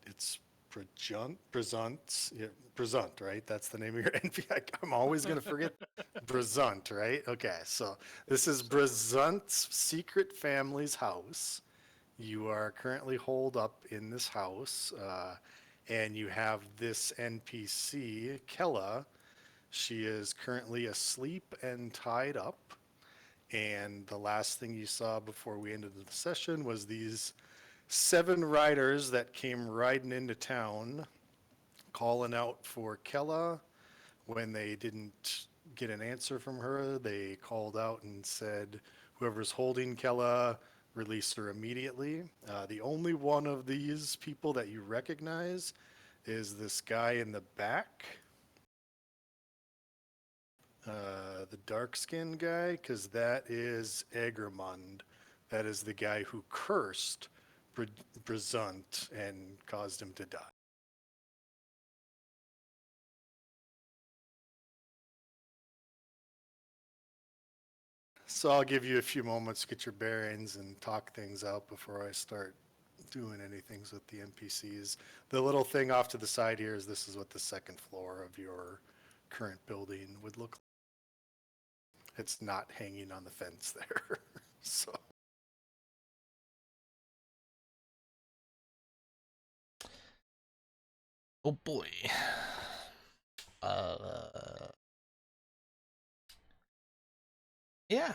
It's Brazunt, right? That's the name of your NPI. I'm always going to forget Brazunt, right? Okay, so this is Brazunt's secret family's house. You are currently holed up in this house, and you have this NPC, Kella. She is currently asleep and tied up. And the last thing you saw before we ended the session was these 7 riders that came riding into town calling out for Kella. When they didn't get an answer from her, they called out and said, whoever's holding Kella, release her immediately. The only one of these people that you recognize is this guy in the back, the dark skinned guy, because that is Egremund. That is the guy who cursed Brazunt and caused him to die. So I'll give you a few moments to get your bearings and talk things out before I start doing anything with the NPCs. The little thing off to the side here is this is what the second floor of your current building would look like. It's not hanging on the fence there. So Oh boy. Uh, yeah.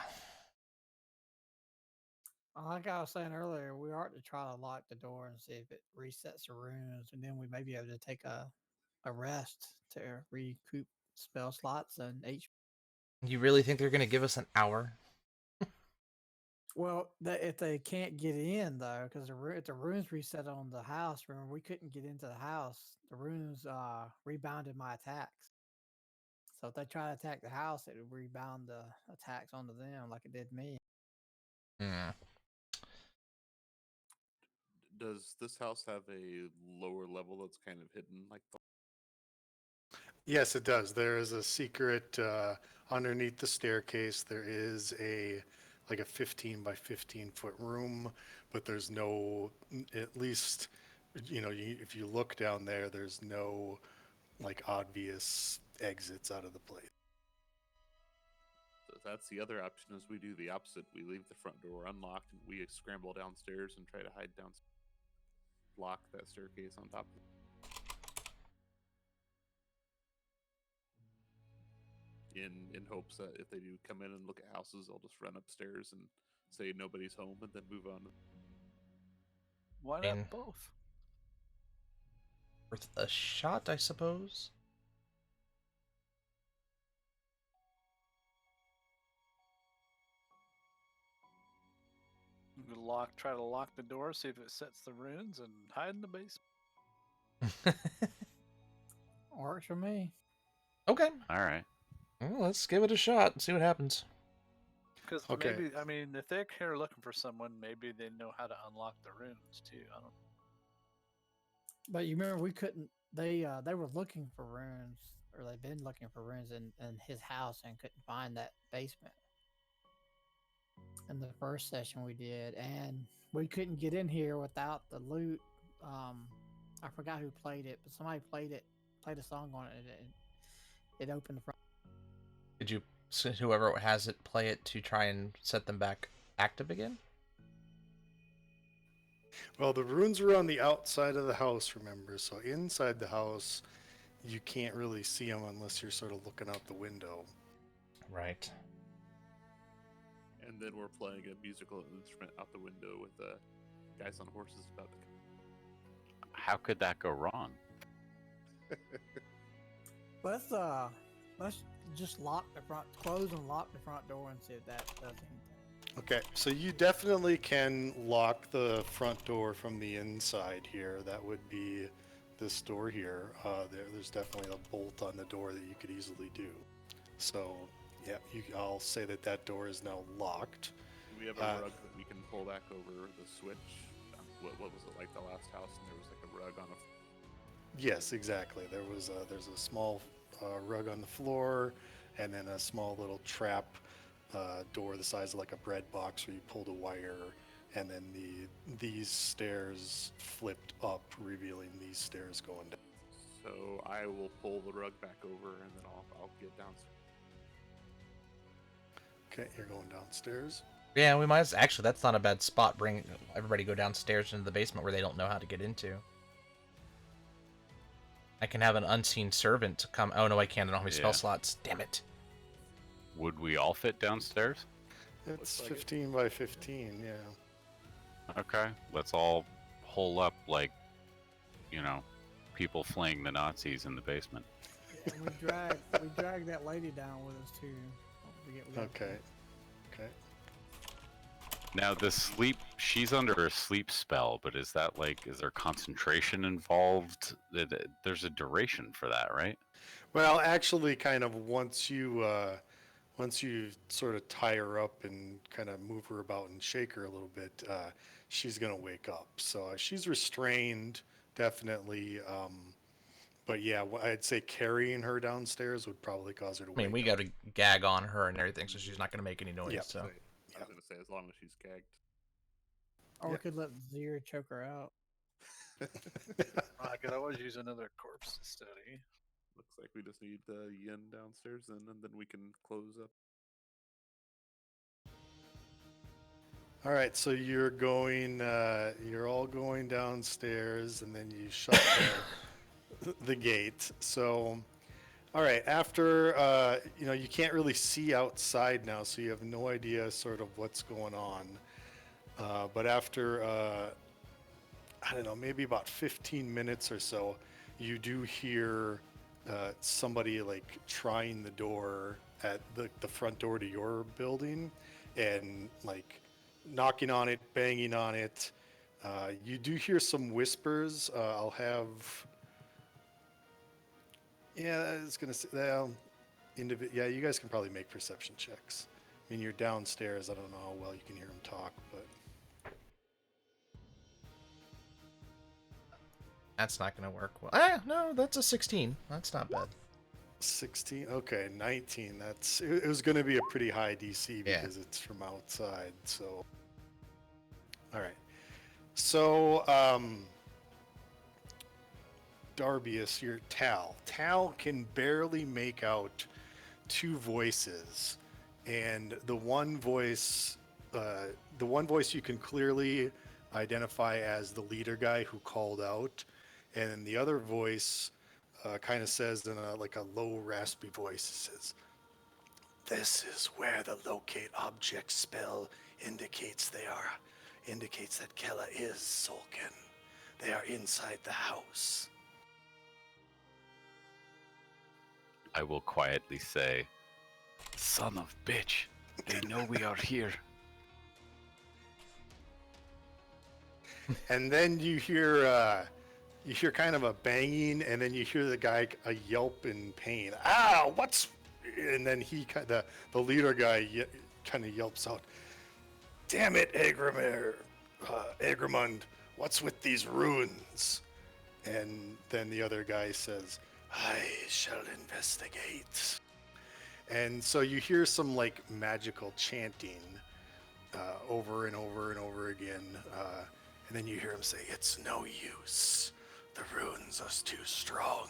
Like I was saying earlier, we ought to try to lock the door and see if it resets the runes, and then we may be able to take a rest to recoup spell slots and HP. You really think they're gonna give us an hour? Well, if they can't get in though, because if the runes reset on the house, remember we couldn't get into the house. The runes rebounded my attacks. So if they try to attack the house, it would rebound the attacks onto them like it did me. Hmm. Does this house have a lower level that's kind of hidden like the yes, it does. There is a secret underneath the staircase. There is like a 15 by 15-foot room, but there's no, at least, if you look down there, there's no like obvious exits out of the place. So that's the other option is we do the opposite. We leave the front door unlocked and we scramble downstairs and try to hide down, block that staircase on top of it. In hopes that if they do come in and look at houses, they'll just run upstairs and say nobody's home and then move on. Why not both? Worth a shot, I suppose. Try to lock the door, see if it sets the runes, and hide in the basement. Works for me. Okay. All right. Well, let's give it a shot and see what happens. Because maybe, I mean, if they're here looking for someone, maybe they know how to unlock the runes too. I don't. But you remember we couldn't. They were looking for runes, or they've been looking for runes in his house and couldn't find that basement. In the first session we did, and we couldn't get in here without the loot. I forgot who played it, but somebody played a song on it, and it opened the front. Did you, whoever has it, play it to try and set them back active again? Well, the runes are on the outside of the house, remember? So inside the house, you can't really see them unless you're sort of looking out the window. Right. And then we're playing a musical instrument out the window with guys on horses about to come. How could that go wrong? Let's just close and lock the front door and see if that does anything. Okay, so you definitely can lock the front door from the inside here. That would be this door here, there's definitely a bolt on the door that you could easily do. So, yeah, I'll say that that door is now locked. Do we have a rug that we can pull back over the switch? What was it like the last house? And there was like a rug on a. Yes, exactly. There's a small rug on the floor, and then a small little trap door the size of like a bread box where you pulled a wire, and then these stairs flipped up, revealing these stairs going down. So I will pull the rug back over, and then I'll get downstairs. Okay, you're going downstairs. Yeah, we might actually. That's not a bad spot. Bring everybody go downstairs into the basement where they don't know how to get into. I can have an unseen servant to come. Oh no, I can't. I don't have any spell Yeah. slots. Damn it. Would we all fit downstairs? It's like it. 15 by 15. Yeah. Okay, let's all hole up like, people fleeing the Nazis in the basement. Yeah, and we dragged that lady down with us too. We got- Okay. Okay. Now the sleep, she's under a sleep spell, but is that is there concentration involved? There's a duration for that, right? Well, actually, kind of once you sort of tie her up and kind of move her about and shake her a little bit, she's gonna wake up. So she's restrained, definitely. But yeah, I'd say carrying her downstairs would probably cause her to I mean, wake we up. got to gag on her and everything, so she's not going to make any noise. Yep. So I was gonna say as long as she's gagged. Or we Yeah. could let Zir choke her out. I could always use another corpse study. Looks like we just need the yin downstairs, and then we can close up. All right, so you're all going downstairs, and then you shut the gate. So, all right, after you can't really see outside now, so you have no idea sort of what's going on. But after I don't know, maybe about 15 minutes or so, you do hear somebody like trying the door at the front door to your building, and like knocking on it, banging on it. You do hear some whispers. I'll have. Yeah, I was gonna say. Well, yeah, you guys can probably make perception checks. I mean, you're downstairs. I don't know how well you can hear them talk, but that's not going to work well. No, that's a 16. That's not bad. 16. Okay, 19. It was gonna be a pretty high DC Yeah. because it's from outside. So, all right. So, Darbius, your Tal. Tal can barely make out two voices, and the one voice you can clearly identify as the leader guy who called out, and the other voice kind of says in a low, raspy voice, says, "This is where the locate object spell indicates that Kella is Sulkin. They are inside the house." I will quietly say, "Son of bitch, they know we are here." And then you hear kind of a banging, and then you hear the guy a yelp in pain. "Ah, what's?" And then the leader guy kind of yelps out, "Damn it, Egramund, what's with these runes?" And then the other guy says, "I shall investigate." And so you hear some like magical chanting over and over and over again. And then you hear him say, "It's no use. The runes are too strong."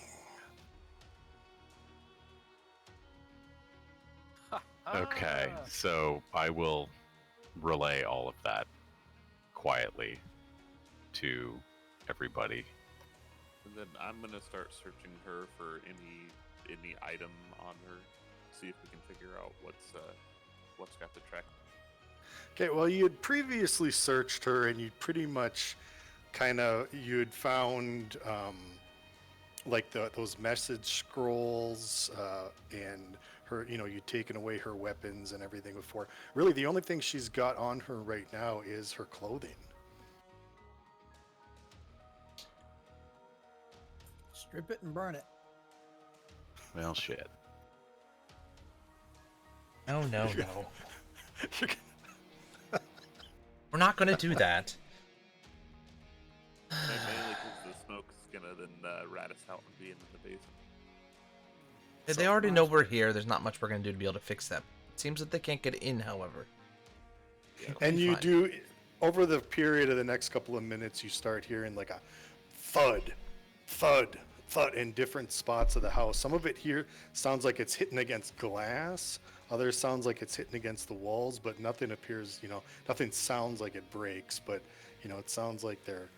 Okay, Ah, so I will relay all of that quietly to everybody. And then I'm gonna start searching her for any item on her, see if we can figure out what's got the track. Okay, well, you had previously searched her, and you pretty much you had found like those message scrolls and her, you'd taken away her weapons and everything before. Really, the only thing she's got on her right now is her clothing. strip it and burn it. Well, shit. No, no, You're- no. You're We're not gonna do that. Mainly because the smoke's gonna then rat us out and be in the basement. They already know we're here. There's not much we're gonna do to be able to fix that. It seems that they can't get in, however. It'll And be you fine. do, over the period of the next couple of minutes, you start hearing like a thud, thud, thud in different spots of the house. Some of it here sounds like it's hitting against glass. Others sounds like it's hitting against the walls, but nothing appears, nothing sounds like it breaks, but, it sounds like they're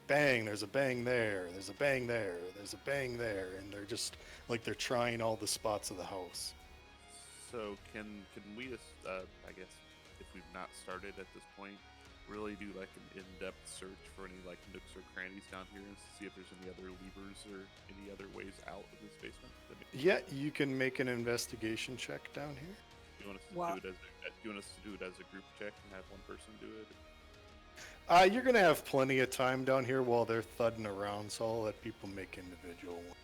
bang, there's a bang there, there's a bang there, there's a bang there, and they're just like they're trying all the spots of the house. So can we just, I guess, if we've not started at this point, really do like an in-depth search for any like nooks or crannies down here and see if there's any other levers or any other ways out of this basement? Yeah, you can make an investigation check down here. Do you want us to Well- do it as a group check and have one person do it? You're gonna have plenty of time down here while they're thudding around, so I'll let people make individual ones.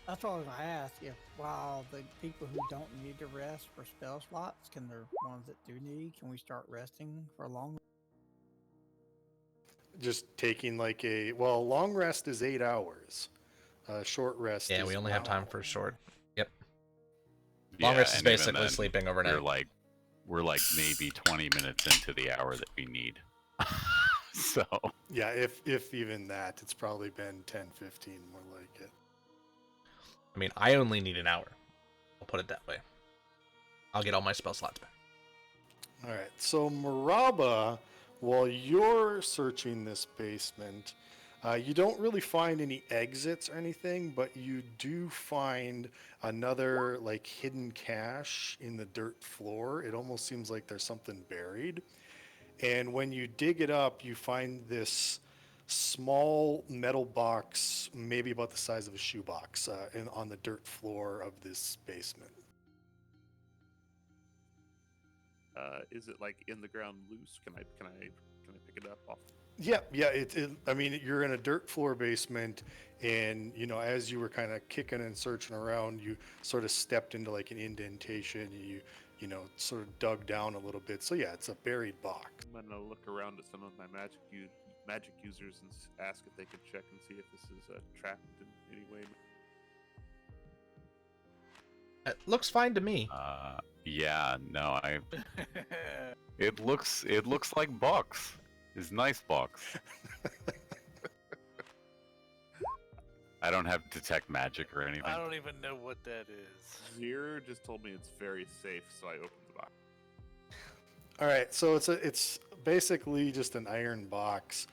That's what I was gonna ask. If while the people who don't need to rest for spell slots, can the ones that do need, can we start resting for a long? Just taking like long rest is 8 hours. Short rest. Yeah, is we only have 1 time hour. for a short. Yep. Long Yeah, rest is and even basically then, sleeping overnight. We're like maybe 20 minutes into the hour that we need. So Yeah, if even that, it's probably been 10, 15, more like it. I mean, I only need an hour. I'll put it that way. I'll get all my spell slots back. All right, so Maraba, while you're searching this basement, you don't really find any exits or anything, but you do find another like hidden cache in the dirt floor. It almost seems like there's something buried. And when you dig it up, you find this small metal box, maybe about the size of a shoebox, on the dirt floor of this basement. Is it like in the ground loose? Can I pick it up off? Yeah. I mean, you're in a dirt floor basement, and as you were kind of kicking and searching around, you sort of stepped into like an indentation. And you sort of dug down a little bit. So yeah, it's a buried box. I'm gonna look around at some of my magic users and ask if they can check and see if this is trapped in any way. It looks fine to me. yeah, no, it looks like box. It's nice box. I don't have detect magic or anything. I don't even know what that is. Zero just told me it's very safe, so I opened the box. All right, so it's basically just an iron box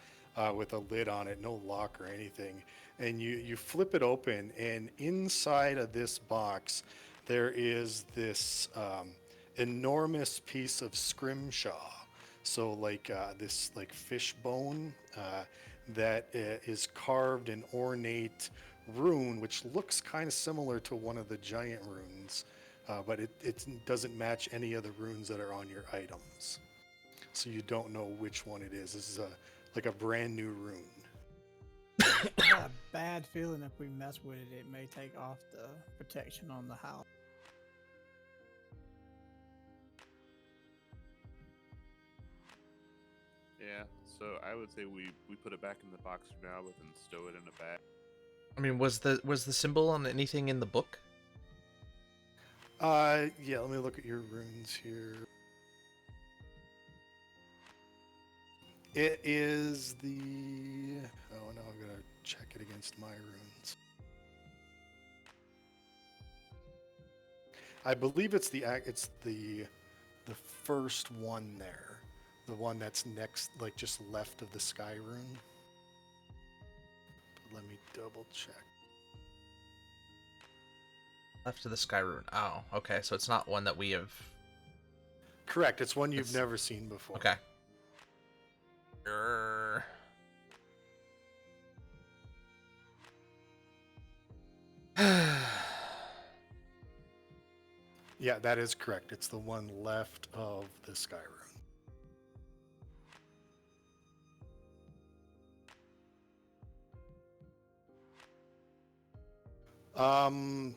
with a lid on it, no lock or anything. And you flip it open, and inside of this box, there is this enormous piece of scrimshaw. So like this like fish bone that is carved in ornate rune, which looks kind of similar to one of the giant runes. But it doesn't match any of the runes that are on your items. So you don't know which one it is. This is like a brand new rune. I got a bad feeling if we mess with it, it may take off the protection on the house. Yeah, so I would say we put it back in the box for now, but then stow it in a bag. I mean, was the symbol on anything in the book? Yeah, let me look at your runes here. It is the... Oh, no, I'm going to check it against my runes. I believe it's the first one there. The one that's next, like just left of the sky rune. But let me double check. Left of the sky rune. Oh, okay. So it's not one that we have. Correct, it's one you've It's- never seen before. Okay. Grr. Yeah, that is correct. It's the one left of the sky rune. Um.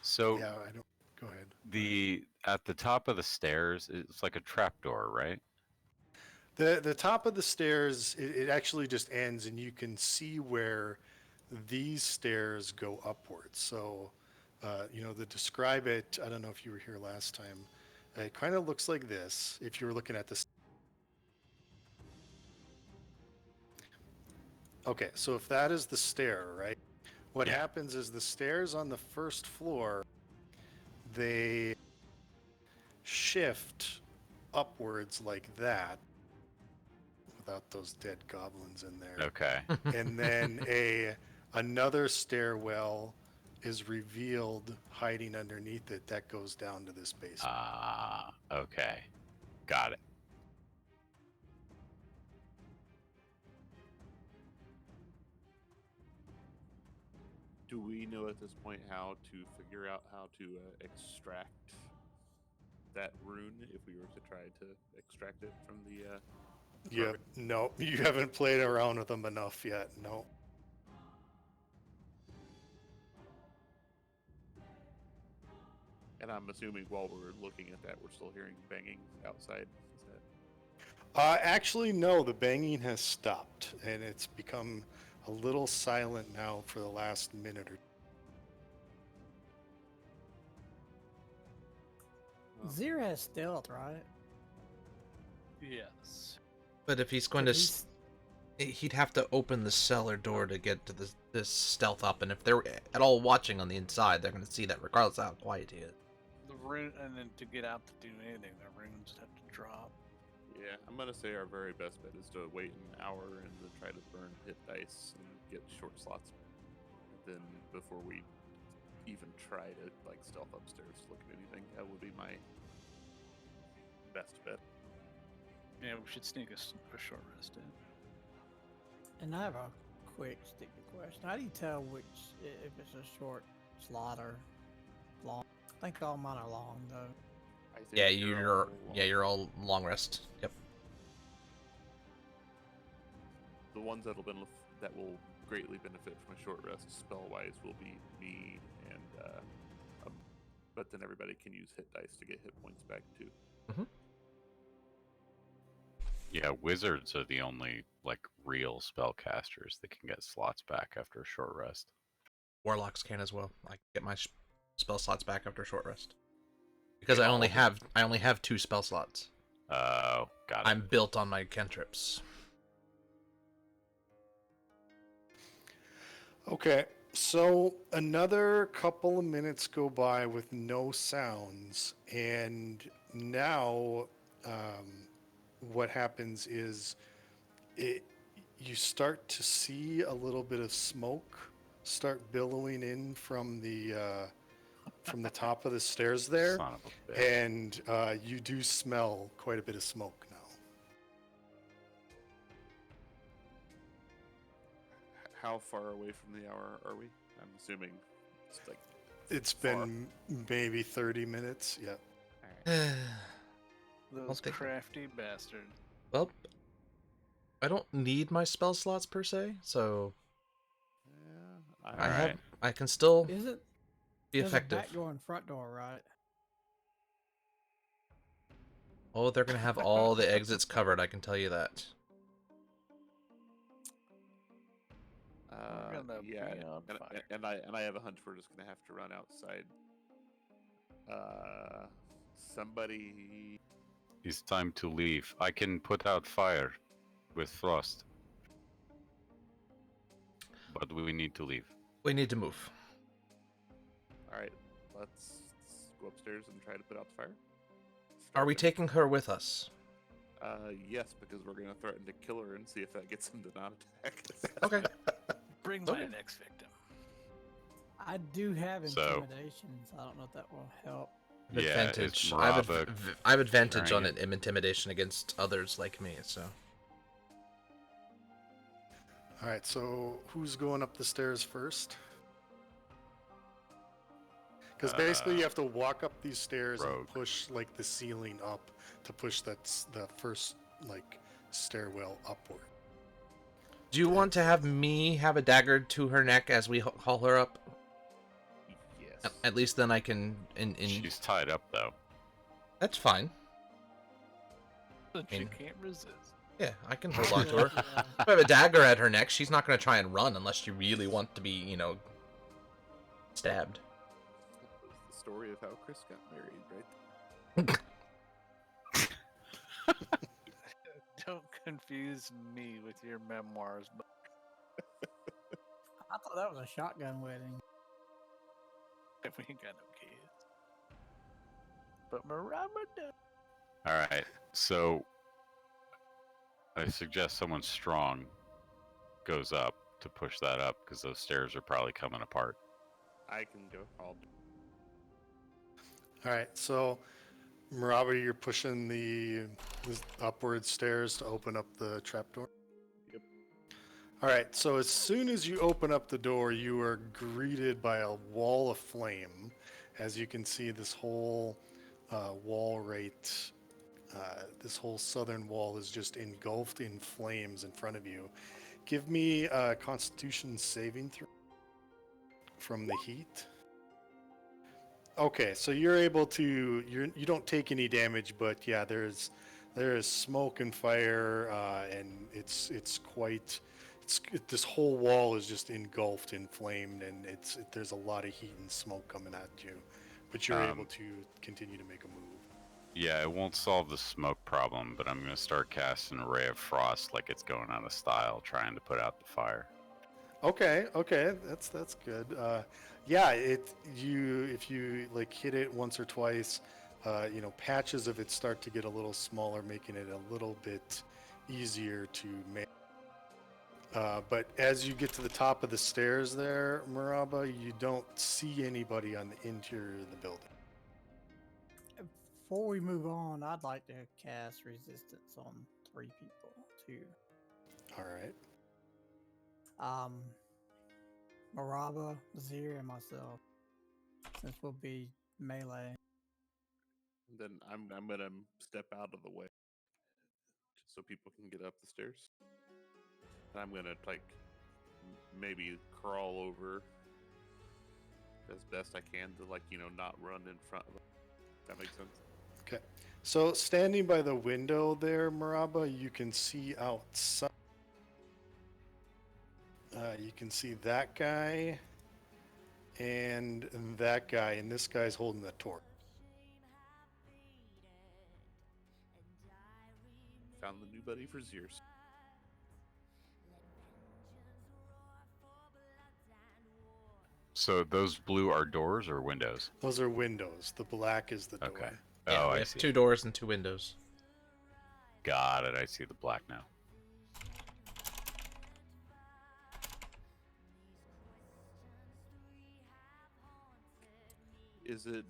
So Yeah, I don't. Go ahead. at the top of the stairs, it's like a trapdoor, right? The top of the stairs, it actually just ends, and you can see where these stairs go upwards. So, to describe it, I don't know if you were here last time. It kind of looks like this. If you were looking at this. Okay, so if that is the stair, right? What Yeah. happens is the stairs on the first floor, they shift upwards like that, without those dead goblins in there. Okay. And then another stairwell is revealed hiding underneath it that goes down to this basement. Ah, okay. Got it. Do we know at this point how to figure out how to extract that rune if we were to try to extract it from the? Yeah, no, you haven't played around with them enough yet. No. And I'm assuming while we're looking at that, we're still hearing banging outside. Is that? Actually, no. The banging has stopped, and it's become a little silent now for the last minute or. Zero has stealth, right? Yes. But if he's going to, he'd have to open the cellar door to get to this stealth up, and if they're at all watching on the inside, they're going to see that regardless of how quiet he is. The rune, and then to get out to do anything, the runes have to drop. Yeah, I'm gonna say our very best bet is to wait an hour and to try to burn hit dice and get short slots. Then before we even try to like stealth upstairs to look at anything, that would be my best bet. Yeah, we should sneak a short rest in. And I have a quick sticky question. How do you tell which if it's a short slot or long? I think all mine are long though. I think Yeah, all you're all long rest. Yep. the ones that will greatly benefit from a short rest spell wise will be me and but then everybody can use hit dice to get hit points back too. Yeah, wizards are the only like real spellcasters that can get slots back after a short rest. Warlocks can as well. I get my spell slots back after a short rest because I only have 2 spell slots. Oh, got it. I'm built on my cantrips. Okay, so another couple of minutes go by with no sounds, and now what happens is you start to see a little bit of smoke start billowing in from the top of the stairs there, Son of a bitch. and you do smell quite a bit of smoke now. How far away from the hour are we? I'm assuming it's like It's Far. been maybe 30 minutes. Yeah. Those think- crafty bastards. Well, I don't need my spell slots per se, so yeah. I can still Is it? be There's effective. a back door and front door, right? Oh, they're gonna have all the exits covered. I can tell you that. We're gonna yeah, be on fire. and I have a hunch we're just gonna have to run outside. Somebody. It's time to leave. I can put out fire with frost. But we need to leave. We need to move. All right, let's go upstairs and try to put out the fire. Are we taking her with us? Yes, because we're gonna threaten to kill her and see if that gets him to not attack us. Okay. Bring Okay. my next victim. I do have So- intimidation, so I don't know if that will help. Yeah, Advantage. is I have, Marava I have advantage on carrying it, intimidation against others like me. So All right, so who's going up the stairs first? Because basically you have to walk up these stairs Rogue. and push like the ceiling up to push the first like stairwell upward. Do you want to have me have a dagger to her neck as we haul her up? Yes. At least then I can. She's tied up though. That's fine. But you mean- can't resist. Yeah, I can hold on to her. If I have a dagger at her neck, she's not going to try and run unless she really wants to be, stabbed. It's the story of how Chris got married, right? Don't confuse me with your memoirs, but I thought that was a shotgun wedding. we ain't got no kids. But Marama does. All right, so I suggest someone strong goes up to push that up because those stairs are probably coming apart. I can go. I'll All right, so Maraba, you're pushing the upward stairs to open up the trapdoor. Yep. All right, so as soon as you open up the door, you are greeted by a wall of flame. As you can see, this whole wall this whole southern wall is just engulfed in flames in front of you. Give me a Constitution saving throw from the heat. Okay, so you're able to you don't take any damage, but yeah, there is smoke and fire, and this whole wall is just engulfed in flame, and there's a lot of heat and smoke coming at you, but you're able to continue to make a move. Yeah, it won't solve the smoke problem, but I'm going to start casting a ray of frost like it's going out of style, trying to put out the fire. Okay, that's good. Yeah, if you like hit it once or twice, patches of it start to get a little smaller, making it a little bit easier to make. But as you get to the top of the stairs there, Maraba, you don't see anybody on the interior of the building. Before we move on, I'd like to cast resistance on 3 people too. All right. Maraba, Zir, and myself. Since we'll be melee. Then I'm gonna step out of the way, just so people can get up the stairs. And I'm gonna maybe crawl over as best I can to not run in front of them. If that makes sense. Okay. So standing by the window there, Maraba, you can see outside. You can see that guy and that guy, and this guy's holding the torch. Found the new buddy for Zeus. So those blue are doors or windows? Those are windows. The black is the door. Okay. Yeah, Oh, we I have see. 2 doors and 2 windows. Got it. I see the black now. Is it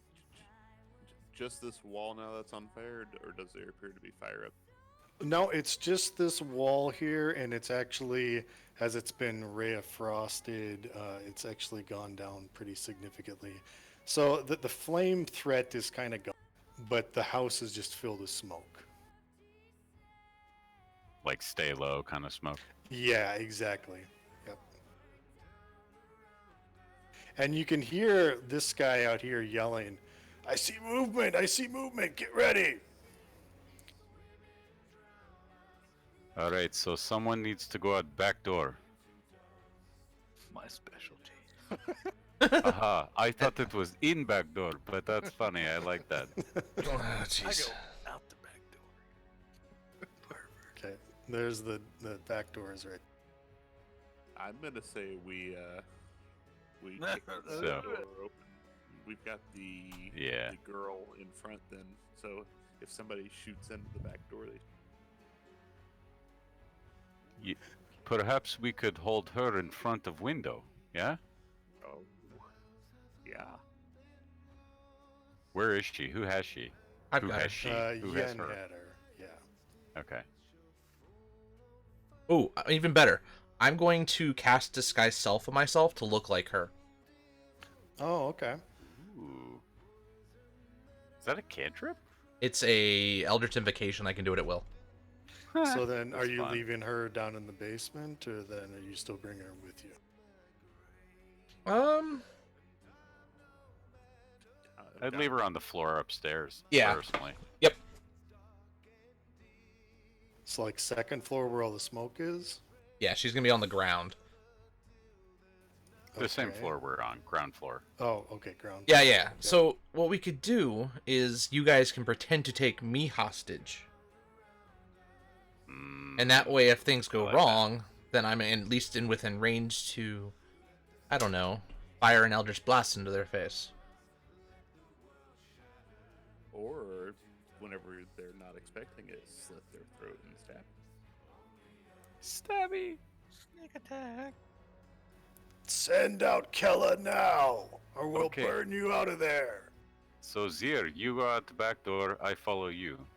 just this wall now that's on fire, or does there appear to be fire up? No, it's just this wall here, and it's actually, as it's been ray of frosted, it's actually gone down pretty significantly. So the flame threat is kind of gone, but the house is just filled with smoke. Like stay low kind of smoke. Yeah, exactly. Yep. And you can hear this guy out here yelling, "I see movement! I see movement! Get ready!" All right, so someone needs to go out back door. My specialty. Aha, I thought it was in back door, but that's funny. I like that. Oh, I jeez. go out the back door. Perfect. Okay, there's the back doors right. I'm gonna say we kick the So- door open. We've got the Yeah. the girl in front then, so if somebody shoots into the back door, they Perhaps we could hold her in front of window, yeah? oh yeah. Where is she? Who has she? I've Who got has her. she? Who has Yen her? had her. Yeah. Okay. Oh, even better. I'm going to cast Disguise Self on myself to look like her. Oh, okay. Ooh. Is that a cantrip? It's a Eldritch Invocation. I can do it at will. So then, are That's you fine. leaving her down in the basement, or then are you still bringing her with you? I'd leave her on the floor upstairs. Yeah. Personally. Yep. It's like second floor where all the smoke is. Yeah, she's gonna be on the ground. The same Okay. floor we're on, ground floor. Oh, okay, ground. Yeah, floor. yeah. So what we could do is you guys can pretend to take me hostage, and that way, if things go like that. wrong, then I'm at least within range to, I don't know, fire an Eldritch Blast into their face. Or whenever they're not expecting it, slit their throat and stab. Stabby. Sneak attack. Send out Kella now, or we'll Okay. burn you out of there. So Zir, you go out the back door. I follow you.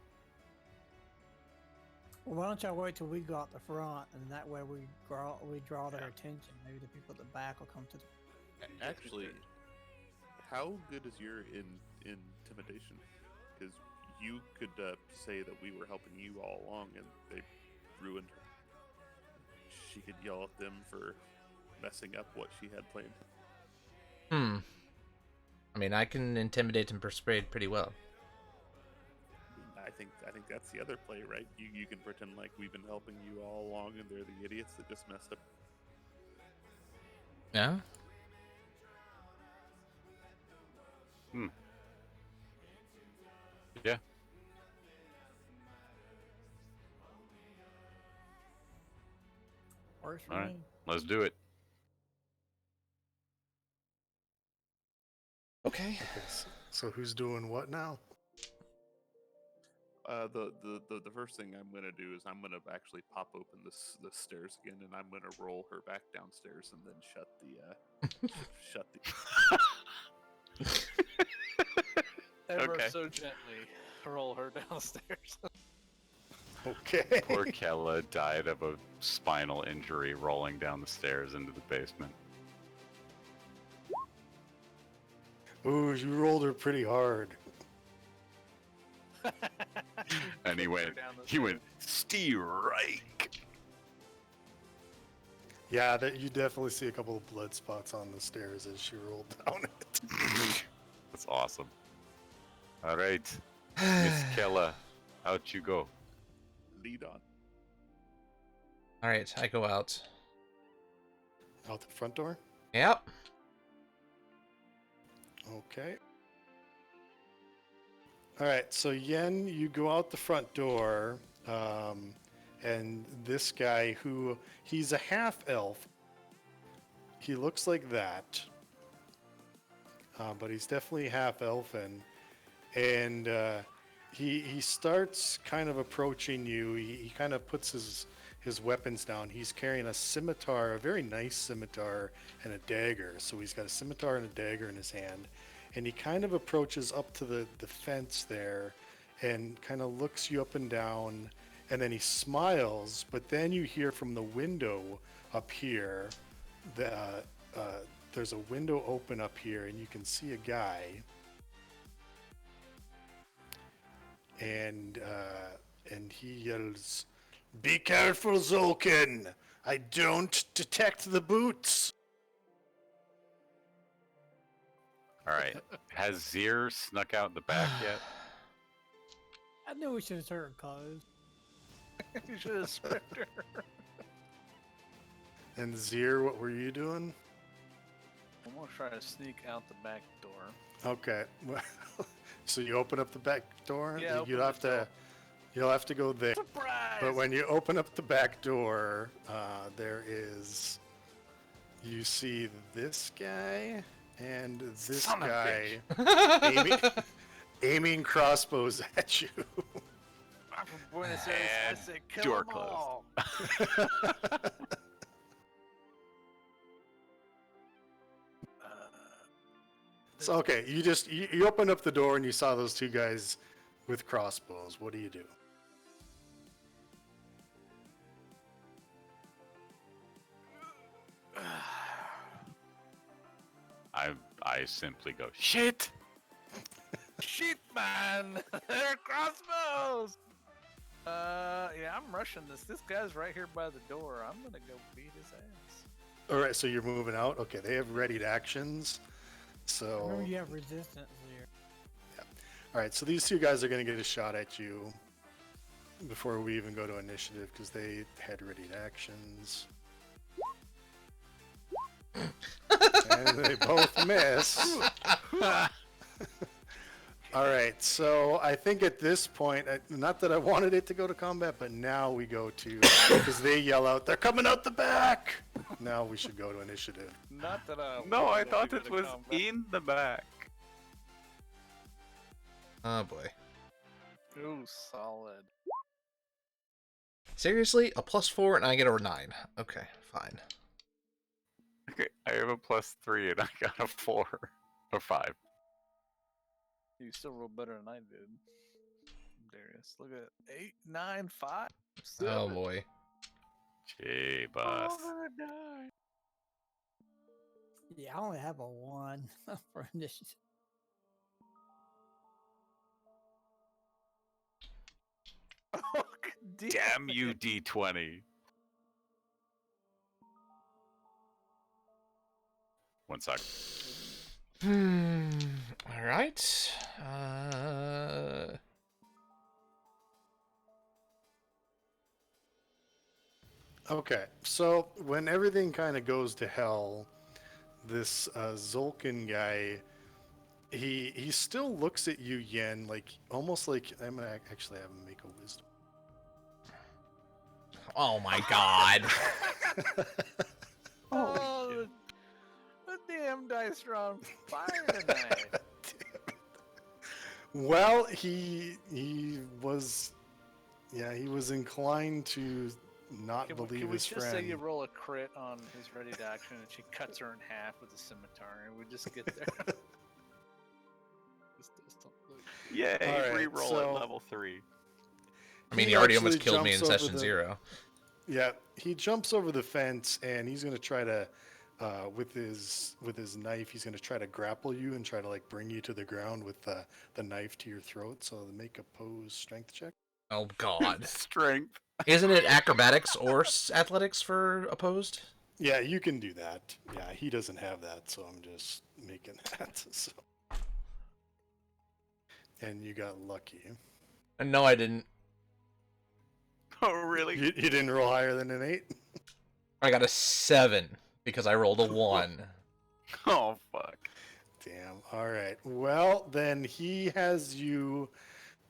Well, why don't y'all wait till we go out the front, and that way we draw their attention. Maybe the people at the back will come to the. Actually, how good is your intimidation? Because you could say that we were helping you all along, and they ruined her. She could yell at them for messing up what she had planned. I mean, I can intimidate and persuade pretty well. I think that's the other play, right? You can pretend like we've been helping you all along, and they're the idiots that just messed up. Yeah. Yeah. Works for All right. me. Let's do it. Okay. Okay, so who's doing what now? The first thing I'm gonna do is I'm gonna actually pop open the stairs again, and I'm gonna roll her back downstairs, and then shut the Ever Okay. so gently roll her downstairs. Okay. Poor Kella died of a spinal injury rolling down the stairs into the basement. Ooh, you rolled her pretty hard. And he went, Steerike. Yeah, that you definitely see a couple of blood spots on the stairs as she rolled down it. That's awesome. All right, Miss Kella, out you go. lead on. All right, I go out. Out the front door. Yep. Okay. All right, so Yen, you go out the front door, and this guy he's a half elf. He looks like that, but he's definitely half elfin, and he starts kind of approaching you. He kind of puts his weapons down. He's carrying a scimitar, a very nice scimitar, and a dagger. So he's got a scimitar and a dagger in his hand. And he kind of approaches up to the fence there and kind of looks you up and down. And then he smiles, but then you hear from the window up here, there's a window open up here, and you can see a guy. And he yells, "Be careful, Zolkin! I don't detect the boots!" All right, has Zir snuck out the back yet? I knew we should have turned clothes. You should have spared her. And Zir, what were you doing? I'm gonna try to sneak out the back door. Okay. Well, so you open up the back door? Yeah, open You'll the have to door. you'll have to go there. Surprise! But when you open up the back door, you see this guy and this Son of a guy aiming crossbows at you. I'm from Buenos Aires. I And said kill door them closed. all. So okay, you opened up the door and you saw those two guys with crossbows. What do you do? I simply go, shit! Shit, man! They're crossbows! Yeah, I'm rushing this. This guy's right here by the door. I'm gonna go beat his ass. All right, so you're moving out. Okay, they have readied actions. So, Remember, you have resistance here. all right, so these two guys are going to get a shot at you before we even go to initiative because they had readied actions. And they both miss. All right, so I think at this point, not that I wanted it to go to combat, but now we go to, because they yell out, they're coming out the back! Now we should go to initiative. Not that I. No, I wanted thought to it go was to combat. in the back. Oh boy. Ooh, solid. Seriously? A +4 and I get a 9. Okay, fine. Okay, I have a +3 and I got a 4 or 5. You still roll better than I did, Darius. Look at 8, 9, 5. Oh boy. Gee, boss. Over 9. Yeah, I only have a 1 for initiative. Oh, Damn you, D20. One sec. All right. Okay, so when everything kind of goes to hell, this Zolkin guy, he still looks at you, Yen, like almost like I'm gonna actually have him make a wisdom. Oh my god. Oh, the damn dice are on fire tonight. Well, he was inclined to not Can believe we his just friend. say you roll a crit on his ready to action and she cuts her in half with a scimitar and we just get there? This does something. Yay, Alright, reroll so- at level 3. I mean, He he already almost actually killed me in jumps over session the- 0. Yeah, he jumps over the fence and he's gonna try to, with his knife, he's gonna try to grapple you and try to like bring you to the ground with the knife to your throat. So make a pose strength check. Oh god. Strength. Isn't it acrobatics or athletics for opposed? Yeah, you can do that. Yeah, he doesn't have that, so I'm just making that. So. And you got lucky. No, I didn't. Oh, really? You didn't roll higher than an 8? I got a 7 because I rolled a 1. Oh, fuck. Damn. All right. Well, then he has you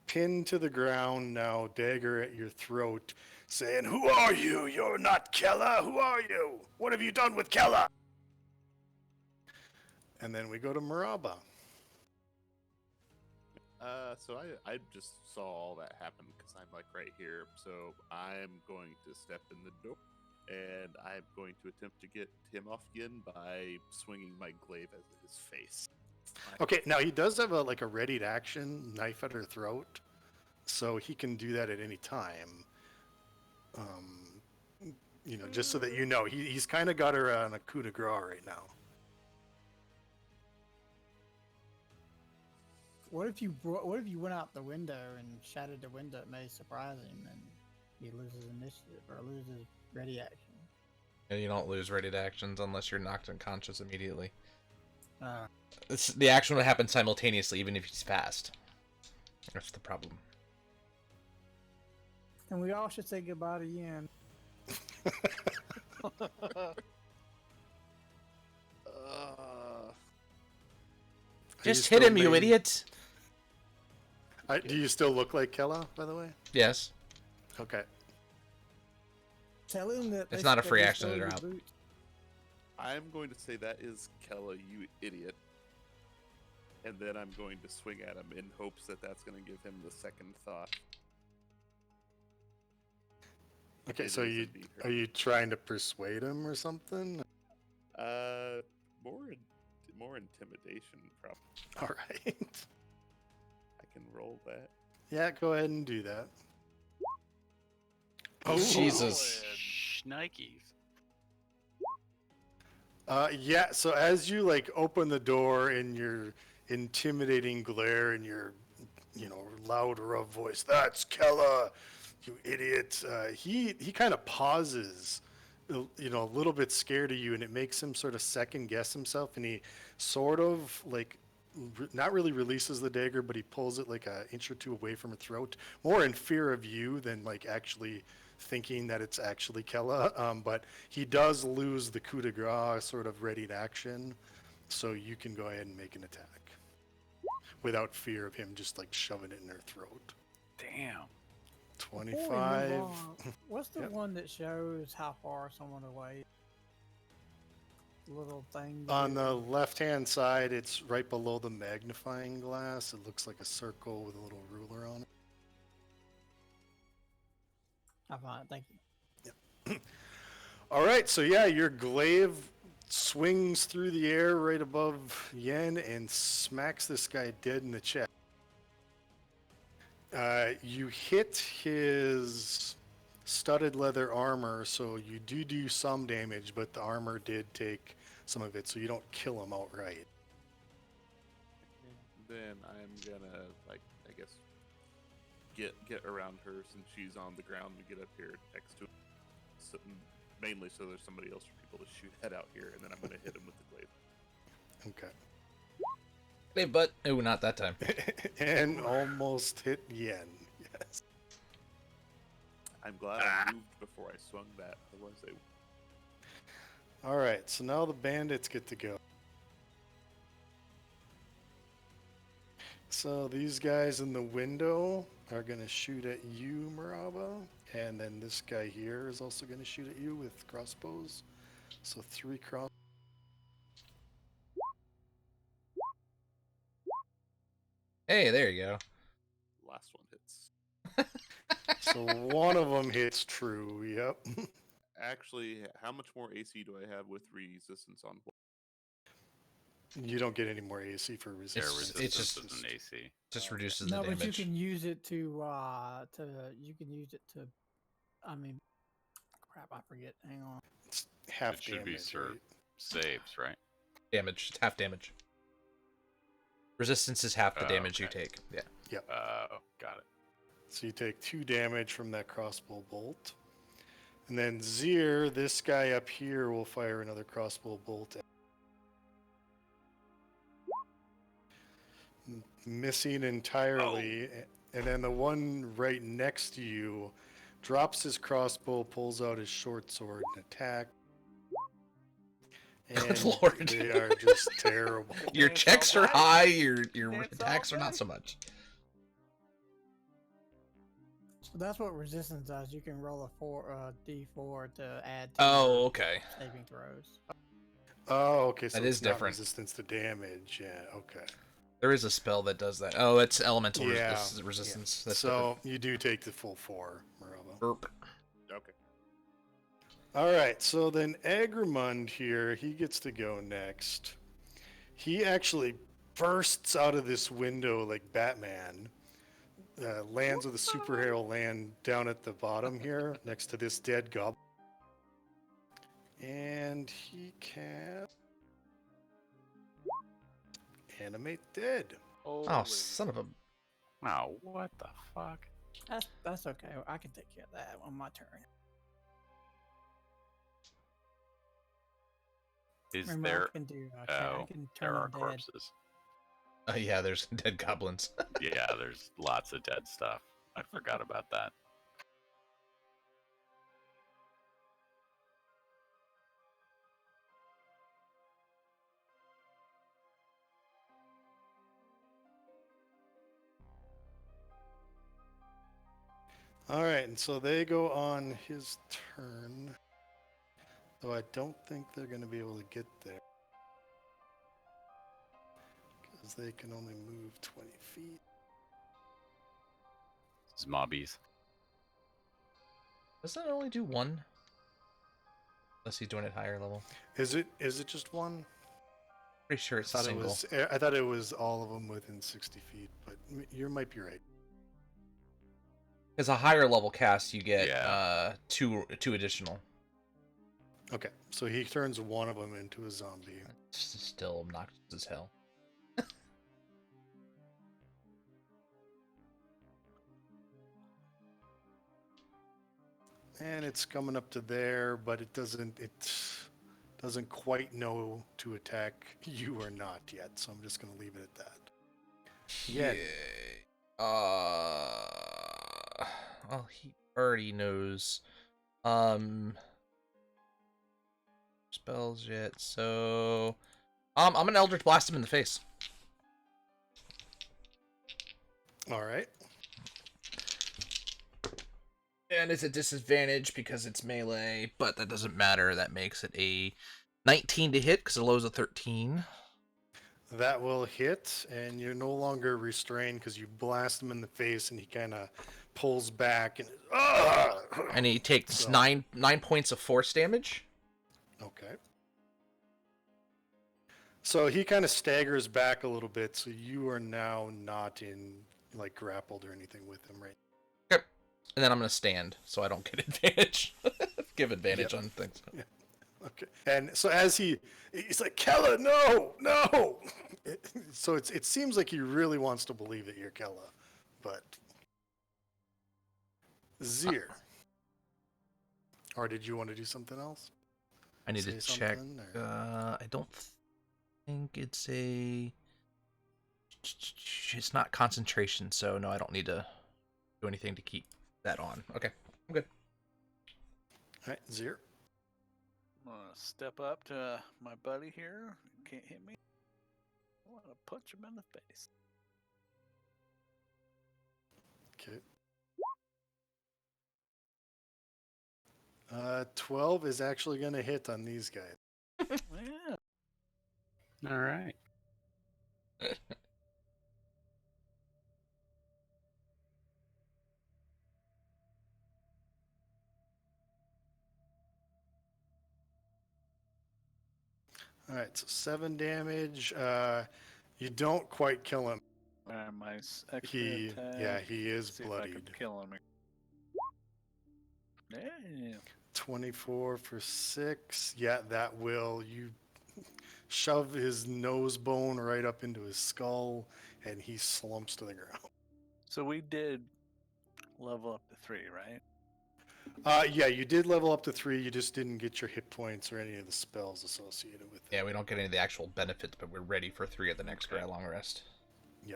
pinned to the ground now, dagger at your throat, saying, "Who are you? You're not Kella. Who are you? What have you done with Kella?" And then we go to Maraba. So I just saw all that happen because I'm like right here. So I'm going to step in the door, and I'm going to attempt to get him off again by swinging my glaive at his face. Okay, now he does have a readied action knife at her throat, so he can do that at any time. Just so that you know, he's kind of got her on a coup de grace right now. What if you went out the window and shattered the window? It may surprise him, and he loses initiative or loses ready action. And you don't lose ready actions unless you're knocked unconscious immediately. Uh, The action would happen simultaneously even if he's fast. That's the problem. and we all should say goodbye to Yen. Just hit him, you idiot! Do you still look like Kella, by the way? Yes. Okay. Tell him that It's they- not a that free they action to stole your drop. boot. I'm going to say that is Kella, you idiot. And then I'm going to swing at him in hopes that that's going to give him the second thought. Okay, It so is you indeed her. are you trying to persuade him or something? More intimidation, probably. All right. I can roll that. Yeah, go ahead and do that. Oh, Jesus. Shnikes. Yeah, so as you open the door in your intimidating glare and your loud rough voice, "That's Kella. You idiot. He kind of pauses, a little bit scared of you, and it makes him sort of second guess himself, and he sort of like not really releases the dagger, but he pulls it like an inch or two away from her throat, more in fear of you than like actually thinking that it's actually Kella. But he does lose the coup de grace sort of readied action, so you can go ahead and make an attack without fear of him just like shoving it in her throat. Damn. Before we move 25. on, what's the Yep. one that shows how far someone away? Little thing. On the left-hand side, it's right below the magnifying glass. It looks like a circle with a little ruler on it. I find it. Thank you. All right, so yeah, your glaive swings through the air right above Yen and smacks this guy dead in the chest. You hit his studded leather armor, so you do some damage, but the armor did take some of it, so you don't kill him outright. Then I'm gonna, like, I guess, get around her since she's on the ground and get up here next to him. So, mainly so there's somebody else for people to shoot at out here, and then I'm gonna hit him with the glaive. Okay. Hey, but oh, not that time. And almost hit Yen. Yes. I'm glad I moved before I swung that. Otherwise, they. All right, so now the bandits get to go. So these guys in the window are going to shoot at you, Maraba. And then this guy here is also going to shoot at you with crossbows. So 3 cross. Hey, there you go. Last one hits. So one of them hits true. Yep. Actually, how much more AC do I have with resistance on? You don't get any more AC for Air resistance. resistance just- is an AC. Just reduces No, the but you damage. can use it to you can use it to. I mean, crap, I forget. Hang on. It's half It should be damage. served. Right? Saves, right? Damage. It's half damage. Resistance is half the Oh, damage you okay. take. Yeah. Got it. So you take 2 damage from that crossbow bolt. And then Zir, this guy up here, will fire another crossbow bolt. Missing entirely. And then the one right next to you drops his crossbow, pulls out his short sword, and attack. Good And lord. they are just terrible. Your It's checks are alright. high, your It's attacks are not alright. so much. So that's what resistance does. You can roll a D4 to add. To Oh, your okay. saving throws. Oh, okay. So That it's is not different. resistance to damage. Yeah, okay. There is a spell that does that. Oh, it's elemental Yeah, resistance. Yeah. That's So you do take the full 4, Maraba. different. Burp. Okay. All right, so then Agramund here, he gets to go next. He actually bursts out of this window like Batman, lands with a superhero land down at the bottom here next to this dead goblin. And he can animate dead. Oh, son of a. Wow, what the fuck? That's okay. I can take care of that on my turn. Is Remember, there? I can do. Oh, I can there turn are them dead. corpses. Yeah, there's dead goblins. Yeah, there's lots of dead stuff. I forgot about that. All right, and so they go on his turn. Though I don't think they're going to be able to get there. Because they can only move 20 feet. It's mobbies. Doesn't it only do one? Unless he's doing it higher level. Is it just one? Pretty sure it's a Thought it single. was, I thought it was all of them within 60 feet, but you might be right. As a higher level cast, you get Yeah. two additional. Okay, so he turns one of them into a zombie. It's still obnoxious as hell. and it's coming up to there, but it doesn't quite know to attack you or not yet. So I'm just gonna leave it at that. Yeah. Well, he already knows. Spells yet, so I'm gonna Eldritch Blast him in the face. All right. And it's a disadvantage because it's melee, but that doesn't matter. That makes it a 19 to hit because the low's a 13. That will hit, and you're no longer restrained because you blast him in the face, and he kind of pulls back, And he takes So- 9 points of force damage. Okay. So he kind of staggers back a little bit, so you are now not in like grappled or anything with him, right? And then I'm gonna stand, so I don't get advantage. Give advantage Yep. on things. Okay. And so as he's like, Kella, no. So it seems like he really wants to believe that you're Kella, but Zir. Or did you want to do something else? I need to Say check. something, or- I don't think it's a. It's not concentration, so no, I don't need to do anything to keep that on. Okay, I'm good. All right, Zir. I'm gonna step up to my buddy here. Can't hit me. I want to punch him in the face. Okay. 12 is actually going to hit on these guys. Yeah. All right. All right, so 7 damage. You don't quite kill him. My extra attack. Yeah, he is See if I can bloodied. kill him. Yeah. 24 for 6. Yeah, that will. You shove his nose bone right up into his skull, and he slumps to the ground. So we did level up to 3, right? Yeah, you did level up to 3. You just didn't get your hit points or any of the spells associated with it. Yeah, we don't get any of the actual benefits, but we're ready for 3 at the next Okay. dry long rest.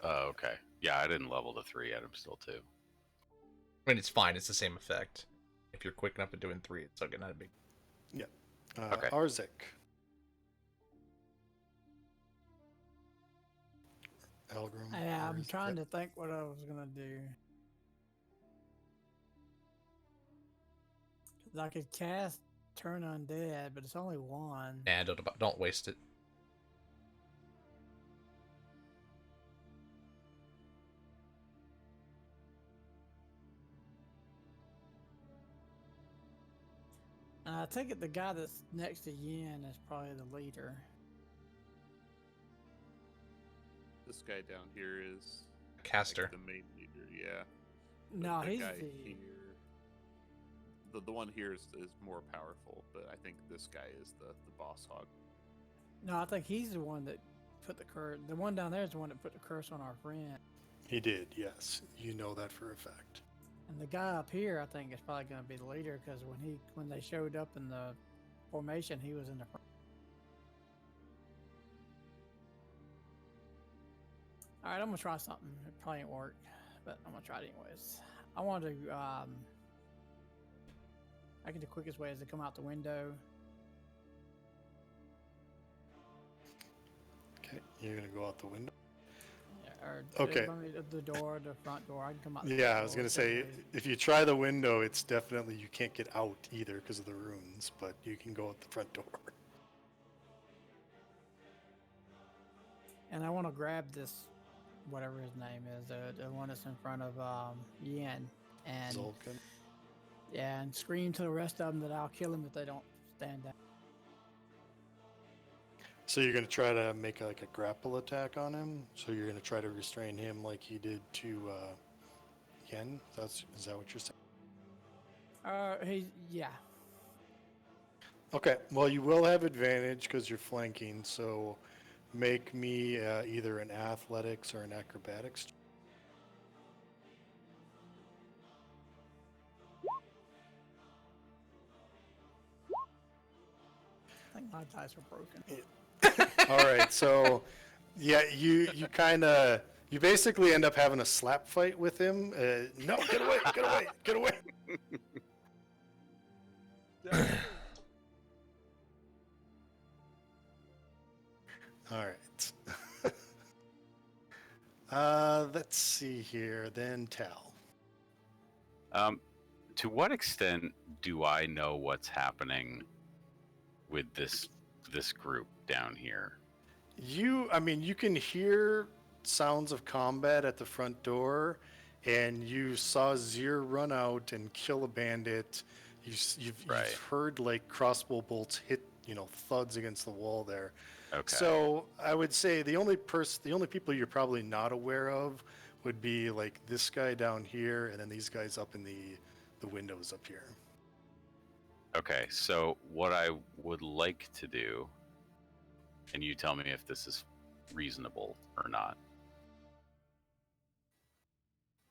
Okay. Yeah, I didn't level to 3 yet. I'm still 2. I mean, it's fine. It's the same effect. If you're quick enough at doing 3, it's okay, not a big. Okay. Arzik. Elgrim. Yeah, I'm Arzik. trying Yep. to think what I was gonna do. 'Cause I could cast Turn Undead, but it's only one. Nah, don't waste it. And I take it the guy that's next to Yin is probably the leader. This guy down here is like, Caster. the main leader. Yeah. But No, the he's guy the. here. The one here is more powerful, but I think this guy is the boss hog. No, I think he's the one that put the curse. The one down there is the one that put the curse on our friend. He did, yes. You know that for a fact. And the guy up here, I think, is probably going to be the leader because when they showed up in the formation, he was in the front. All right, I'm gonna try something. It probably ain't work, but I'm gonna try it anyways. I want to. I think the quickest way is to come out the window. Okay, you're gonna go out the window. Or Okay. the door, the front door. I can come out. the Yeah, front I was door, gonna say whichever way. if you try the window, it's definitely you can't get out either because of the runes, but you can go out the front door. And I want to grab this, whatever his name is, the one that's in front of Yin, and Zolkin. yeah, and scream to the rest of them that I'll kill him if they don't stand down. So you're gonna try to make like a grapple attack on him. So you're gonna try to restrain him like he did to Yen. Is that what you're saying? Yeah. Okay. Well, you will have advantage because you're flanking. So make me either an athletics or an acrobatics. My dice are broken. All right, so yeah, you basically end up having a slap fight with him. No, get away, get away, get away. All right. Let's see here. Then Tal. To what extent do I know what's happening with this group down here? I mean, you can hear sounds of combat at the front door, and you saw Zir run out and kill a bandit. You've heard like crossbow bolts hit, thuds against the wall there. Okay. So I would say the only people you're probably not aware of would be like this guy down here, and then these guys up in the windows up here. Okay, so what I would like to do, and you tell me if this is reasonable or not,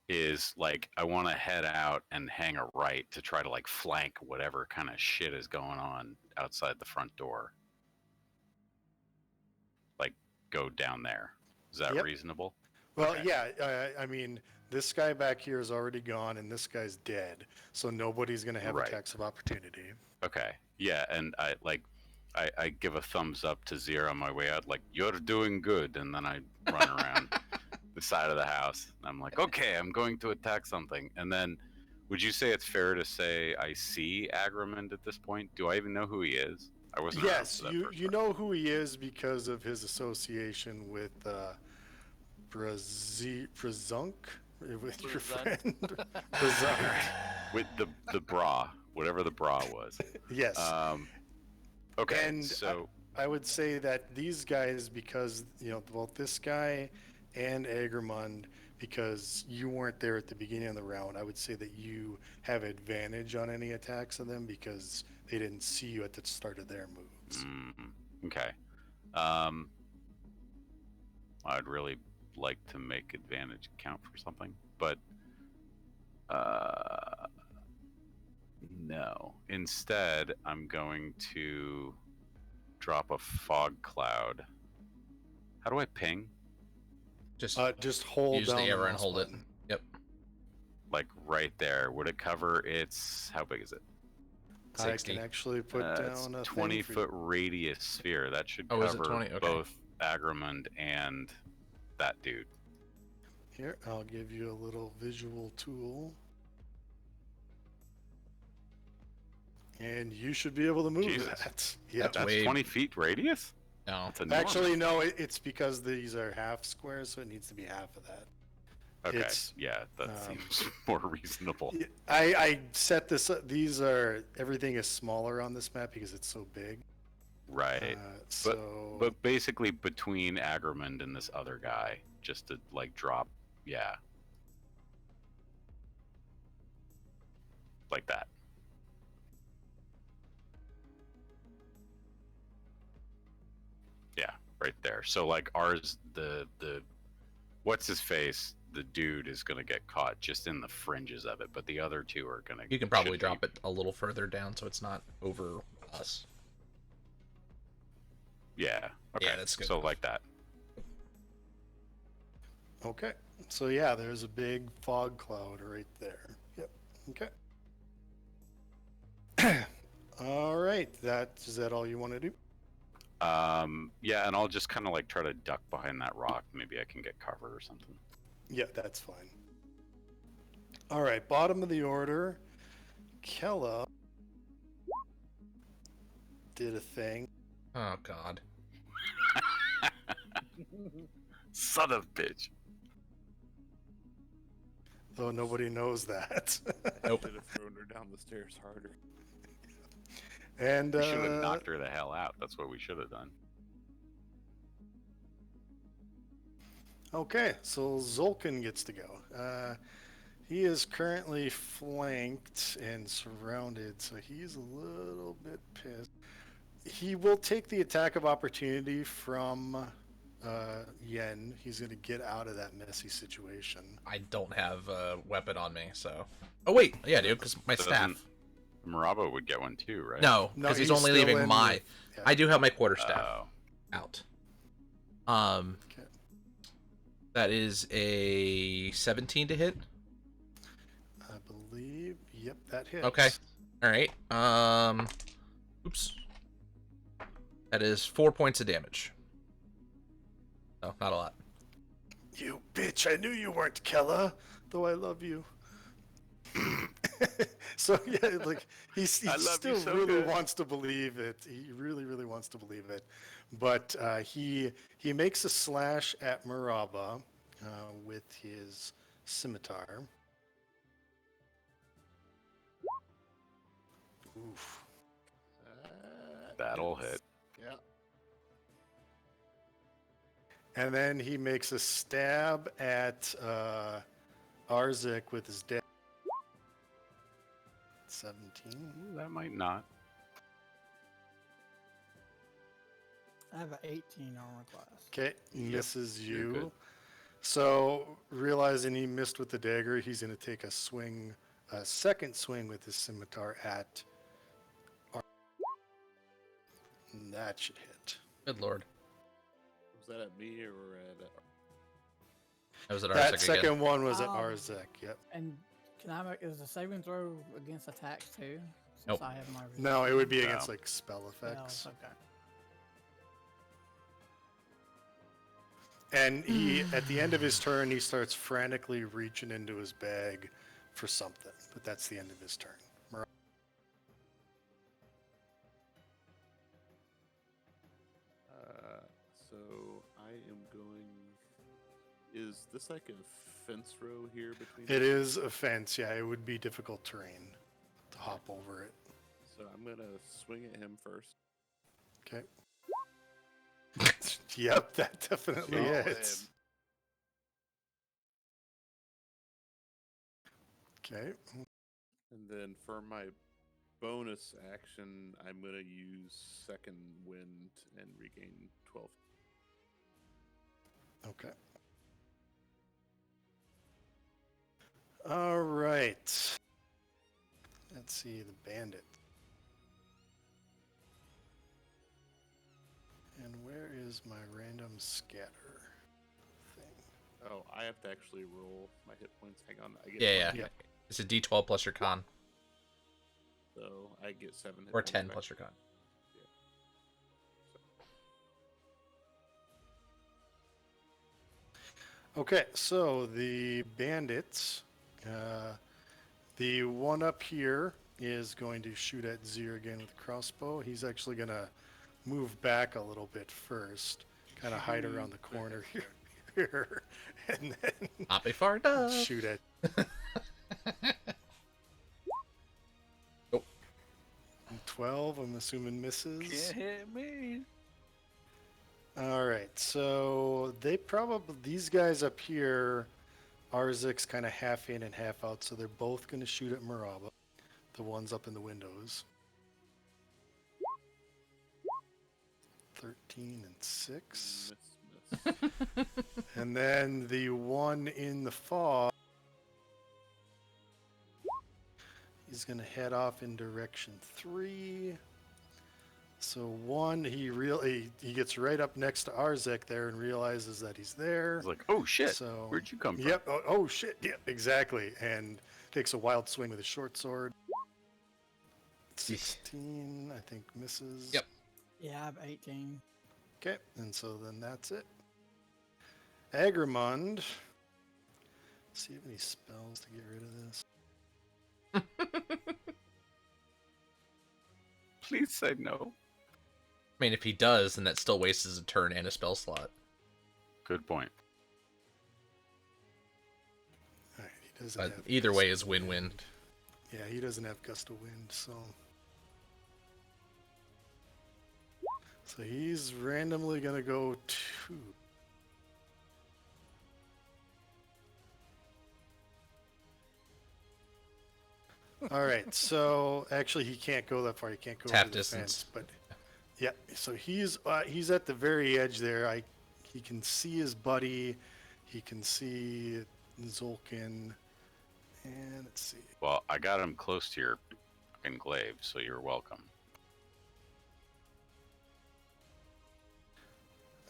is like I want to head out and hang a right to try to like flank whatever kind of shit is going on outside the front door. Like go down there. Is that Yep. reasonable? Well, Okay. yeah, I mean, this guy back here is already gone, and this guy's dead, so nobody's gonna have Right. attacks of opportunity. Okay. Yeah, and I give a thumbs up to Zero on my way out, like, you're doing good, and then I run around the side of the house. And I'm like, okay, I'm going to attack something. And then would you say it's fair to say I see Agramond at this point? Do I even know who he is? I wasn't around Yes, for that you first you part. know who he is because of his association with Brazunk, with your Brazunt. friend Brazunk. With the bra, whatever the bra was. Yes. Okay, And so I would say that these guys, because both this guy and Agramond, because you weren't there at the beginning of the round, I would say that you have advantage on any attacks of them because they didn't see you at the start of their moves. okay. I'd really like to make advantage count for something, but no. Instead, I'm going to drop a fog cloud. How do I ping? Just hold use down the arrow and mouse hold it. button. Yep. Like right there. Would it cover its? How big is it? I 60. can actually put It's down a 20 thing for you. foot radius sphere. That should Oh, is it cover 20? Okay. both Agramond and that dude. Here, I'll give you a little visual tool. And you should be able to move Jesus. that. Yeah. That's That's way- 20 feet radius? No. That's enormous. Actually, no, it's because these are half squares, so it needs to be half of that. Okay, it's, yeah, that um, seems more reasonable. I set this up. Everything is smaller on this map because it's so big. Right. So, But basically between Agramond and this other guy, just to like drop, yeah. Like that. Yeah, right there. So like ours, the what's his face, the dude is gonna get caught just in the fringes of it, but the other two are gonna. You can probably should drop be- it a little further down so it's not over us. Yeah. Okay. Yeah, that's good. So like that. okay. So yeah, there's a big fog cloud right there. Yep. Okay. All right. Is that all you want to do? Yeah, and I'll just kind of like try to duck behind that rock. Maybe I can get cover or something. Yeah, that's fine. All right, bottom of the order. Kella did a thing. Oh god. Son of a bitch. Though nobody knows that. Nope. Should have thrown her down the stairs harder. And We should have knocked her the hell out. That's what we should have done. okay, so Zolkin gets to go. He is currently flanked and surrounded, so he's a little bit pissed. He will take the attack of opportunity from Yen. He's going to get out of that messy situation. I don't have a weapon on me, so. Oh wait, yeah, dude, because my Doesn't- staff. Marabo would get one too, right? No, No, because he's he's only still leaving in my. with- yeah. I do have my quarterstaff Oh. out. Okay. That is a 17 to hit. I believe. Yep, that hits. Okay. All right. Oops. That is 4 points of damage. No, not a lot. You bitch! I knew you weren't Kella, though I love you. So yeah, like he I love you still so really good. wants to believe it. He really, really wants to believe it. But he makes a slash at Maraba with his scimitar. Oof. That'll hit. Yeah. And then he makes a stab at Arzik with his dagger. 17. Ooh, that might not. I have an 18 armor class. Okay, Yep, misses you're you. good. So, realizing he missed with the dagger, he's going to take a swing, a second swing with his scimitar at and that should hit. Good lord. Was that at me or at? That was at That Arsec second again. one was at Um, Arzek, yep. And can I make is the saving throw against attacks too? Since Nope. I have my No, it would be No. against like spell No, effects. okay. And he, at the end of his turn, he starts frantically reaching into his bag for something. But that's the end of his turn. So I am going. Is this like a fence row here between? It is a fence, yeah. It would be difficult terrain to hop over it. So I'm gonna swing at him first. Okay. Yep, that definitely Solid. hits. Okay. And then for my bonus action, I'm gonna use second wind and regain 12. Okay. All right. Let's see the bandit. And where is my random scatter thing? Oh, I have to actually roll my hit points. Hang on, I get Yeah, one, yeah. It's a D12 plus your con, So I get 7 hit or points 10 back. plus your con. Okay, so the bandits, the one up here is going to shoot at Zir again with a crossbow. He's actually going to move back a little bit first, kind of hide around the corner here, and then Not be far enough. shoot at. Nope. 12, I'm assuming misses. Can't hit me. All right, so they probably, these guys up here, Arzik's kind of half in and half out, so they're both going to shoot at Maraba, the ones up in the windows. 13 and 6. Miss. And then the one in the fog, he's going to head off in direction 3. So one, he gets right up next to Arzek there and realizes that he's there. It's like, oh shit, So where'd you come from? Yep. Oh shit. Yep. Exactly. And takes a wild swing with his short sword. 16, I think, misses. Yep. Yeah, I have 18. Okay. And so then that's it. Agramond. See if you have any spells to get rid of this. Please say no. I mean, if he does, then that still wastes a turn and a spell slot. Good point. All right. He doesn't But have either gust way of is win-win. Yeah, he doesn't have gust of wind, so. So he's randomly gonna go 2. All right, so actually he can't go that far. He can't go It's half over the distance. fence, but yeah. So he's at the very edge there. He can see his buddy. He can see Zolkin, and let's see. Well, I got him close to your fucking glaive, so you're welcome.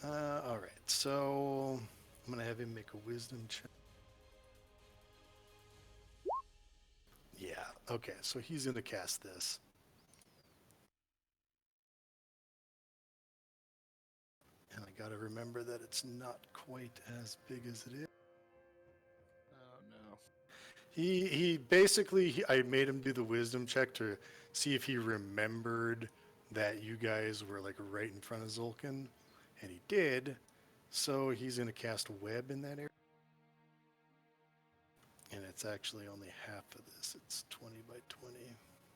All right, so I'm gonna have him make a wisdom check. Yeah. Okay, so he's gonna cast this. And I gotta remember that it's not quite as big as it is. Oh no. He basically I made him do the wisdom check to see if he remembered that you guys were like right in front of Zolkin, and he did. So he's gonna cast a web in that area, and it's actually only half of this. It's 20 by 20.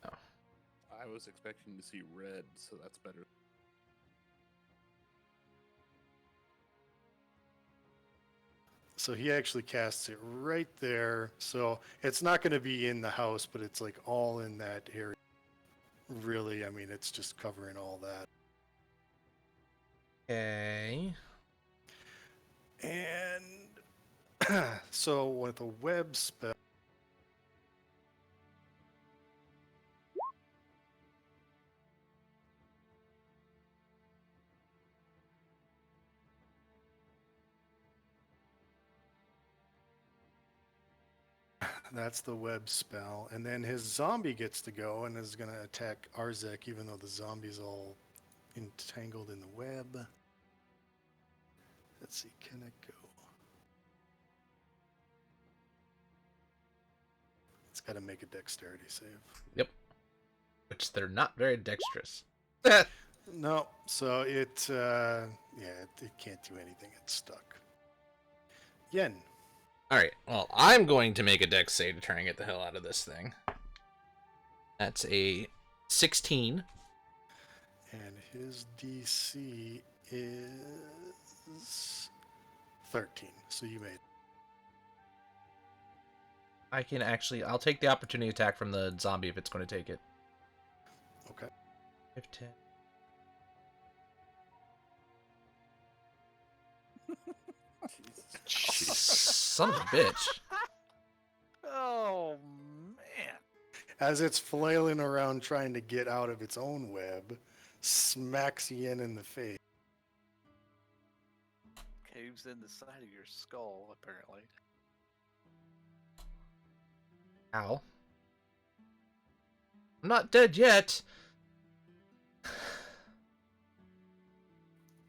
I was expecting to see red, so that's better. So he actually casts it right there. So it's not going to be in the house, but it's like all in that area. Really, I mean, it's just covering all that. Okay. And so with a web spell, that's the web spell. And then his zombie gets to go and is going to attack Arzek, even though the zombie's all entangled in the web. Let's see, can it go? It's got to make a dexterity save. Yep. Which they're not very dexterous. No, so it can't do anything. It's stuck. Yen. Alright, well, I'm going to make a dex save to try and get the hell out of this thing. That's a 16. And his DC is 13. So you made. I'll take the opportunity attack from the zombie if it's going to take it. Okay. 15. Jesus. Son of a bitch. Oh man. As it's flailing around trying to get out of its own web, smacks Yen in the face. Caves in the side of your skull, apparently. Ow. I'm not dead yet.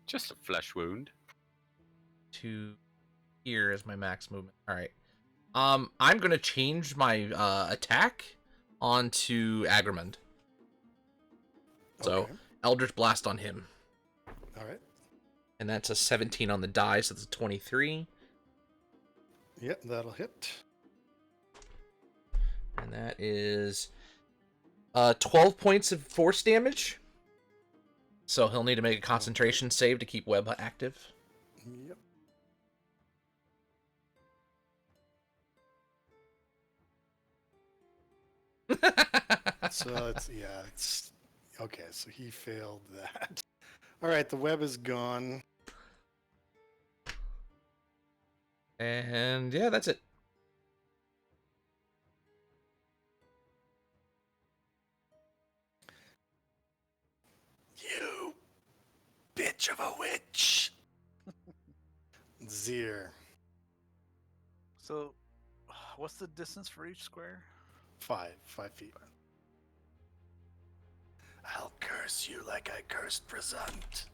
Just a flesh wound. To here is my max movement. Alright. I'm gonna change my attack onto Agramond. So Okay. Eldritch Blast on him. All right. And that's a 17 on the die, so that's a 23. Yep, that'll hit. And that is 12 points of force damage. So he'll need to make a concentration save to keep web active. Yep. So it's okay. So he failed that. All right, the web is gone. And yeah, that's it. You bitch of a witch. Zir. So, what's the distance for each square? 5 feet. I'll curse you like I cursed Present.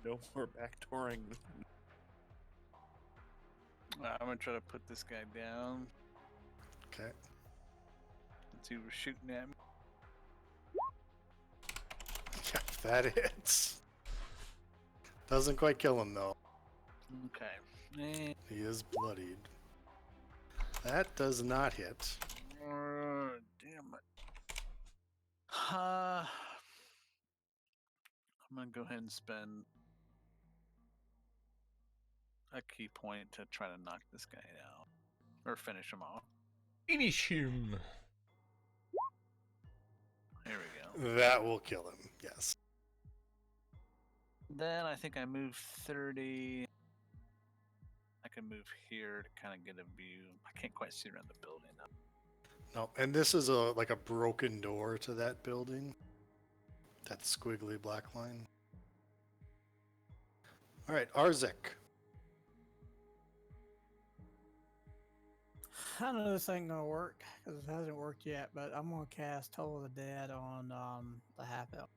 No more backdooring. I'm gonna try to put this guy down. Okay. Since he was shooting at me. Yeah, that hits. Doesn't quite kill him though. Okay. Eh, He is bloodied. That does not hit. damn it. I'm gonna go ahead and spend a key point to try to knock this guy out. Or finish him off. Finish him. Here we go. That will kill him. Yes. Then I think I move 30. I can can move here to kind of get a view. I can't quite see around the building. No, and this is like a broken door to that building. That squiggly black line. All right, Arzik. I know this ain't gonna work because it hasn't worked yet, but I'm gonna cast Toll of the Dead on the half elf.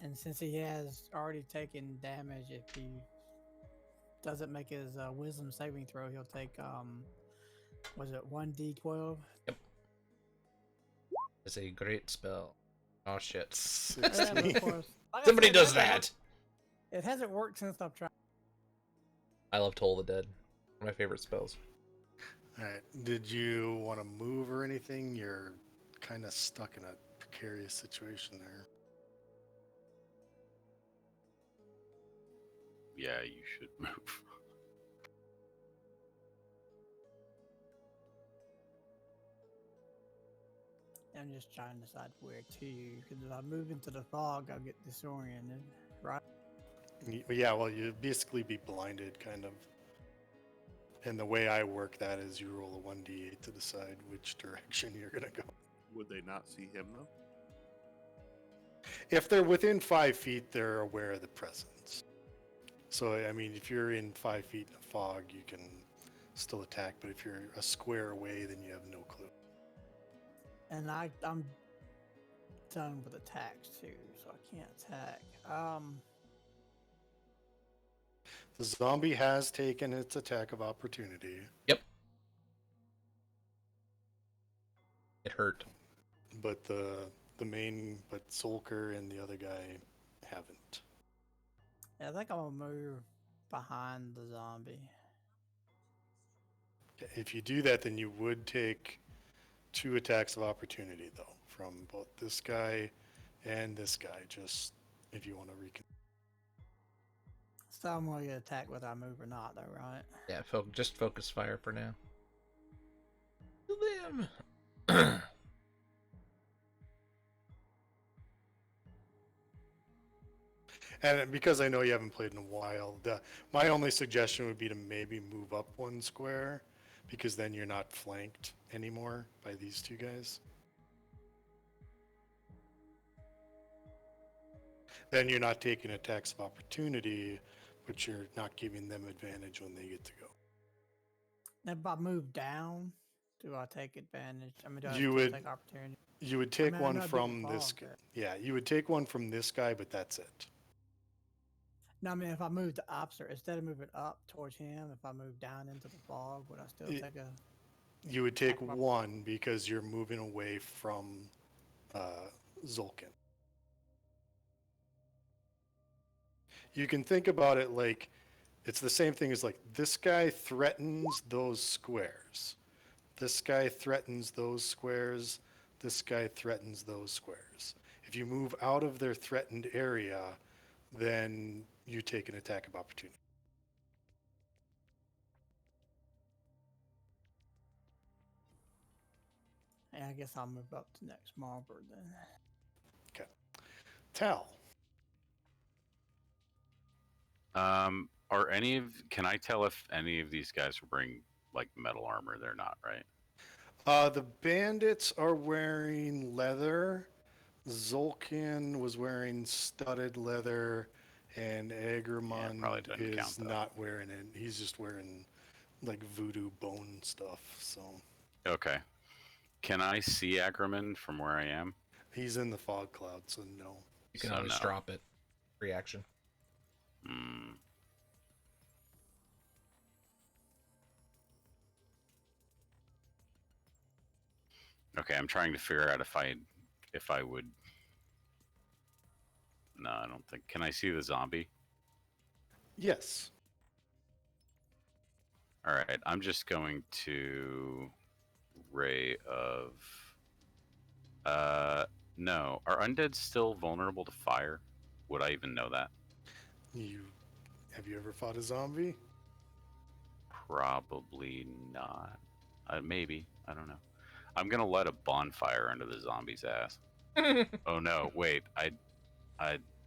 And since he has already taken damage, if he doesn't make his wisdom saving throw, he'll take was it 1d12? It's a great spell. Oh shit! Yeah, but 16. of course, like I Somebody said, does it hasn't that. worked- It hasn't worked since I've tried. I love Toll the Dead. One of my favorite spells. All right. Did you want to move or anything? You're kind of stuck in a precarious situation there. Yeah, you should move. I'm just trying to decide where to, because if I move into the fog, I'll get disoriented, right? Yeah, well, you'd basically be blinded, kind of. And the way I work that is you roll a 1d8 to decide which direction you're going to go. Would they not see him though? If they're within 5 feet, they're aware of the presence. So, I mean, if you're in 5 feet in a fog, you can still attack. But if you're a square away, then you have no clue. And I'm done with attacks too, so I can't attack. The zombie has taken its attack of opportunity, It hurt. but but Solker and the other guy haven't. Yeah, I think I'm gonna move behind the zombie. If you do that, then you would take 2 attacks of opportunity, though, from both this guy and this guy, just if you want to recon. So I'm gonna get attacked whether I move or not, though, right? Yeah, just focus fire for now. Kill them. And because I know you haven't played in a while, my only suggestion would be to maybe move up 1 square, because then you're not flanked anymore by these 2 guys. Then you're not taking attacks of opportunity, but you're not giving them advantage when they get to go. Now, if I move down, do I take advantage? I mean, do I You still would- take opportunity? You would take mean, I one know I did from the this fog, guy. but- Yeah, you would take one from this guy, but that's it. No, I mean, if I move the opposite, instead of moving up towards him, if I move down into the fog, would I still Y- take a? You would take Attack of one because you're moving away from Zolkin. You can think about it like it's the same thing as like this guy threatens those squares. This guy threatens those squares. This guy threatens those squares. If you move out of their threatened area, then you take an attack of opportunity. Yeah, I guess I'll move up to next Marlborough then. Tal. Are any of? Can I tell if any of these guys are wearing like metal armor? They're not, right? The bandits are wearing leather. Zolkin was wearing studded leather, and Agramond probably doesn't count, is though. not wearing it. He's just wearing like voodoo bone stuff. So Okay. Can I see Ackerman from where I am? he's in the fog cloud. So no. You can So always no. drop it. Reaction. Hmm. Okay, I'm trying to figure out if I would. No, I don't think. Can I see the zombie? Yes. All right, I'm just going to ray of. No. Are undead still vulnerable to fire? Would I even know that? Have you ever fought a zombie? Probably not. Maybe. I don't know. I'm gonna let a bonfire under the zombie's ass. Oh no! Wait.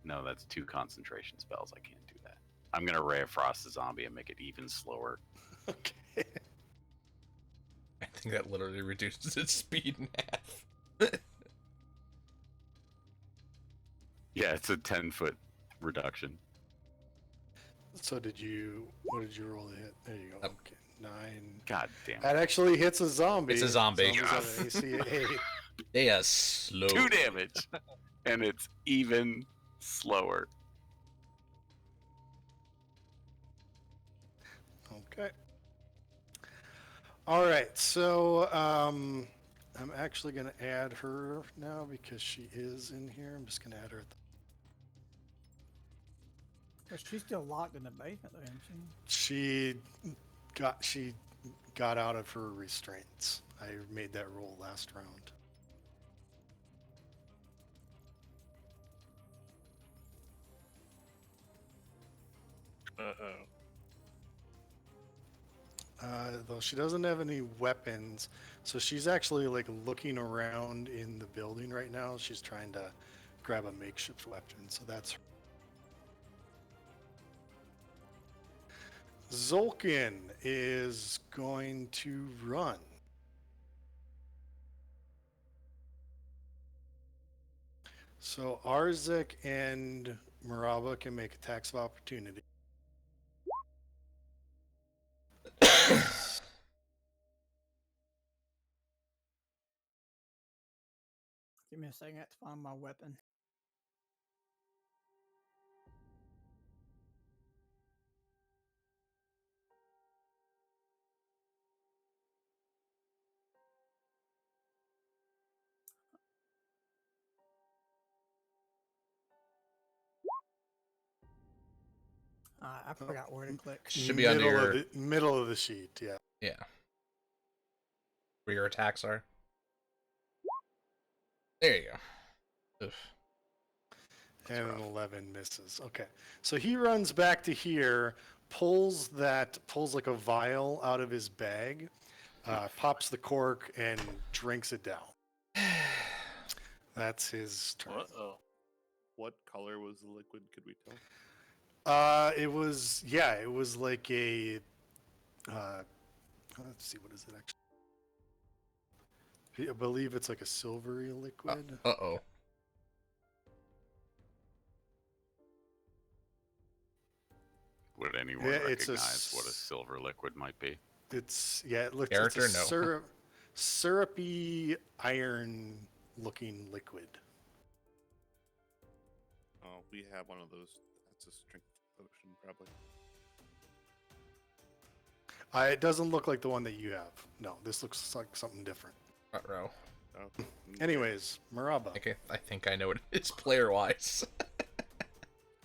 No, that's 2 concentration spells. I can't do that. I'm gonna Ray of Frost the zombie and make it even slower. Okay. I think that literally reduces its speed in half. Yeah, it's a 10-foot reduction. So what did you roll to hit? There you go. Yep. Okay, 9. God damn it. That actually hits a zombie. It's a zombie. Zombies have an AC of 8. They are slow. 2 damage, and it's even slower. Okay. All right. So I'm actually going to add her now because she is in here. I'm just going to add her at the But she's still locked in the basement, though, isn't she? she got out of her restraints. I made that roll last round. Though she doesn't have any weapons, so she's actually like looking around in the building right now. She's trying to grab a makeshift weapon, so that's her. Zolkin is going to run. So Arzik and Maraba can make attacks of opportunity. Give me a second to find my weapon. I forgot where to click. Should be under your middle of the sheet. Yeah. yeah. Where your attacks are. There you go. Oof. And an 11 misses. Okay. So he runs back to here, pulls like a vial out of his bag, pops the cork, and drinks it down. That's his turn. Uh-oh. What color was the liquid? Could we tell? It was like a let's see, what is it actually? I believe it's like a silvery liquid. Uh-oh. Would anyone Yeah, it's recognize what a silver liquid might be? It looks Character? it's a No. syrupy iron looking liquid. Oh, we have one of those. That's a strength potion, probably. It doesn't look like the one that you have. No, this looks like something different. Front row. Oh. Anyways, Maraba. Okay, I think I know what it is player-wise.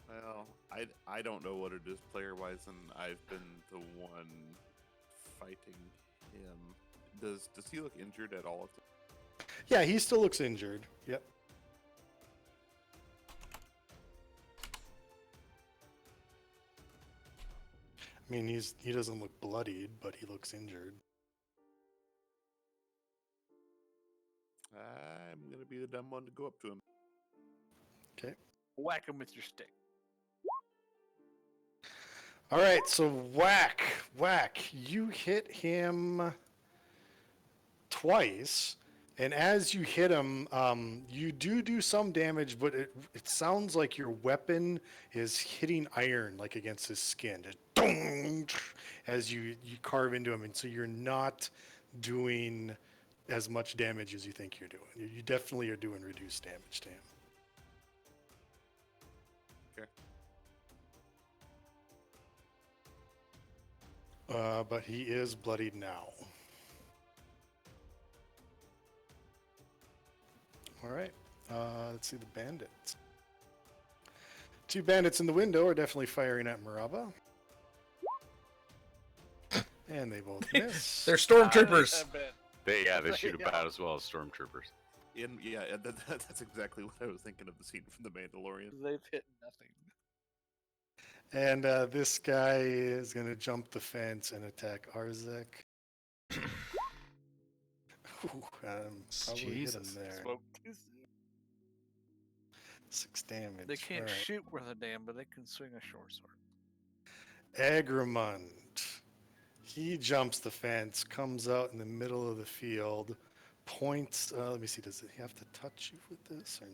Well, I don't know what it is player-wise, and I've been the one fighting him. Does he look injured at all? Yeah, he still looks injured. Yep. I mean, he doesn't look bloodied, but he looks injured. I'm gonna be the dumb one to go up to him. Okay. Whack him with your stick. All right, so whack. You hit him twice, and as you hit him, you do some damage, but it sounds like your weapon is hitting iron, like against his skin, just dong, as you carve into him, and so you're not doing as much damage as you think you're doing. You definitely are doing reduced damage to him. But he is bloodied now. All right. Let's see the bandits. 2 bandits in the window are definitely firing at Maraba. And they both miss. They're stormtroopers. I bet. They shoot about as well as stormtroopers. That's exactly what I was thinking of the scene from The Mandalorian. They've hit nothing. And this guy is going to jump the fence and attack Arzik. Ooh, probably hit him Jesus. there. Spoke too soon. 6 damage. They can't All right. shoot worth a damn, but they can swing a short sword. Agramund. He jumps the fence, comes out in the middle of the field, points. Let me see. Does he have to touch you with this? Or...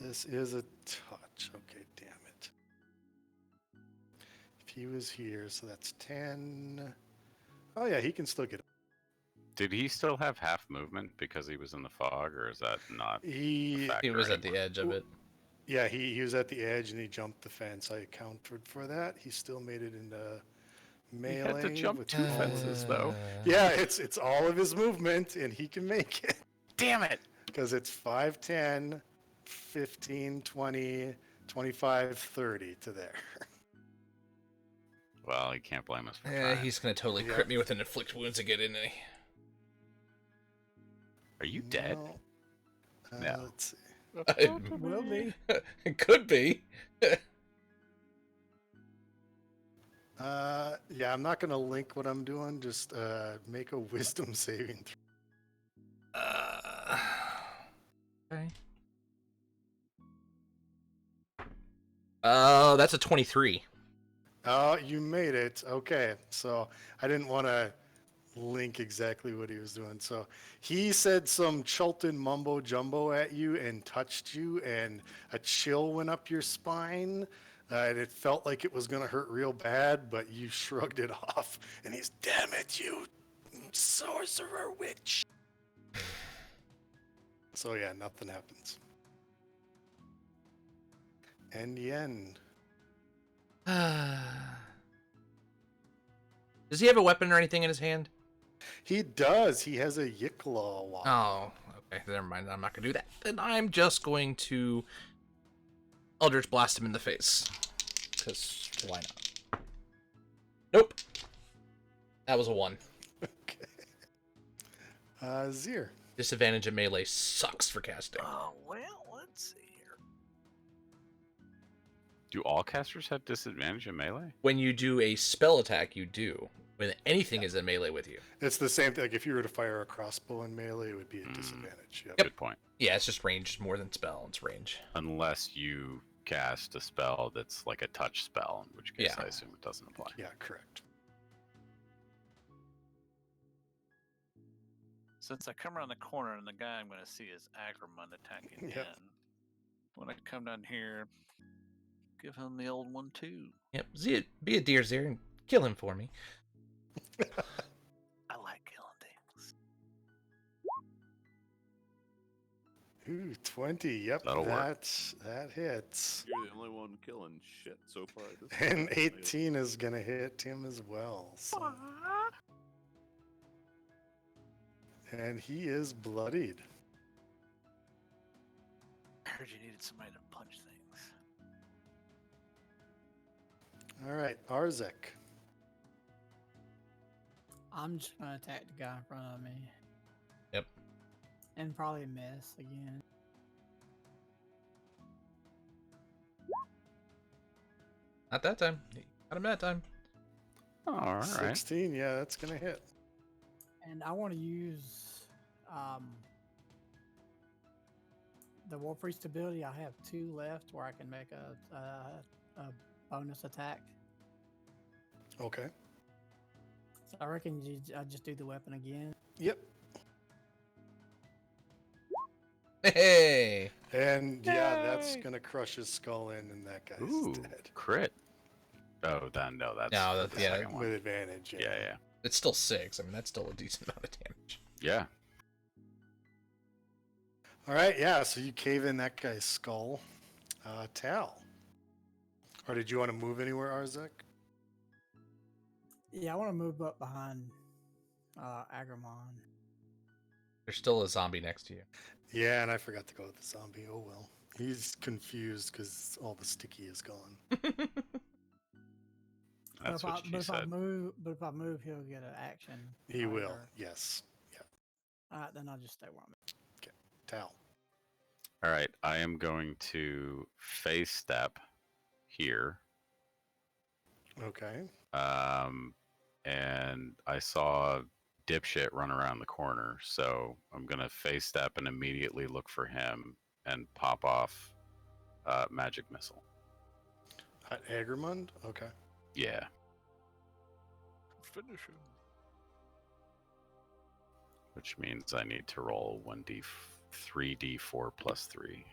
This is a touch. Okay, damn it. If he was here, so that's 10. Oh, yeah, he can still get. Did he still have half movement because he was in the fog, or is that not a He, factor He was at the anymore? edge of it. yeah, he was at the edge and he jumped the fence. I accounted for that. He still made it into melee. He had to jump with 2 all fences, his- though. Yeah, it's all of his movement, and he can make it. Damn it! Because it's 5, 10, 15, 20, 25, 30 to there. Well, he can't blame us for Yeah, trying. he's gonna totally Yeah. crit me with an inflict wounds again, isn't he? Are you dead? No. No. Let's see. Will be. It could be. Yeah, I'm not going to link what I'm doing. Just make a wisdom saving throw. Okay. That's a 23. Oh, you made it. Okay. So I didn't want to link exactly what he was doing. So he said some Chultan mumbo jumbo at you and touched you, and a chill went up your spine. And it felt like it was going to hurt real bad, but you shrugged it off. And he's, damn it, you sorcerer witch. So yeah, nothing happens. And the end. Does he have a weapon or anything in his hand? He does. He has a Yicklaw wand. Oh, okay. Never mind. I'm not gonna do that. Then I'm just going to Eldritch Blast him in the face. Because why not? Nope. That was a 1. Okay. Zir. Disadvantage of melee sucks for casting. Oh, well, let's see here. Do all casters have disadvantage in melee? When you do a spell attack, you do. When anything is in melee with you. It's the same thing. Like if you were to fire a crossbow in melee, it would be a disadvantage. Yep. Good point. Yeah, it's just range more than spell. It's range. Unless you cast a spell that's like a touch spell, in which case Yeah. I assume it doesn't apply. Yeah, correct. Since I come around the corner and the guy I'm going to see is Agramund attacking Yep. in, when I come down here, give him the old one too. Yep. Be a deer, Zir, and kill him for me. I like killing things. Ooh, 20. Yep, That'll work. that hits. You're the only one killing shit so far. This And is 18 is gonna hit him as well. So. And he is bloodied. I heard you needed somebody to punch things. All right, Arzek. I'm just gonna attack the guy in front of me. Yep. And probably miss again. Not that time. Got him that time. Oh, all right. 16, yeah, that's gonna hit. And I want to use the War Priest ability. I have 2 left where I can make a bonus attack. Okay. So I reckon I just do the weapon again. Yep. Hey. And yeah, that's gonna crush his skull in, and that guy's Ooh, dead. crit. Oh, then no, that's No, for that- the yeah. second one. With advantage. Yeah, yeah, It's still 6. I mean, that's still a decent amount of damage. yeah. All right, yeah. So you cave in that guy's skull. Tal. Or did you want to move anywhere, Arzek? Yeah, I want to move up behind Agramon. There's still a zombie next to you. Yeah, and I forgot to go with the zombie. Oh well. He's confused because all the sticky is gone. That's what she said. But if I move, he'll get an action. He will. or- Yes. Yeah. All right, then I'll just stay where I'm at. Tal. All right, I am going to face step here. Okay. And I saw dipshit run around the corner, so I'm gonna face step and immediately look for him and pop off magic missile. At Agramund? Okay. Yeah. Finish him. Which means I need to roll 3d4 plus 3.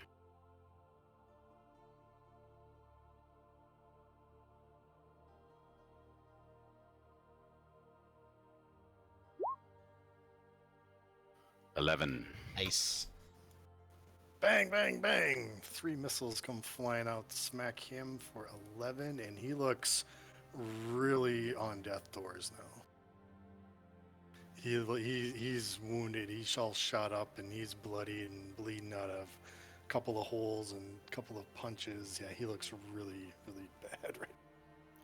$11. Nice. Bang, bang, bang! 3 missiles come flying out, smack him for 11, and he looks really on death doors now. He's wounded. He's all shot up, and he's bloody and bleeding out of a couple of holes and a couple of punches. Yeah, he looks really, really bad right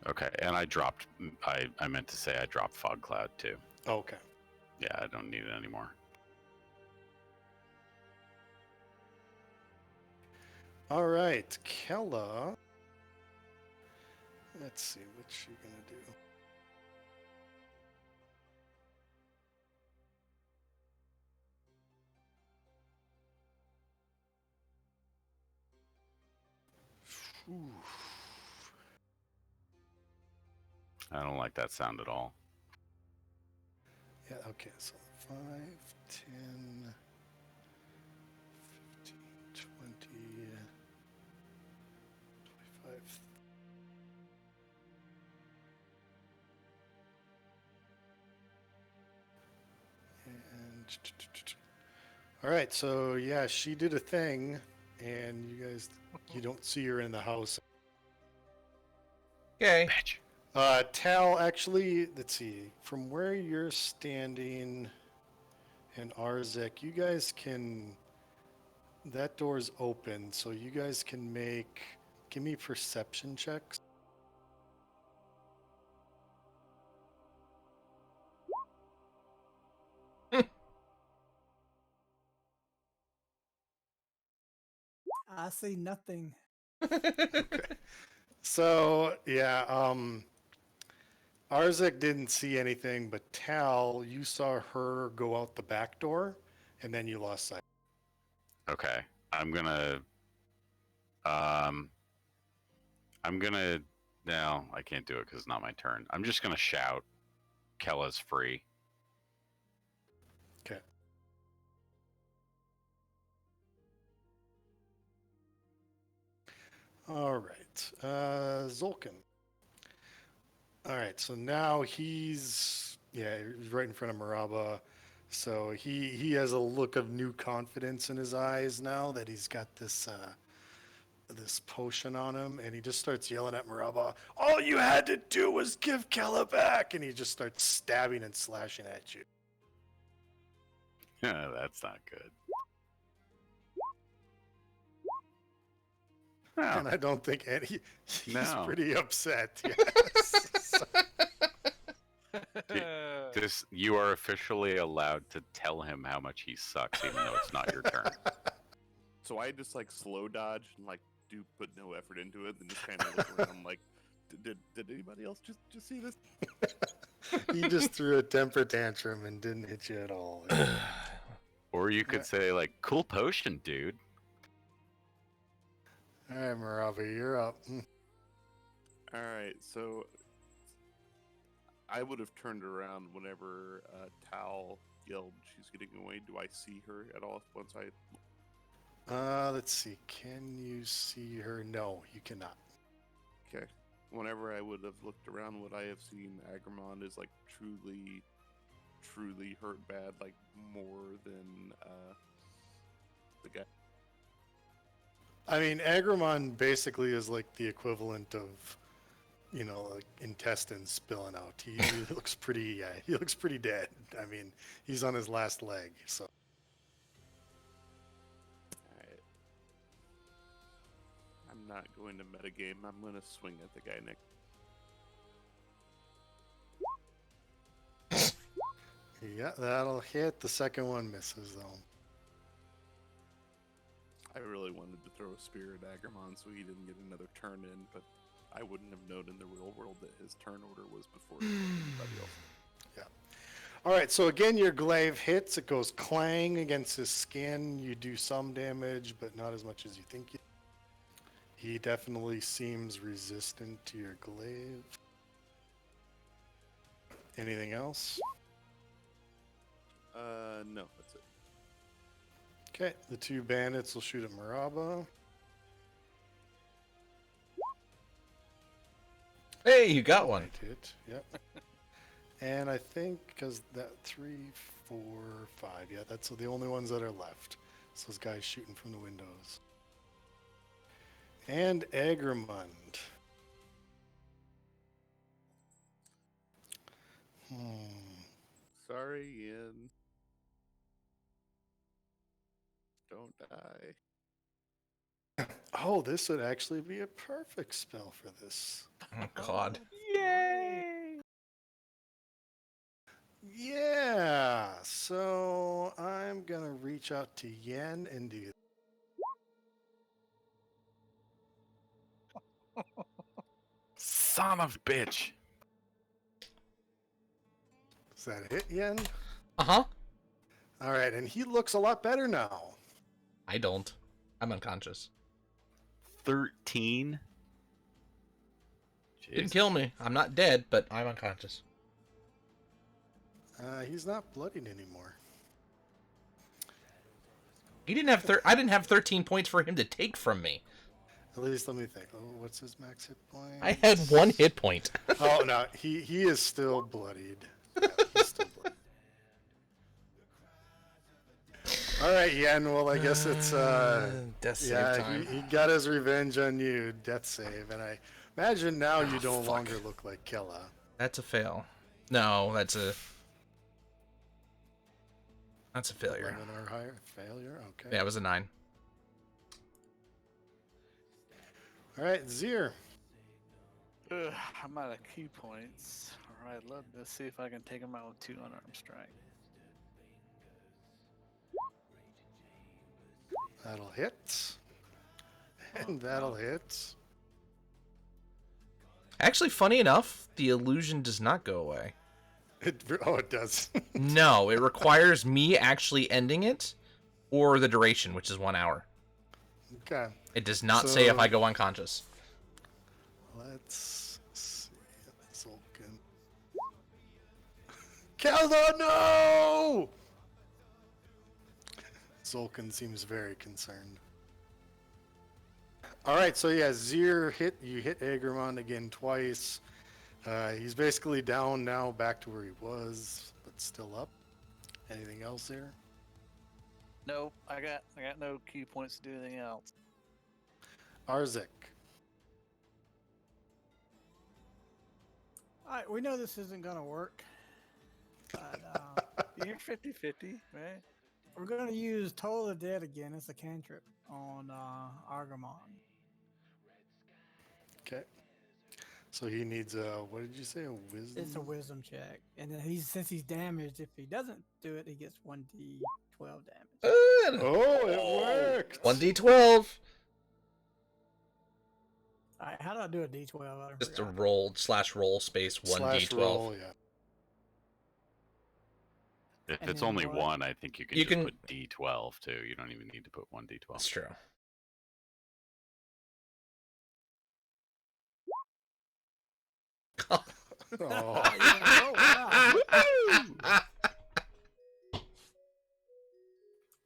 Okay, and I dropped. I meant to say I dropped Fog Cloud too. now. Okay. Yeah, I don't need it anymore. All right, Kella. Let's see what she gonna do. Ooh. I don't like that sound at all. Yeah, okay, so 5, 10, 15, 20, 25. And all right, so yeah, she did a thing, and you don't see her in the house. Okay. Bitch. Tal, actually, let's see, from where you're standing and Arzek, you guys can, that door's open, so you guys can give me perception checks. I see nothing. So, yeah, Arzek didn't see anything, but Tal, you saw her go out the back door, and then you lost sight. Okay, I'm gonna. No, I can't do it because it's not my turn. I'm just gonna shout, "Kella's free." Okay. All right. Zolkin. All right, so now he's right in front of Maraba. So he has a look of new confidence in his eyes now that he's got this potion on him, and he just starts yelling at Maraba, "All you had to do was give Kella back!" And he just starts stabbing and slashing at you. That's not good. And No, I don't think he's No. pretty upset. Yes. you are officially allowed to tell him how much he sucks, even though it's not your turn. So I just like slow dodge and like do put no effort into it, and just kind of look around like, did anybody else just see this? He just threw a temper tantrum and didn't hit you at all. Or you could say like, "Cool potion, dude." All right, Maraba, you're up. All right, so I would have turned around whenever Tal yelled she's getting away. Do I see her at all once I? Let's see. Can you see her? No, you cannot. Okay. Whenever I would have looked around, would I have seen Agramon is like truly hurt bad, like more than the guy? I mean, Agramon basically is like the equivalent of, like intestines spilling out. He looks pretty. He looks pretty dead. I mean, he's on his last leg. So. Alright. I'm not going to metagame. I'm going to swing at the guy next. Yeah, that'll hit. The second one misses though. I really wanted to throw a spear at Agramon so he didn't get another turn in, but I wouldn't have known in the real world that his turn order was before anybody else. All right, so again, your glaive hits. It goes clang against his skin. You do some damage, but not as much as you think you. He definitely seems resistant to your glaive. Anything else? No, that's it. Okay, the two bandits will shoot at Maraba. Hey, you got one. Right hit. Yep. And I think because that 3, 4, 5. Yeah, that's the only ones that are left. It's those guys shooting from the windows. And Agramund. Sorry, Ian. Don't die. Oh, this would actually be a perfect spell for this. Oh God. Yay! Yeah, so I'm gonna reach out to Yen and do. Son of bitch. Is that a hit, Yen? Uh-huh. All right, and he looks a lot better now. I don't. I'm unconscious. 13. Didn't Jeez. kill me. I'm not dead, but I'm unconscious. He's not bloodied anymore. He didn't have I didn't have 13 points for him to take from me. At least let me think. Oh, what's his max hit point? I had 1 hit point. Oh no, he is still bloodied. Yeah, he's still bloodied. All right, Yen. Well, I guess it's death save yeah. time. He got his revenge on you. Death save, and I imagine now you no fuck. longer look like Killa. That's a fail. No, that's a failure. 11 or higher. Failure. Okay. Yeah, it was a 9. All right, Zir. Ugh, I'm out of key points. Alright, let's see if I can take him out with 2 unarmed strike. That'll hit. And that'll hit. Actually, funny enough, the illusion does not go away. It does. No, it requires me actually ending it or the duration, which is 1 hour. Okay. It does not say if So- I go unconscious. Let's see. Zulkin. Kelda, no! Zulkin seems very concerned. All right, so yeah, Zir you hit Agramon again twice. He's basically down now, back to where he was, but still up. Anything else there? Nope, I got no key points to do anything else. Arzik. All right, we know this isn't gonna work, but You're 50-50, right? we're gonna use Toll of the Dead again as a cantrip on Argamon. Okay. So he needs a, what did you say, a wisdom? It's a wisdom check, and then since he's damaged, if he doesn't do it, he gets 1d12 damage. Oh, it worked! 1d12. All right, how do I do a d12? I Just a forgot. roll space 1d12. Slash roll, yeah. If And it's then only what? 1, I think you can You just can- put D12 too. You don't even need to put 1D12. That's true. Oh. Yeah, oh, wow.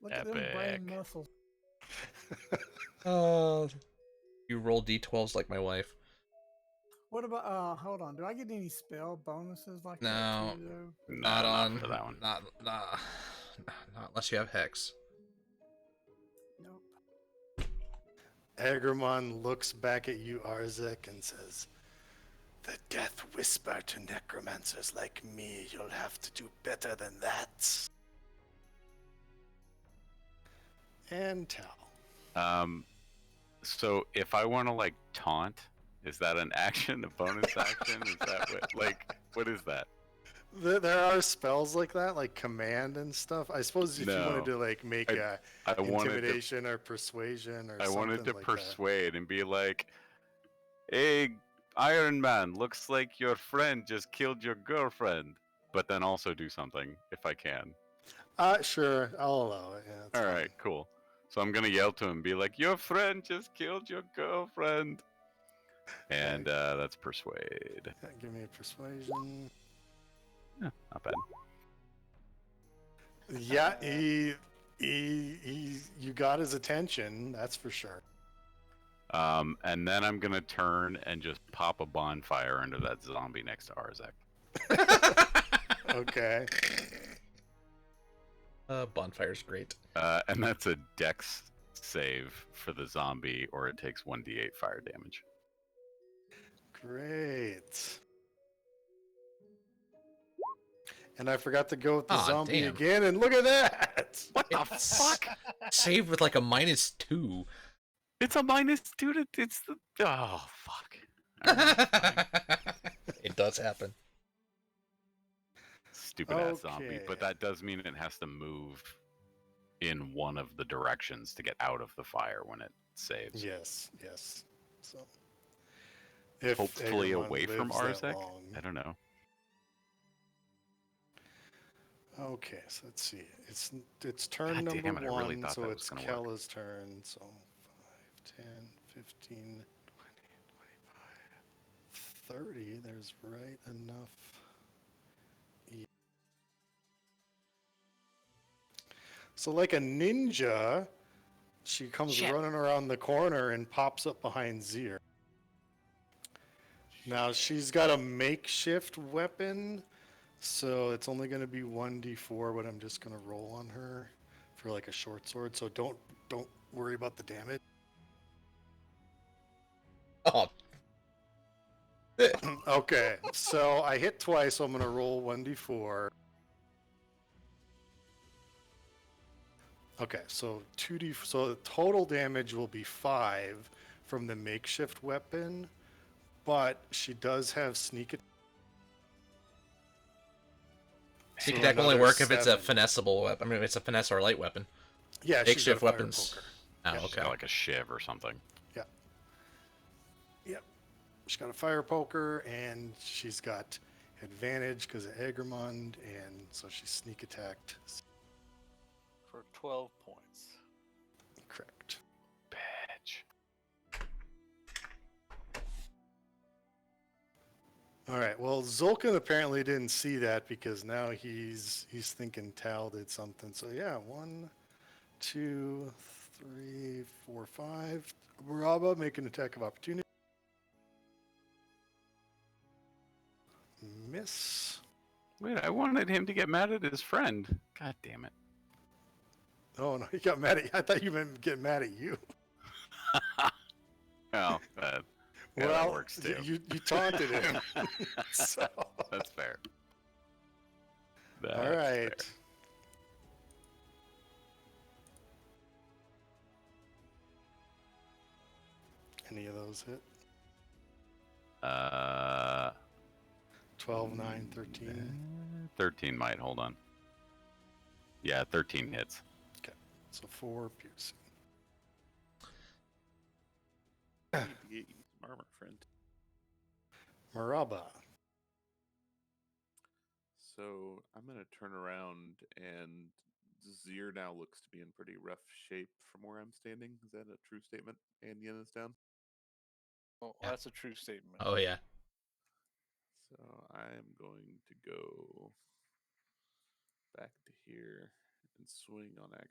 Look at them brain Epic. muscles. You roll d12s like my wife. What about hold on, do I get any spell bonuses like No. that too, though? No, Not on for that one. Not unless you have hex. Nope. Agramon looks back at you, Arzik, and says, "The death whisper to necromancers like me, you'll have to do better than that." And Tal. So if I want to like taunt, is that an action, a bonus action? Is that what is that? There are spells like that, like command and stuff. I suppose if you wanted No. to like make a I wanted to intimidation or persuasion or I something wanted to like persuade and be like, "Hey, Iron Man, looks like your friend just killed your girlfriend." But then also do something if I can. that. Sure, I'll allow it. Yeah, that's All fine. right, cool. So I'm gonna yell to him, be like, "Your friend just killed your girlfriend," and that's persuade. Yeah, give me a persuasion. Yeah, not bad. Yeah, you got his attention. That's for sure. And then I'm gonna turn and just pop a bonfire into that zombie next to Arzak. Okay. Bonfire's great. And that's a Dex save for the zombie, or it takes 1d8 fire damage. Great. And I forgot to go with the Aw, zombie damn. again, and look at that! What the It's fuck? saved with like a -2. It's a -2 to. It's the. Oh fuck. Alright, It does happen. Stupid ass zombie. Okay. But that does mean it has to move in one of the directions to get out of the fire when it saves. Yes, yes. So, if Hopefully Egremont away from lives that Arzak. long. I don't know. Okay, so let's see. It's turn God number damn it, I one, really thought so that was it's gonna work. Kella's turn. So 5, 10, 15, 20, 25, 30. There's right enough. So like a ninja, she comes running around the corner and pops up behind Zir. Now she's got a makeshift weapon, so it's only going to be 1d4, but I'm just going to roll on her for like a short sword. So don't worry about the damage. Oh, Okay, so I hit twice, so I'm going to roll 1d4. Okay, so 2d. So the total damage will be 5 from the makeshift weapon, but she does have sneak attack. sneak So attack will only another work if it's a 7. finessable weapon. I mean, if it's a finesse or a light weapon. Yeah, she's got a Makeshift fire weapons. poker. Oh, Yeah, She's okay. got like a shiv or something. Yep. She's got a fire poker, and she's got advantage because of Egremond, and so she's sneak attacked. For 12 points. Correct. Bitch. All right. Well, Zulkin apparently didn't see that because now he's thinking Tal did something. So yeah, 1, 2, 3, 4, 5. Baraba make an attack of opportunity. Miss. Wait, I wanted him to get mad at his friend. God damn it. Oh no, he got mad at you. I thought you meant get mad at you. Oh, yeah, Well, that works too. you taunted him. So. That's fair. All That's right. fair. Any of those hit? 12, 9, 13. 13 might. Hold on. Yeah, 13 hits. So 4 piercing. I need to get you some armor, friend. Maraba. So I'm gonna turn around, and Zir now looks to be in pretty rough shape from where I'm standing. Is that a true statement? And Yen is down. Oh, Yeah. that's a true statement. Oh yeah. So I'm going to go back to here and swing on Agri.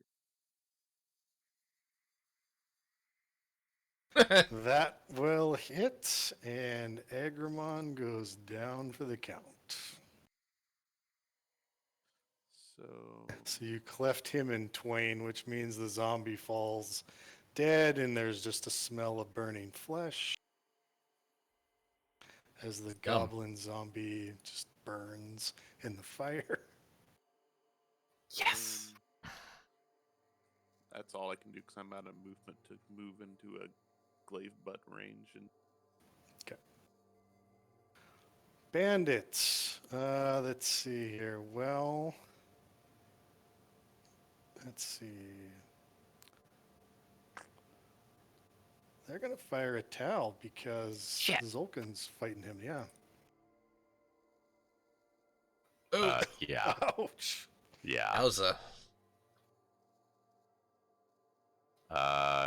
That will hit, and Egremon goes down for the count. So So you cleft him in twain, which means the zombie falls dead, and there's just a smell of burning flesh as the goblin zombie just burns in the fire. Yes! That's all I can do because I'm out of movement to move into a glaive butt range. And Bandits. Let's see here. Well, let's see. They're going to fire at Tal because Shit. Zulkin's fighting him. Yeah. Oh, Yeah. Ouch. Yeah. that was a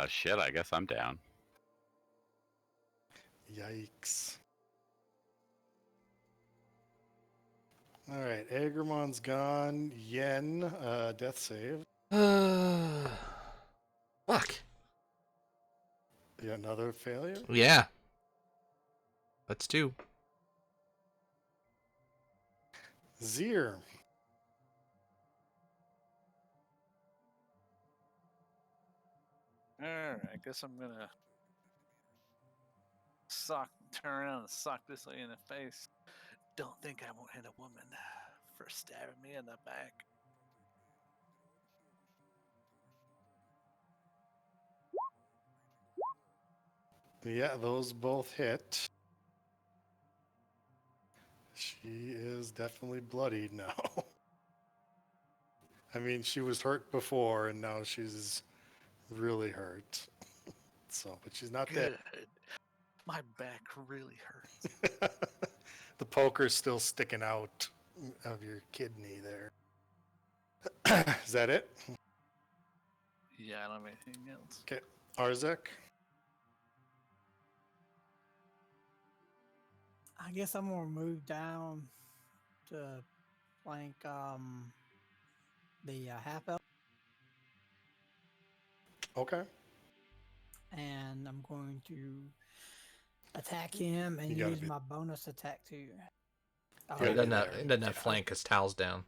Shit. I guess I'm down. Yikes. All right, Agrimon's gone. Yen, death save. Fuck. Yeah, another failure. Yeah. That's 2. Zir. Alright, I guess I'm gonna turn around and sock this lady in the face. Don't think I won't hit a woman for stabbing me in the back. Yeah, those both hit. She is definitely bloodied now. I mean, she was hurt before, and now she's really hurt. So, but she's not dead. Good. My back really hurts. The poker's still sticking out of your kidney there. Is that it? Yeah, I don't have anything else. Okay, Arzek. I guess I'm gonna move down to flank the half elf, Okay. and I'm going to attack him and You gotta use be- my bonus attack too. Oh, Yeah, It doesn't have, there. it doesn't have flank because Tal's down.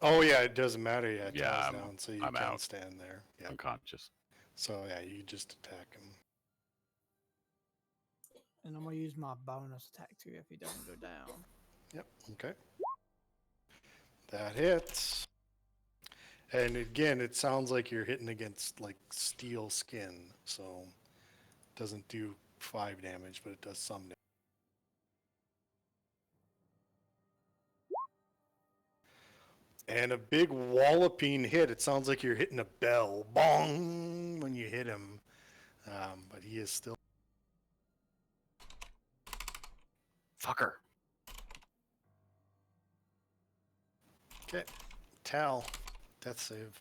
Oh yeah, it doesn't matter. Yeah, Yeah, Tal's I'm- down, so you I'm can out. stand there. Yeah. Unconscious. So yeah, you just attack him. and I'm gonna use my bonus attack too if he doesn't go down. Yep. Okay. That hits. And again, it sounds like you're hitting against like steel skin, so it doesn't do 5 damage, but it does some damage. And a big walloping hit. It sounds like you're hitting a bell. Bong! When you hit him. But he is still. Fucker. Okay. Tal. Death save.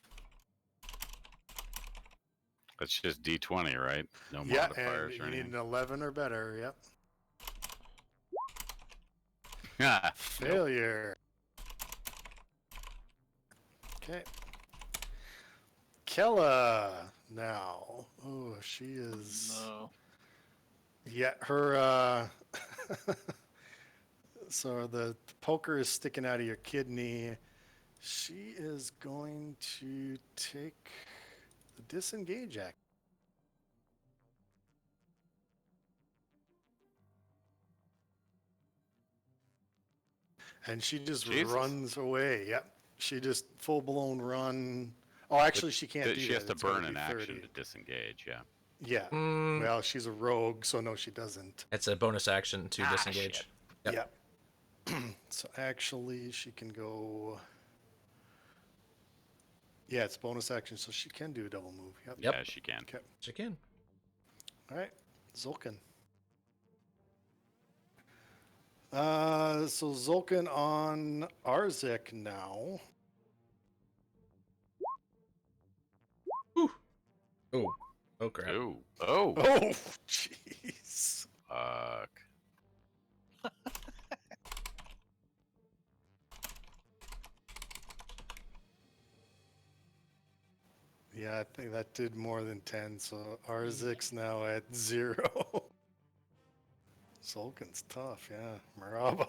That's just D20, right? No Yeah, modifiers and or you need anything. an 11 or better. Yep. Yeah. Failure. Okay. Kella now. Oh, she is. No. Yeah, her. So the poker is sticking out of your kidney. She is going to take the disengage act. And she just Jesus. runs away. Yep. She just full blown run. Oh, actually, she can't do She that. has to It's gotta burn be an action 30. to disengage, yeah. Yeah. Mm, Well, she's a rogue, so no, she doesn't. it's a bonus action to Ah, disengage. shit. Yep. Yeah. So actually, she can go. Yeah, it's bonus action, so she can do a double move. Yep. Yep. Yeah, she can. Okay. She can. All right. Zulkin. So Zulkin on Arzek now. Oh. Oh crap. Oh. Oh. Oh, jeez. Fuck. Yeah, I think that did more than 10, so Arzek's now at 0. Zulkin's tough, yeah. Maraba.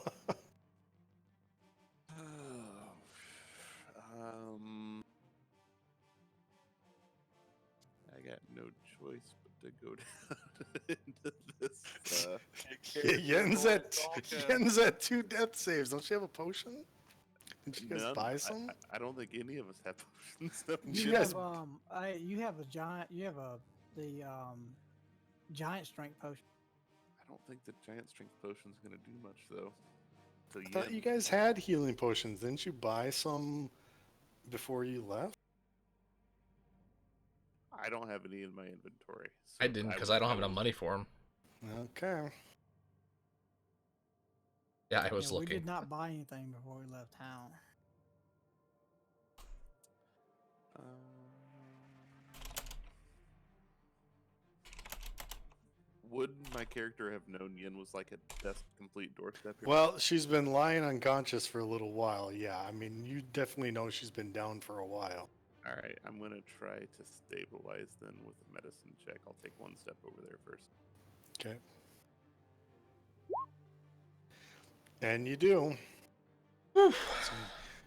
I got no choice but to go down into this. Yen's at 2 death saves. Don't you have a potion? Did you guys None. buy some? I don't think any of us have potions. That we You You should- guys- have you have a giant. You have the giant strength potion. I don't think the giant strength potion's gonna do much though. So I thought you guys had healing potions. Didn't you buy some before you left? I don't have any in my inventory. I so didn't because I don't have enough money for him. Okay. Yeah, I was Yeah, we looking. did not buy anything before we left town. Would my character have known Yin was like a death complete doorstep here? Well, she's been lying unconscious for a little while. Yeah, I mean, you definitely know she's been down for a while. All right, I'm gonna try to stabilize then with a medicine check. I'll take one step over there first. Okay. And you do. So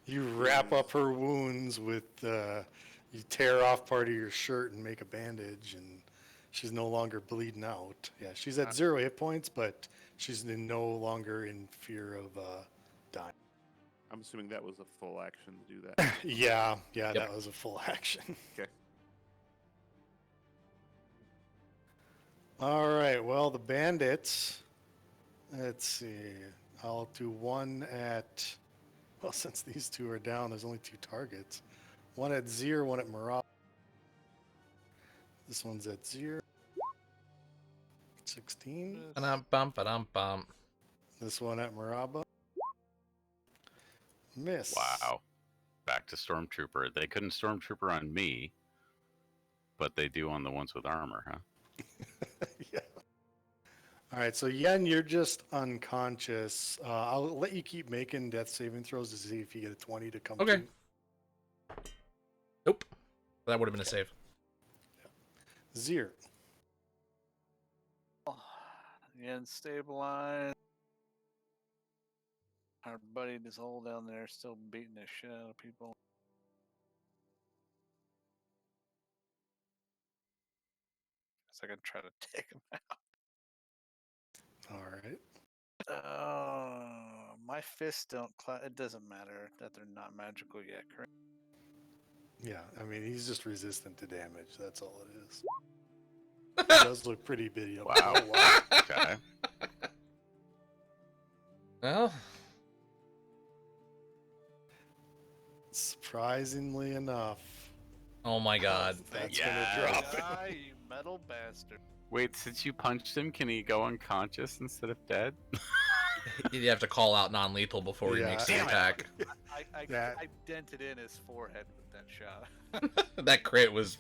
you wrap up her wounds with, you tear off part of your shirt and make a bandage, and she's no longer bleeding out. Yeah, she's at 0 hit points, but she's no longer in fear of dying. I'm assuming that was a full action to do that. Yeah, Yep. that was a full action. Okay. All right, well, the bandits, let's see. I'll do one at, well, since these two are down, there's only 2 targets. One at Zir, one at Marab. This one's at Zir. 16. Ba-dum-bum. This one at Maraba. Miss. Wow. Back to Stormtrooper. They couldn't Stormtrooper on me, but they do on the ones with armor, huh? Yeah. All right, so Yen, you're just unconscious. I'll let you keep making death saving throws to see if you get a 20 to come Okay. to. Nope. That would have been a save. Zir. Again, stabilize. Our buddy this hole down there still beating the shit out of people. So I can try to take him out. All right. My fists don't. It doesn't matter that they're not magical yet, correct? Yeah, I mean, he's just resistant to damage. That's all it is. It does look pretty bitty up Wow. there. Wow. Okay. Well, Surprisingly enough, oh my god. that's Yes. gonna drop him. Die, you metal bastard! Wait, since you punched him, can he go unconscious instead of dead? You have to call out non-lethal before he Yeah. makes the Damn it. attack. That- I dented in his forehead with that shot. That crit was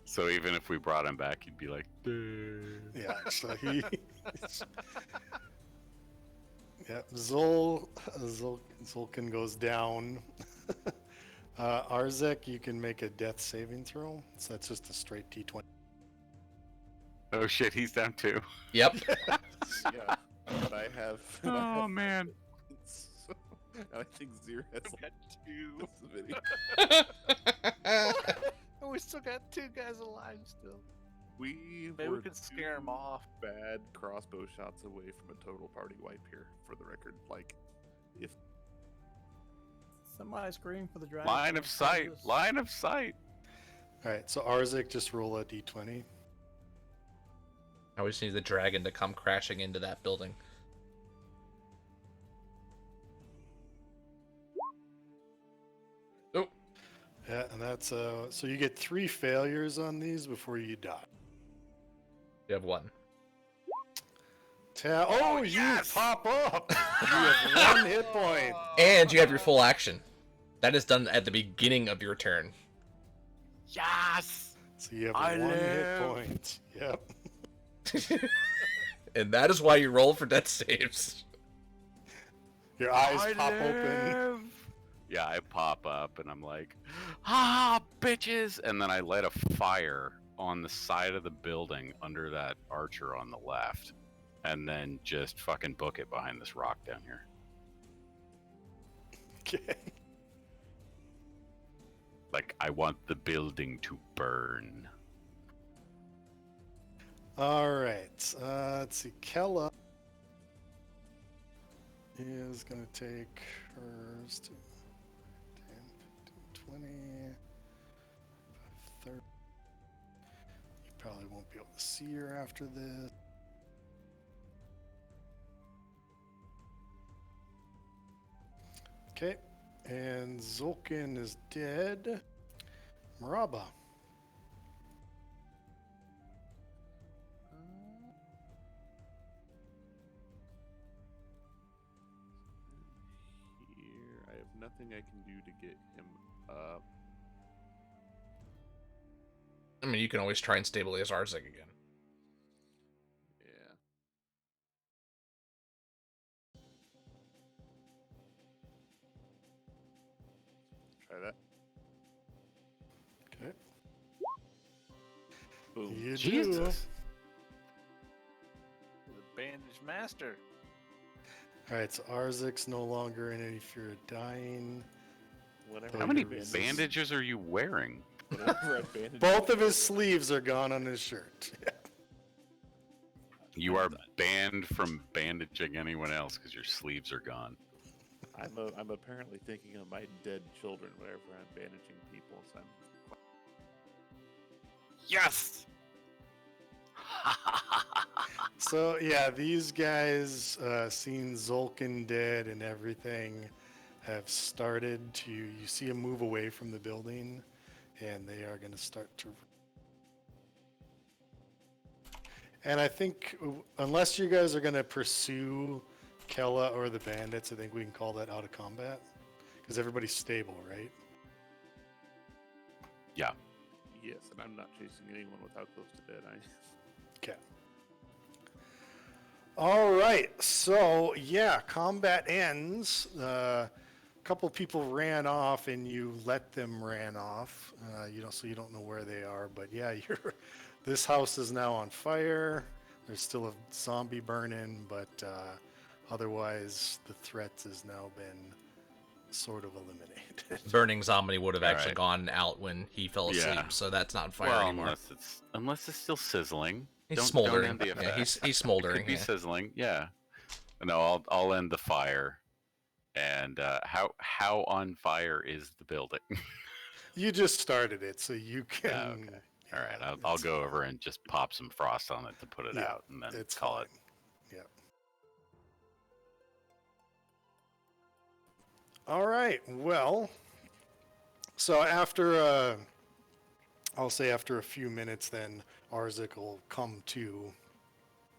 So even if we brought him back, he'd be like, "Duh." Yeah, so he. Yeah, Zulkin goes down. Arzek, you can make a death saving throw. So that's just a straight D20. Oh shit, he's down too. Yep. Yeah, but I have. Oh man. I think Zir has got two. this video. We still got 2 guys alive still. We Maybe were we could scare him 2 off. bad crossbow shots away from a total party wipe here, for the record. Like, if Somebody scream for the dragon. Line of sight. Line of sight. All right, so Arzek, just roll a D20. I always need the dragon to come crashing into that building. Oh, Yeah, and that's so you get 3 failures on these before you die. you have 1. Oh, yes! you pop up. You have 1 hit point. And you have your full action. That is done at the beginning of your turn. Yes. So you have I 1 hit live. point. Yep. And that is why you roll for death saves. Your eyes I pop open. live. Yeah, I pop up and I'm like, ah, bitches! And then I light a fire on the side of the building under that archer on the left. And then just fucking book it behind this rock down here. Okay. like, I want the building to burn. All right. Let's see. Kella is going to take hers to 10, 15, 20, 30. You probably won't be able to see her after this. Okay. And Zulkin is dead. Maraba. here, I have nothing I can do to get him up. I mean, you can always try and stabilize Arzek again. Yeah, Try that. Okay. Boom. You do. Jesus. The bandage master. All right, so Arzik's no longer in any fear of dying. Whenever How How I many bandages. bandages are you wearing? Whenever I bandage Both of myself, his sleeves are gone on his shirt. You are banned from bandaging anyone else because your sleeves are gone. I'm apparently thinking of my dead children whenever I'm bandaging people. So I'm Yes. So yeah, these guys, seeing Zolkin dead and everything, have started to. You see him move away from the building, and they are going to start to. And I think, unless you guys are going to pursue Kella or the bandits, I think we can call that out of combat, because everybody's stable, right? Yeah. yes, and I'm not chasing anyone with how close to dead I am. Okay. All right. So yeah, combat ends. A couple people ran off, and you let them ran off. So you don't know where they are. But yeah, this house is now on fire. There's still a zombie burning, but otherwise the threat has now been sort of eliminated. Burning zombie would have actually Alright. gone out when he fell asleep, Yeah. so that's not fire Well, anymore. unless it's still sizzling. He's Don't smoldering. end the Yeah, effect. he's smoldering. Could be Yeah. sizzling. Yeah. No, I'll end the fire. And how on fire is the building? You just started it, so you can. Yeah, okay. All right, yeah, I'll it's go fine. over and just pop some frost on it to put it Yeah, out, and then It's call fine. it. Yeah. All right. Well, so after I'll say after a few minutes, then Arzik will come to.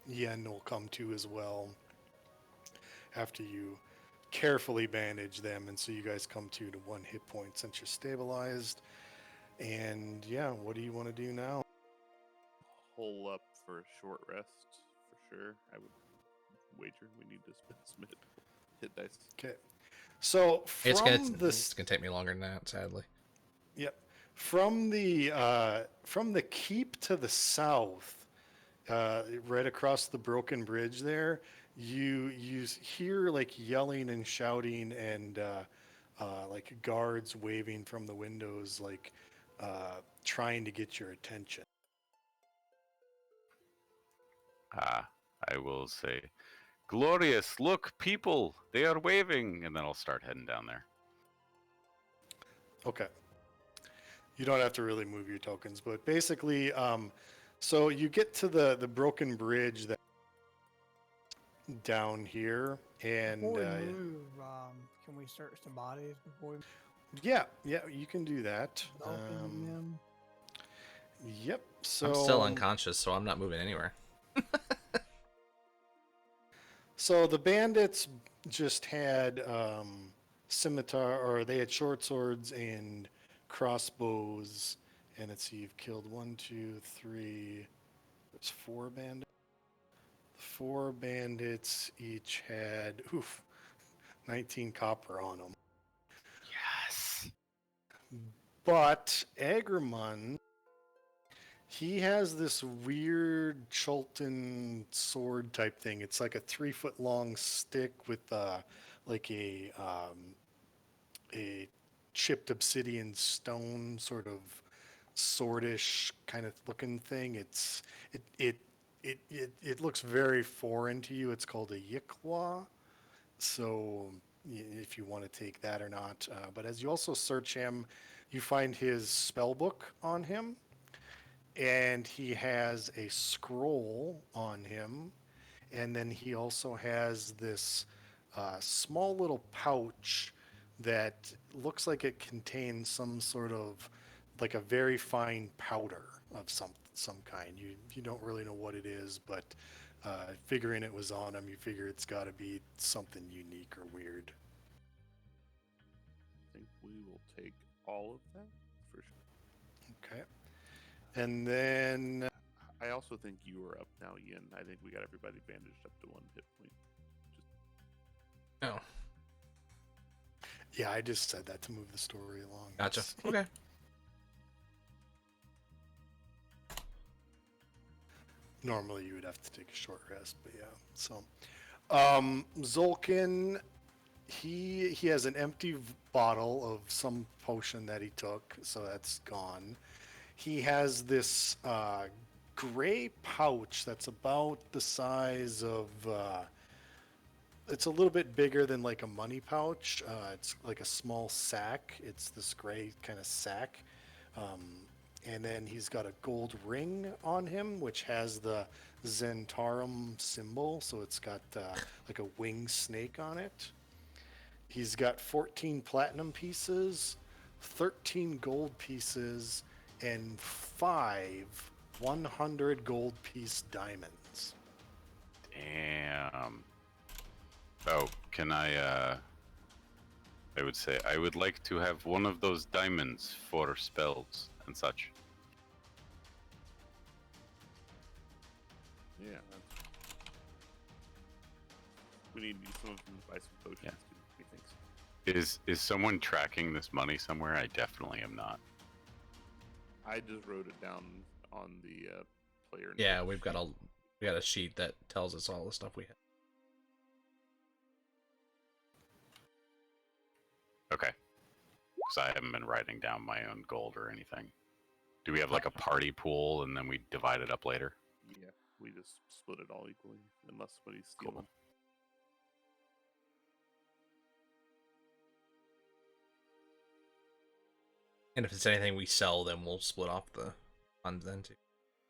Yen will come to as well. After you carefully bandage them, and so you guys come to 1 hit point since you're stabilized. And yeah, what do you want to do now? Hole up for a short rest for sure. I would wager we need to spend some hit dice. Okay. So from It's gonna take me longer than that, sadly. Yep. From the keep to the south, right across the broken bridge there, you hear like yelling and shouting and like guards waving from the windows, like trying to get your attention. I will say, glorious! Look, people, they are waving, and then I'll start heading down there. Okay. You don't have to really move your tokens, but basically, so you get to the broken bridge that down here, and Before we move, can we search the bodies before we yeah, you can do that. open them? Yep. So I'm still unconscious, so I'm not moving anywhere. So the bandits just had scimitar, or they had short swords and crossbows. And let's see, you've killed 1, 2, 3. There's 4 bandits. 4 bandits each had 19 copper on them. Yes. But Agramon, he has this weird Chultan sword type thing. It's like a 3-foot long stick with like a chipped obsidian stone sort of swordish kind of looking thing. It looks very foreign to you. It's called a Yikwa. So if you want to take that or not. But as you also search him, you find his spell book on him. And he has a scroll on him. And then he also has this small little pouch that looks like it contains some sort of, like a very fine powder of some kind. You don't really know what it is, but figuring it was on him, you figure it's got to be something unique or weird. I think we will take all of that for sure. Okay. And then I also think you are up now, Ian. I think we got everybody bandaged up to 1 hit point. No. Yeah, I just said that to move the story along. Gotcha. It's- Okay. Normally you would have to take a short rest, but yeah. So, Zolkin, he has an empty bottle of some potion that he took, so that's gone. He has this gray pouch that's about the size of. It's a little bit bigger than like a money pouch. It's like a small sack. It's this gray kind of sack. And then he's got a gold ring on him, which has the Zentarum symbol. So it's got like a winged snake on it. He's got 14 platinum pieces, 13 gold pieces, and 5 100 gold piece diamonds. Damn. Oh, can I would say I would like to have one of those diamonds for spells and such. Yeah. We need to use some of them to buy some potions. Yeah. Too, methinks. Is someone tracking this money somewhere? I definitely am not. I just wrote it down on the player. Yeah, notes we got a sheet that tells us all the stuff we have. Okay. Because I haven't been writing down my own gold or anything. Do we have like a party pool and then we divide it up later? Yeah, we just split it all equally, unless somebody's stealing. Cool. And if it's anything we sell, then we'll split off the funds then too,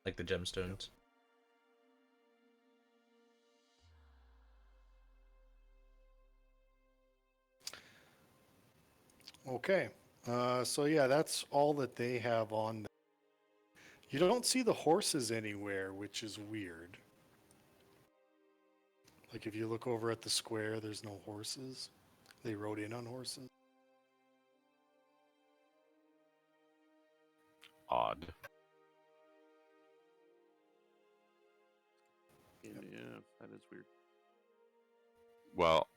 like the gemstones. Okay. So yeah, that's all that they have on. You don't see the horses anywhere, which is weird. Like if you look over at the square, there's no horses. They rode in on horses. Odd. Yeah, that is weird. Well,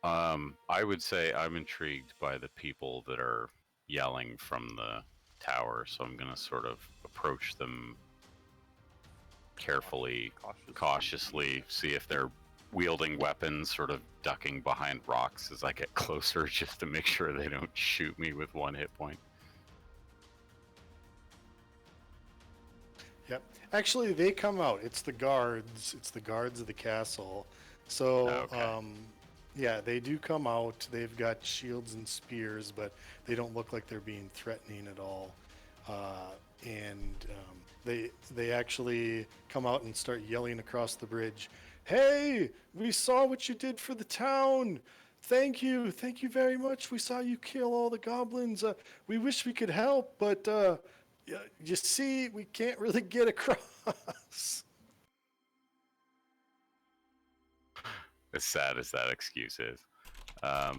I would say I'm intrigued by the people that are yelling from the tower, so I'm gonna sort of approach them carefully, cautiously, see if they're wielding weapons, sort of ducking behind rocks as I get closer, just to make sure they don't shoot me with one hit point. Yep. Actually, they come out. It's the guards. It's the guards of the castle. So, Okay. yeah, they do come out. They've got shields and spears, but they don't look like they're being threatening at all. They actually come out and start yelling across the bridge, "Hey, we saw what you did for the town. Thank you very much. We saw you kill all the goblins. We wish we could help, but you see, we can't really get across." As sad as that excuse is. I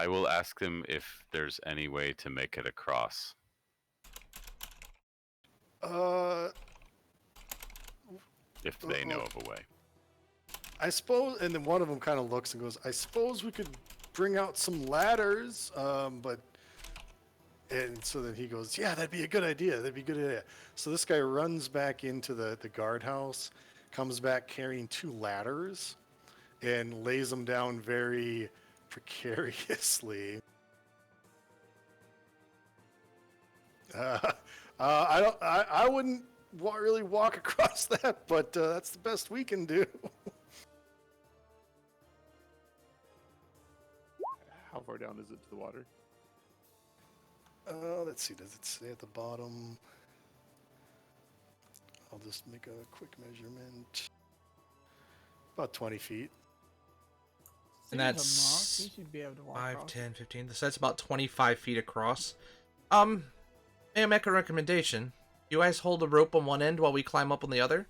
will ask them if there's any way to make it across. If they know of a way. I suppose, and then one of them kind of looks and goes, "I suppose we could bring out some ladders, but." And so then he goes, "Yeah, that'd be a good idea. That'd be a good idea." So this guy runs back into the guardhouse, comes back carrying 2 ladders, and lays them down very precariously. I wouldn't really walk across that, but that's the best we can do. How far down is it to the water? Let's see. Does it say at the bottom? I'll just make a quick measurement. About 20 feet. And He's a monk, that's he should be able to walk 5, across. 10, 15. So that's about 25 feet across. May I make a recommendation? You guys hold a rope on one end while we climb up on the other.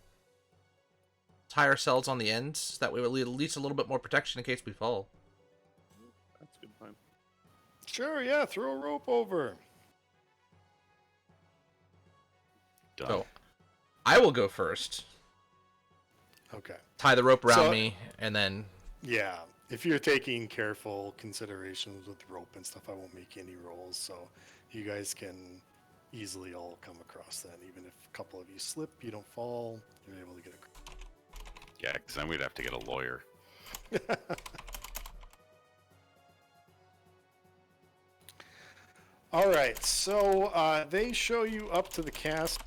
Tie ourselves on the ends. That way we'll at least a little bit more protection in case we fall. That's a good plan. Sure, yeah. Throw a rope over. Done. So, I will go first. Okay. Tie the rope around So- me, and then... Yeah. if you're taking careful considerations with rope and stuff, I won't make any rolls, so you guys can easily all come across that. Even if a couple of you slip, you don't fall, you're able to get Yeah, because then we'd have to get a lawyer. All right, so they show you up to the castle,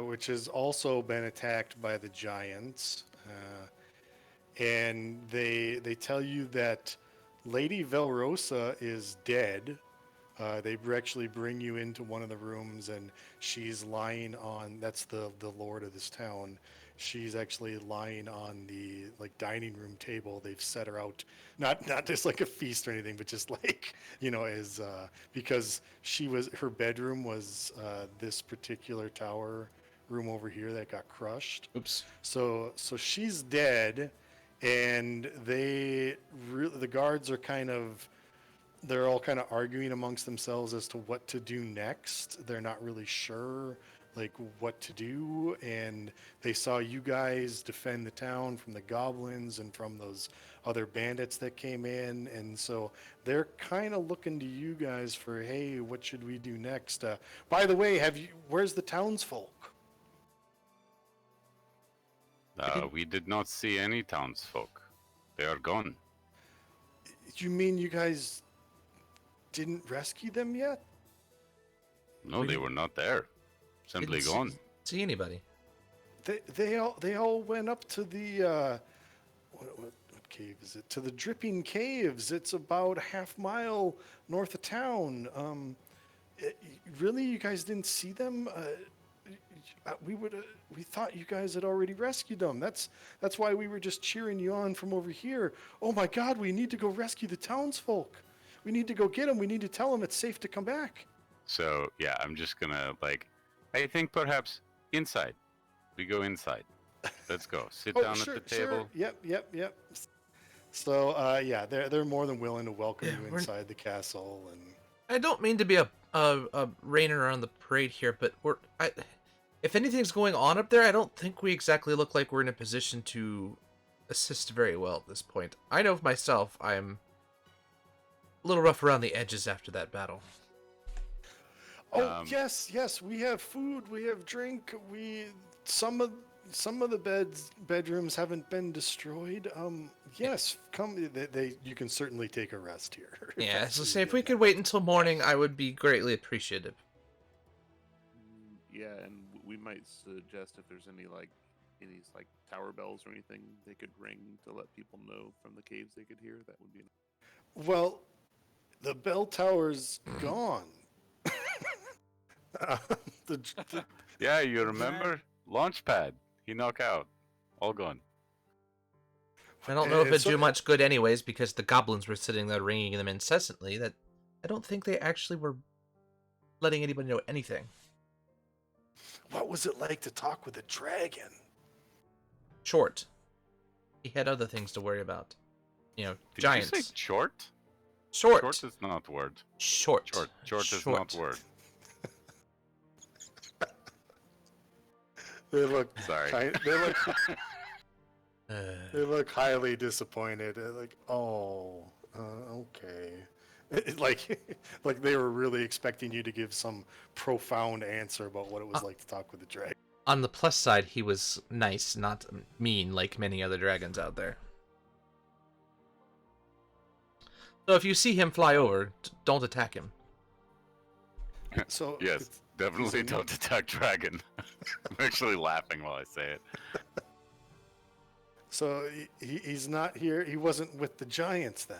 which has also been attacked by the giants, and they tell you that Lady Velrosa is dead. They actually bring you into one of the rooms, and she's lying on. That's the lord of this town. She's actually lying on the like dining room table. They've set her out, not just like a feast or anything, but just like as because her bedroom was this particular tower room over here that got crushed. Oops. So she's dead, and the guards are they're all kind of arguing amongst themselves as to what to do next. They're not really sure like what to do, and they saw you guys defend the town from the goblins and from those other bandits that came in, and so they're kind of looking to you guys for, hey, what should we do next? By the way, where's the townsfolk? We did not see any townsfolk. They are gone. You mean you guys didn't rescue them yet? No, they were not there. Simply Didn't gone. See anybody? They all went up to the what cave is it? To the Dripping Caves. It's about a half mile north of town. Really, you guys didn't see them? We thought you guys had already rescued them. That's why we were just cheering you on from over here. Oh my God, we need to go rescue the townsfolk. We need to go get them. We need to tell them it's safe to come back. So yeah, I'm just gonna I think perhaps inside. We go inside. Let's go. Sit down sure, at the table. Sure. Yep. So yeah, they're more than willing to welcome Yeah, you we're- inside the castle, and I don't mean to be a rainer on the parade here, but if anything's going on up there, I don't think we exactly look like we're in a position to assist very well at this point. I know of myself, I'm a little rough around the edges after that battle. oh yes, we have food, we have drink, some of the bedrooms haven't been destroyed. Yes, come. You can certainly take a rest here. Yeah, That's so what say you if we get. could wait until morning, I would be greatly appreciative. Yeah, and we might suggest if there's any tower bells or anything they could ring to let people know from the caves they could hear. That would be. Well, the bell tower's gone. the, Yeah, you remember? Launchpad. He knocked out. All gone. I don't know if it'd so- do much good anyways, because the goblins were sitting there ringing them incessantly. That I don't think they actually were letting anybody know anything. What was it like to talk with a dragon? Short. He had other things to worry about. Did giants. you say short? Short. Short is not word. Short. Short is not word. They look Sorry. they look highly disappointed. They're like, oh, okay. Like they were really expecting you to give some profound answer about what it was like to talk with a dragon. On the plus side, he was nice, not mean like many other dragons out there. So if you see him fly over, don't attack him. So Yes, definitely don't attack dragon. I'm actually laughing while I say it. So he's not here. He wasn't with the giants then.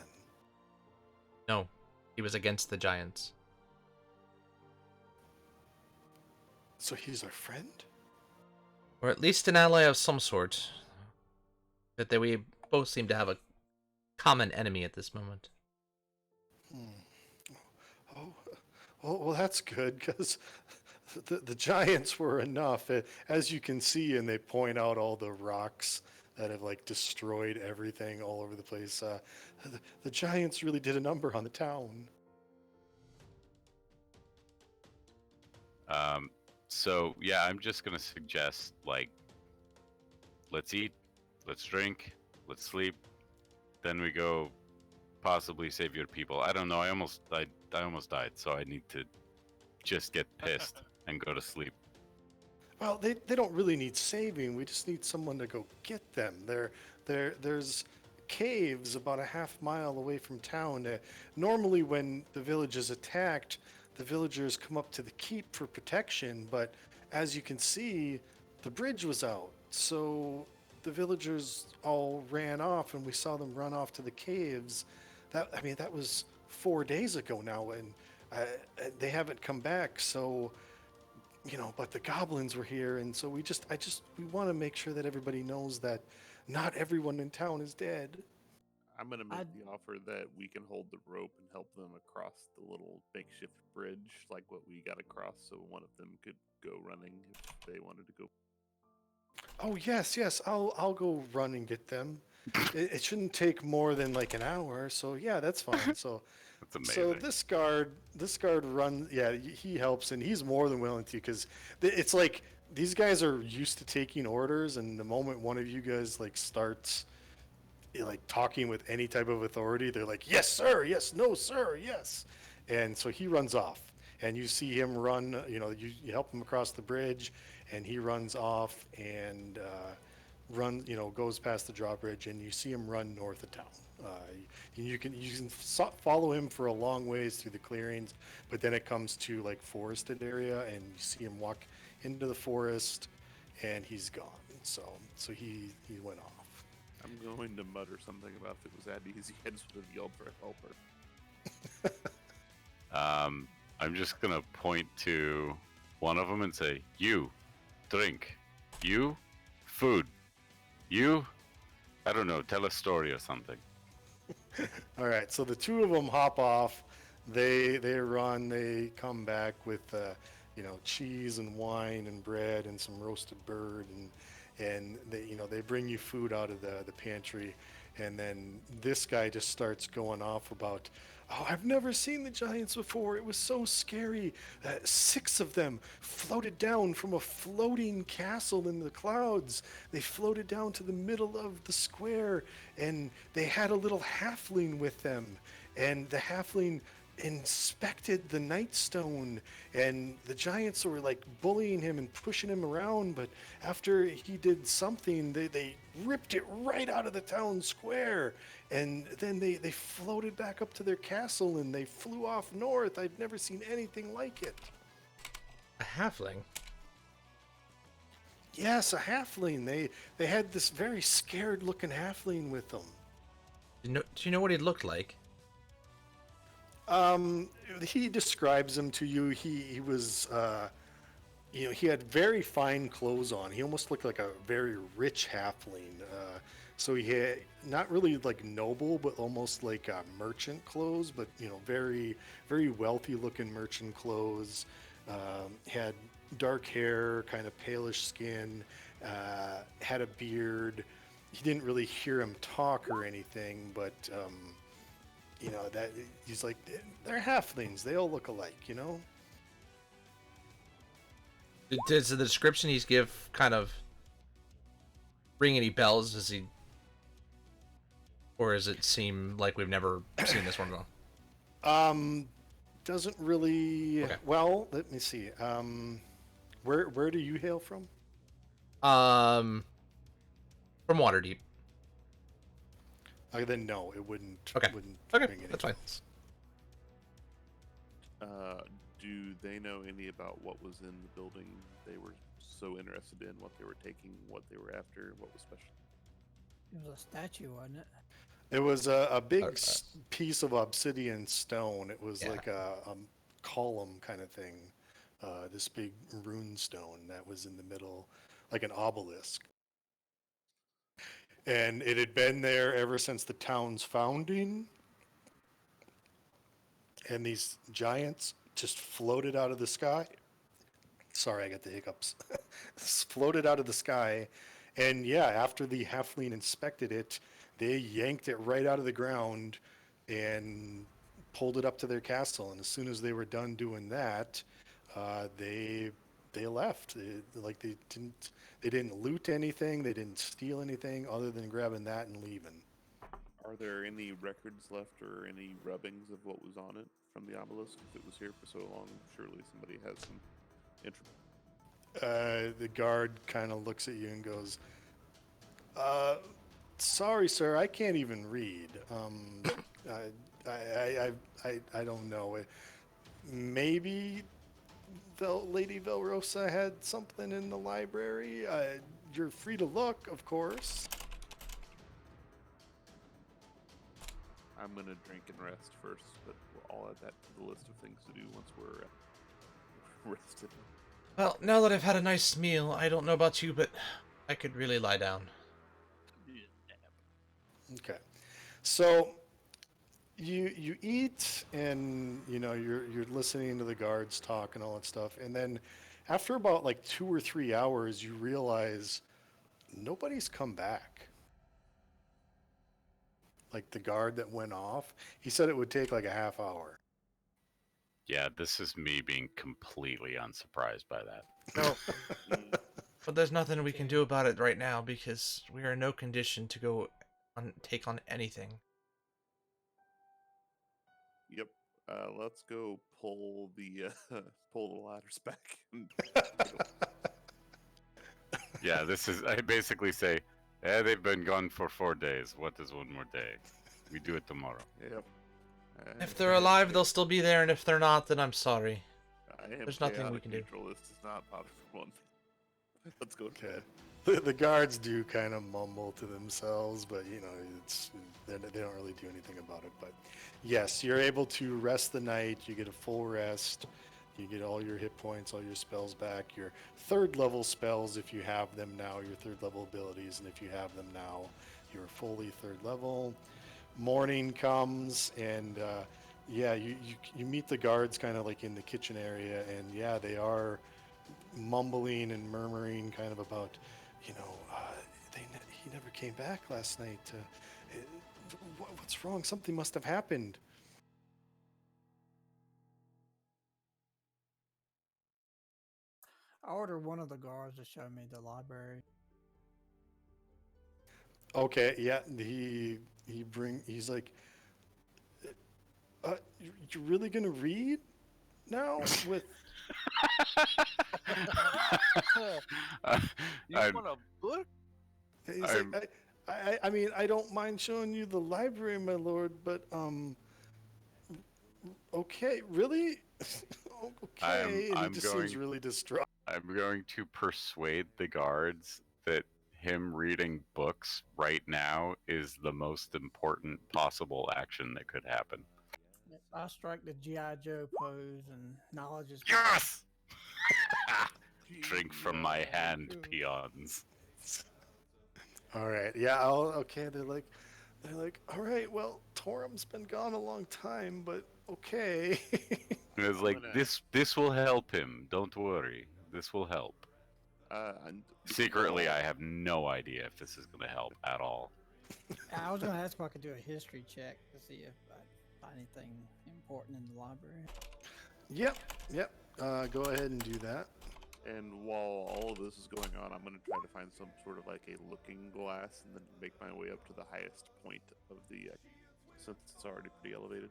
No, he was against the giants. So he's our friend. Or at least an ally of some sort. But we both seem to have a common enemy at this moment. Oh, well, that's good because the giants were enough, as you can see, and they point out all the rocks that have like destroyed everything all over the place. The giants really did a number on the town. So yeah, I'm just gonna suggest let's eat, let's drink, let's sleep. Then we go possibly save your people. I don't know. I almost died, so I need to just get pissed and go to sleep. Well, they don't really need saving. We just need someone to go get them. There's caves about a half mile away from town. Normally, when the village is attacked, the villagers come up to the keep for protection. But as you can see, the bridge was out, so the villagers all ran off, and we saw them run off to the caves. That was 4 days ago now, and they haven't come back. So. But the goblins were here, and so we want to make sure that everybody knows that not everyone in town is dead. I'm gonna make I'd- the offer that we can hold the rope and help them across the little makeshift bridge, like what we got across, so one of them could go running if they wanted to go. Oh yes, I'll go run and get them. It shouldn't take more than like an hour, so yeah, that's fine. So. That's amazing. So this guard runs. Yeah, he helps, and he's more than willing to, because it's like these guys are used to taking orders, and the moment one of you guys like starts like talking with any type of authority, they're like, "Yes, sir. Yes, no, sir. Yes," and so he runs off, and you see him run. You help him across the bridge, and he runs off and goes past the drawbridge, and you see him run north of town. You can follow him for a long ways through the clearings, but then it comes to like forested area, and you see him walk into the forest, and he's gone. So he went off. I'm going to mutter something about if it was that easy, I just would have yelled for a helper. I'm just gonna point to one of them and say, "You, drink. You, food. You, I don't know, tell a story or something." All right, so the two of them hop off. They run. They come back with cheese and wine and bread and some roasted bird, and they bring you food out of the pantry. And then this guy just starts going off about, "Oh, I've never seen the giants before. It was so scary. 6 of them floated down from a floating castle in the clouds. They floated down to the middle of the square, and they had a little halfling with them. And the halfling inspected the nightstone, and the giants were like bullying him and pushing him around, but after he did something, they ripped it right out of the town square, and then they floated back up to their castle, and they flew off north. I'd never seen anything like it." A halfling. Yes, a halfling. They had this very scared looking halfling with them. Do you know what he looked like? He describes him to you. He was, he had very fine clothes on. He almost looked like a very rich halfling. So he had not really like noble, but almost like merchant clothes, but very, very wealthy looking merchant clothes. Had dark hair, kind of palish skin, had a beard. You didn't really hear him talk or anything, but that he's like, they're halflings. They all look alike, Does the description he's give kind of ring any bells? Or does it seem like we've never seen this one before? Doesn't really. Okay. Well, let me see. Where do you hail from? From Waterdeep. Then no, it wouldn't. Okay. Wouldn't Okay, ring any that's fine. bells. Do they know any about what was in the building they were so interested in, what they were taking, what they were after, what was special? It was a statue, wasn't it? It was a big Okay. piece of obsidian stone. It was Yeah. like a column kind of thing. This big rune stone that was in the middle, like an obelisk. And it had been there ever since the town's founding. And these giants just floated out of the sky. Sorry, I got the hiccups. Floated out of the sky. And yeah, after the halfling inspected it, they yanked it right out of the ground and pulled it up to their castle. And as soon as they were done doing that, they they left. They didn't loot anything. They didn't steal anything other than grabbing that and leaving. Are there any records left or any rubbings of what was on it from the obelisk? If it was here for so long, surely somebody has some interest. The guard kind of looks at you and goes, "Sorry, sir, I can't even read. I don't know. Maybe Lady Velrosa had something in the library. You're free to look, of course." I'm gonna drink and rest first, but I'll add that to the list of things to do once we're rested. Well, now that I've had a nice meal, I don't know about you, but I could really lie down. Okay, so you eat, and you're listening to the guards talk and all that stuff, and then after about like 2 or 3 hours, you realize nobody's come back. Like the guard that went off, he said it would take like a half hour. Yeah, this is me being completely unsurprised by that. No. But there's nothing we can do about it right now because we are in no condition to go take on anything. Yep. Let's go pull the ladders back. Yeah, this is. I basically say, they've been gone for 4 days. What is one more day? We do it tomorrow. Yep. If they're alive, they'll still be there, and if they're not, then I'm sorry. There's nothing we can do. This does not bother one. Let's go. Okay. The guards do kind of mumble to themselves, but they don't really do anything about it. But yes, you're able to rest the night. You get a full rest. You get all your hit points, all your spells back. Your third level spells, if you have them now, your third level abilities, and if you have them now, you're fully third level. Morning comes, and you meet the guards kind of like in the kitchen area, and yeah, they are mumbling and murmuring kind of about, he never came back last night. What's wrong? Something must have happened. I ordered one of the guards to show me the library. Okay, yeah, he's like, you're really gonna read now with? You I'm- want a book? He's like, I mean, I don't mind showing you the library, my lord, but okay, really? Okay, and I'm he just seems going- really distraught. I'm going to persuade the guards that him reading books right now is the most important possible action that could happen. I strike the G.I. Joe pose, and knowledge is Yes! Drink from my hand, peons. All right, yeah, okay. They're like, all right, well, Torum's been gone a long time, but okay. And it's like, this will help him. Don't worry. This will help. And Secretly, I have no idea if this is going to help at all. I was going to ask if I could do a history check to see if I find anything important in the library. Yep. Go ahead and do that. And while all of this is going on, I'm going to try to find some sort of like a looking glass and then make my way up to the highest point of the, since it's already pretty elevated.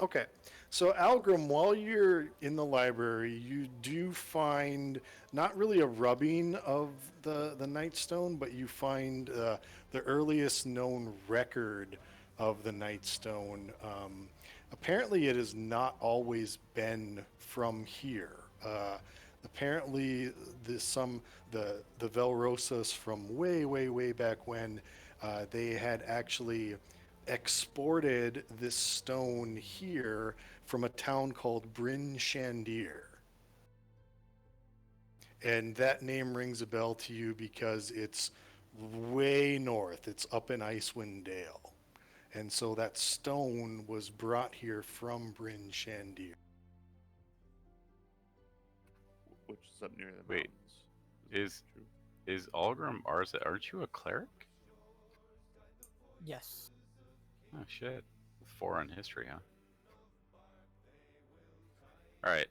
Okay, so Algrim, while you're in the library, you do find not really a rubbing of the Nightstone, but you find the earliest known record of the Nightstone. Apparently, it has not always been from here. Apparently, the Velrosas from way back when, they had actually exported this stone here from a town called Bryn Shandir. And that name rings a bell to you because it's way north. It's up in Icewind Dale. And so that stone was brought here from Bryn Shandir. Which is up near the Wait, mountains. Is Algrim Arza? Aren't you a cleric? Yes. Oh shit. 4 on history, huh? All right.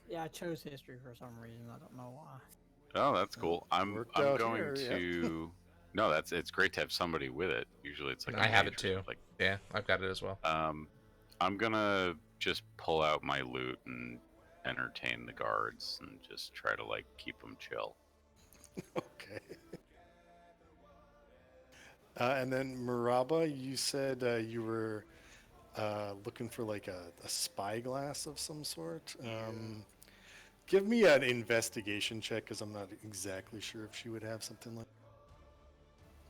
Yeah, I chose history for some reason. I don't know why. Oh, that's cool. I'm Worked I'm out going here, yeah. to. No, it's great to have somebody with it. Usually it's like a I have it major, too. Like Yeah, I've got it as well. I'm gonna just pull out my loot and entertain the guards and just try to like keep them chill. Okay. And then Maraba, you said you were looking for like a spyglass of some sort. Give me an investigation check because I'm not exactly sure if she would have something like.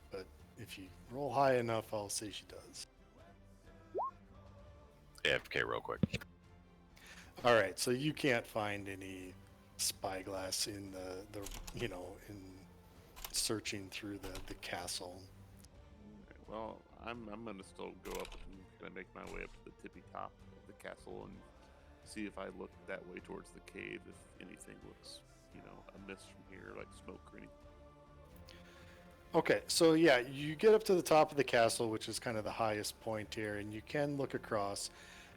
But if you roll high enough, I'll say she does. AFK real quick. All right, so you can't find any spyglass in the in searching through the castle. Alright, well, I'm gonna still go up and gonna make my way up to the tippy top of the castle and see if I look that way towards the cave if anything looks, amiss from here, like smoke or anything. Okay, so yeah, you get up to the top of the castle, which is kind of the highest point here, and you can look across.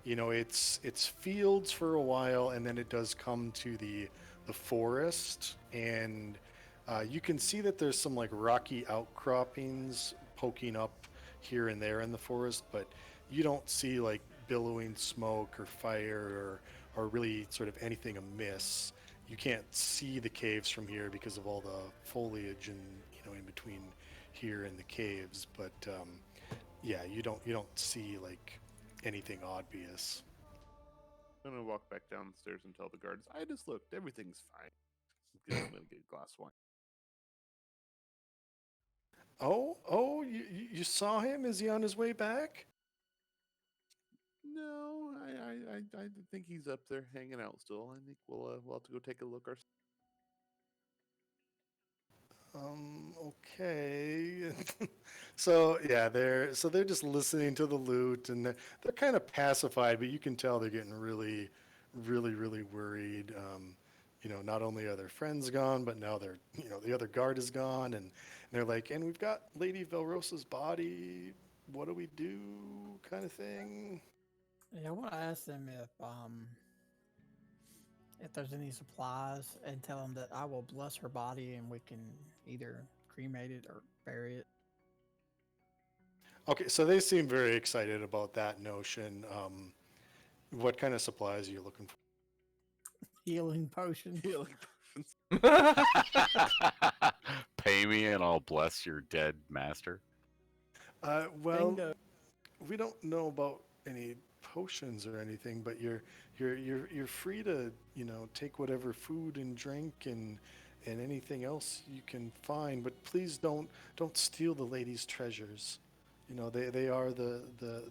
It's fields for a while, and then it does come to the forest, and you can see that there's some like rocky outcroppings poking up here and there in the forest, but you don't see like billowing smoke or fire or really sort of anything amiss. You can't see the caves from here because of all the foliage and in between here and the caves, but yeah, you don't see like anything obvious. I'm gonna walk back downstairs and tell the guards, I just looked, everything's fine. I'm gonna get a glass of wine. Oh, you saw him? Is he on his way back? No, I think he's up there hanging out still. I think we'll have to go take a look ourselves. Okay. So yeah, they're just listening to the lute, and they're kind of pacified, but you can tell they're getting really, really, really worried. Not only are their friends gone, but now the other guard is gone, and they're like, and we've got Lady Velrosa's body. What do we do? Kind of thing. Yeah, I want to ask them if there's any supplies and tell them that I will bless her body and we can either cremate it or bury it. Okay, so they seem very excited about that notion. What kind of supplies are you looking for? Healing potion. Healing potions. Pay me and I'll bless your dead master. Well, Bingo. we don't know about any potions or anything, but you're free to take whatever food and drink and anything else you can find. But please don't steal the lady's treasures. They are the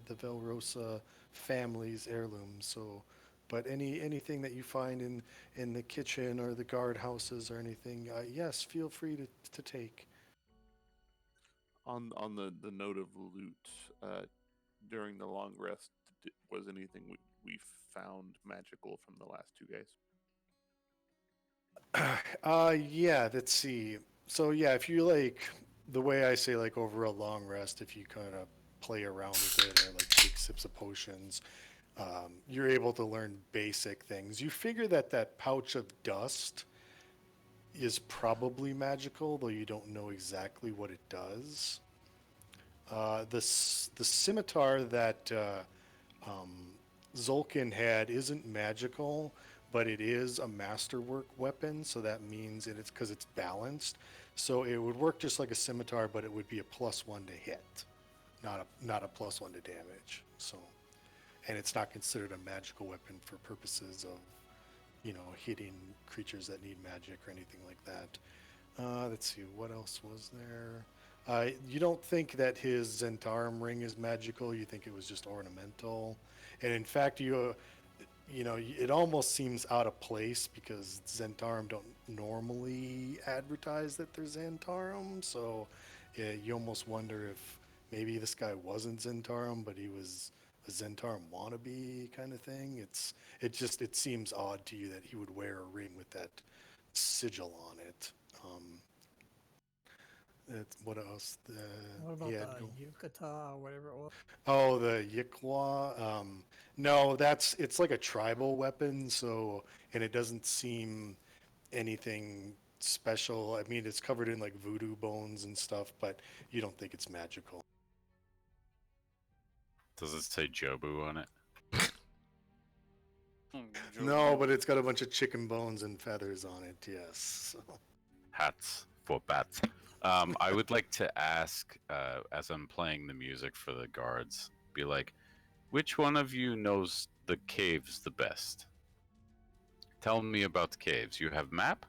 Velrosa family's heirloom. So, but anything that you find in the kitchen or the guard houses or anything, yes, feel free to take. On the note of loot, during the long rest, was anything we found magical from the last two guys? Yeah, let's see. So yeah, if you like the way I say like over a long rest, if you kind of play around with it or like take sips of potions, you're able to learn basic things. You figure that pouch of dust is probably magical, though you don't know exactly what it does. The scimitar that Zolkin had isn't magical, but it is a masterwork weapon, so that means it's because it's balanced. So it would work just like a scimitar, but it would be a +1 to hit, not a +1 to damage. So, and it's not considered a magical weapon for purposes of, hitting creatures that need magic or anything like that. Let's see, what else was there? You don't think that his Zentarum ring is magical. You think it was just ornamental. And in fact, it almost seems out of place because Zentarum don't normally advertise that they're Zentarum. So you almost wonder if maybe this guy wasn't Zentarum, but he was a Zentarum wannabe kind of thing. It seems odd to you that he would wear a ring with that sigil on it. What else? What about Yeah. the yukata or whatever it was? Oh, the Yikwa. No, it's like a tribal weapon. So, and it doesn't seem anything special. I mean, it's covered in like voodoo bones and stuff, but you don't think it's magical. Does it say Jobu on it? No, but it's got a bunch of chicken bones and feathers on it. Yes. So. Hats for bats. I would like to ask, as I'm playing the music for the guards, be like, which one of you knows the caves the best? Tell me about the caves. You have map?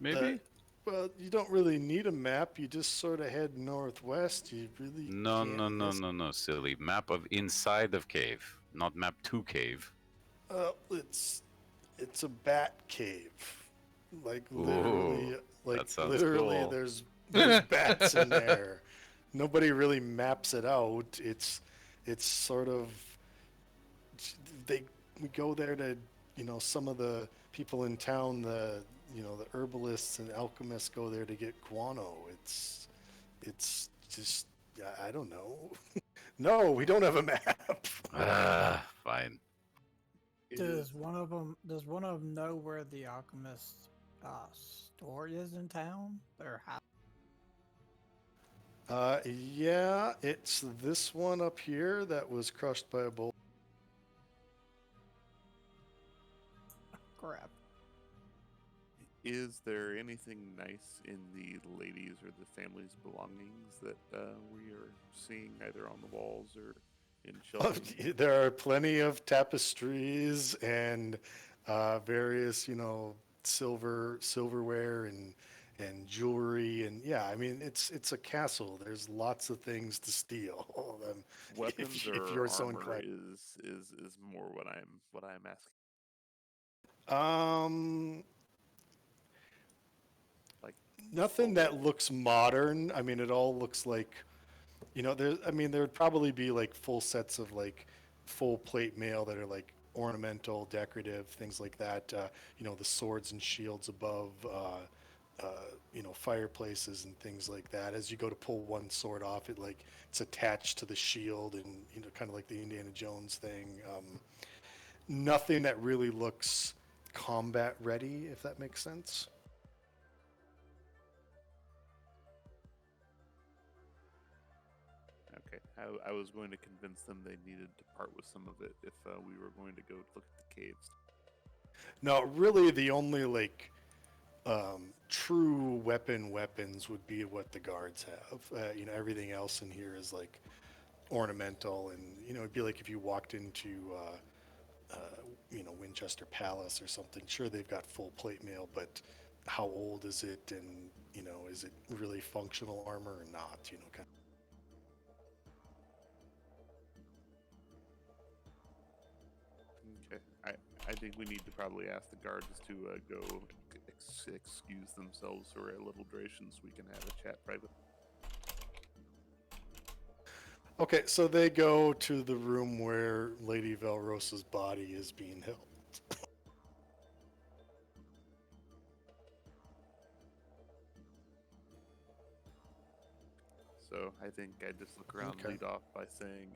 Maybe? Well, you don't really need a map. You just sort of head northwest. You really No, can't no, no, miss- no, no, silly. Map of inside of cave, not map to cave. It's a bat cave. Like Ooh, literally, that sounds literally, cool. there's bats in there. Nobody really maps it out. It's sort of we go there to some of the people in town, the herbalists and alchemists go there to get guano. It's just I don't know. No, we don't have a map. Fine. Does one of them know where the alchemist store is in town? Or how? Yeah, it's this one up here that was crushed by a bolt. Crap. Is there anything nice in the ladies' or the family's belongings that we are seeing either on the walls or in shelves? There are plenty of tapestries and various, silverware and jewelry, and yeah, I mean it's a castle. There's lots of things to steal. Weapons if or you're so armor inclined. is more what I'm asking. Like Nothing that looks modern. I mean, it all looks like, there would probably be like full sets of like full plate mail that are like ornamental, decorative, things like that. The swords and shields above, fireplaces and things like that. As you go to pull one sword off, it's attached to the shield, and kind of like the Indiana Jones thing. Nothing that really looks combat ready, if that makes sense. Okay, I was going to convince them they needed to part with some of it if we were going to go look at the caves. No, really, the only true weapons would be what the guards have. Everything else in here is like ornamental, and it'd be like if you walked into Winchester Palace or something. Sure, they've got full plate mail, but how old is it, and is it really functional armor or not? Kind Okay, I think we need to probably ask the guards to go excuse themselves for a little duration so we can have a chat private. Okay, so they go to the room where Lady Valrosa's body is being held. So I think I just look around and Okay. lead off by saying,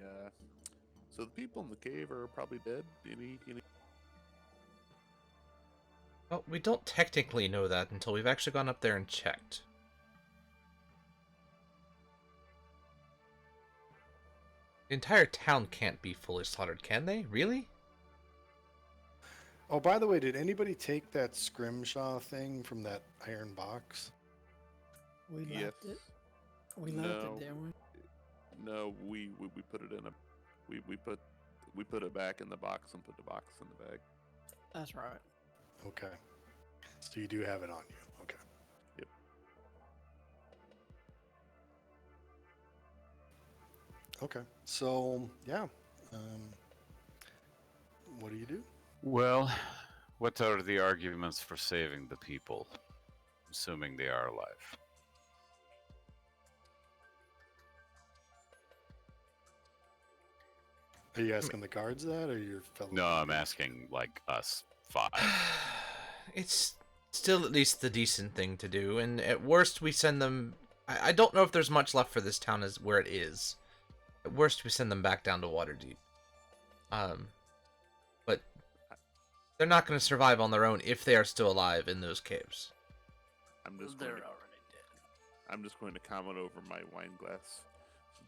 so the people in the cave are probably dead. Any Well, we don't technically know that until we've actually gone up there and checked. The entire town can't be fully slaughtered, can they? Really? Oh, by the way, did anybody take that scrimshaw thing from that iron box? We Yes. left it. We left No. it, didn't we? No, we put it in a we put it back in the box and put the box in the bag. That's right. Okay. So you do have it on you. Okay. Yep. Okay. So, yeah. What do you do? Well, what are the arguments for saving the people, assuming they are alive? Are you asking the guards that, or your fellow? No, I'm people? asking like us 5. It's still at least the decent thing to do, and at worst we send them. I don't know if there's much left for this town as where it is. At worst, we send them back down to Waterdeep. But they're not going to survive on their own if they are still alive in those caves. I'm just They're going to, already dead. I'm just going to comment over my wine glass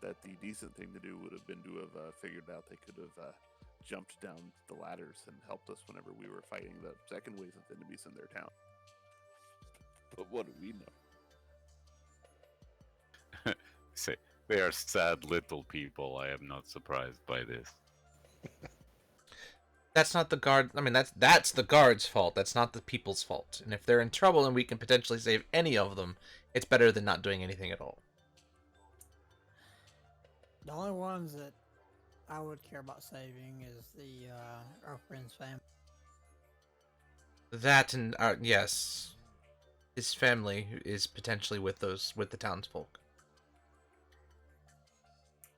that the decent thing to do would have been to have figured out they could have jumped down the ladders and helped us whenever we were fighting the second wave of enemies in their town. But what do we know? Say, they are sad little people. I am not surprised by this. That's not the guard. I mean, that's the guard's fault. That's not the people's fault. And if they're in trouble and we can potentially save any of them, it's better than not doing anything at all. The only ones that I would care about saving is our friend's family. That and yes, his family is potentially with the townsfolk.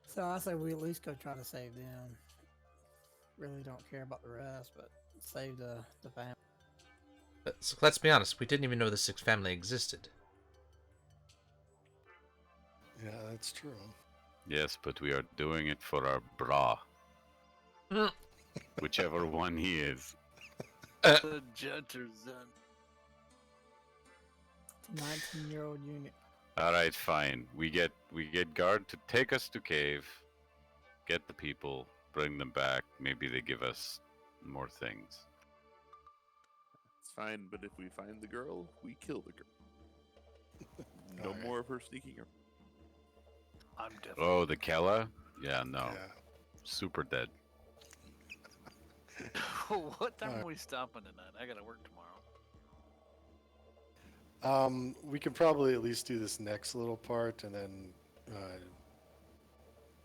So I say we at least go try to save them. Really don't care about the rest, but save the family. So let's be honest, we didn't even know the Six family existed. Yeah, that's true. Yes, but we are doing it for our bra. Whichever one he is. The Judger's son. 19-year-old unit. Alright, fine. We get guard to take us to cave, get the people, bring them back. Maybe they give us more things. It's fine, but if we find the girl, we kill the girl. No Alright. more of her sneaking around. I'm definitely. Oh, the Kella? Yeah, no. Yeah. Super dead. What time Alright. are we stopping tonight? I gotta work tomorrow. We can probably at least do this next little part and then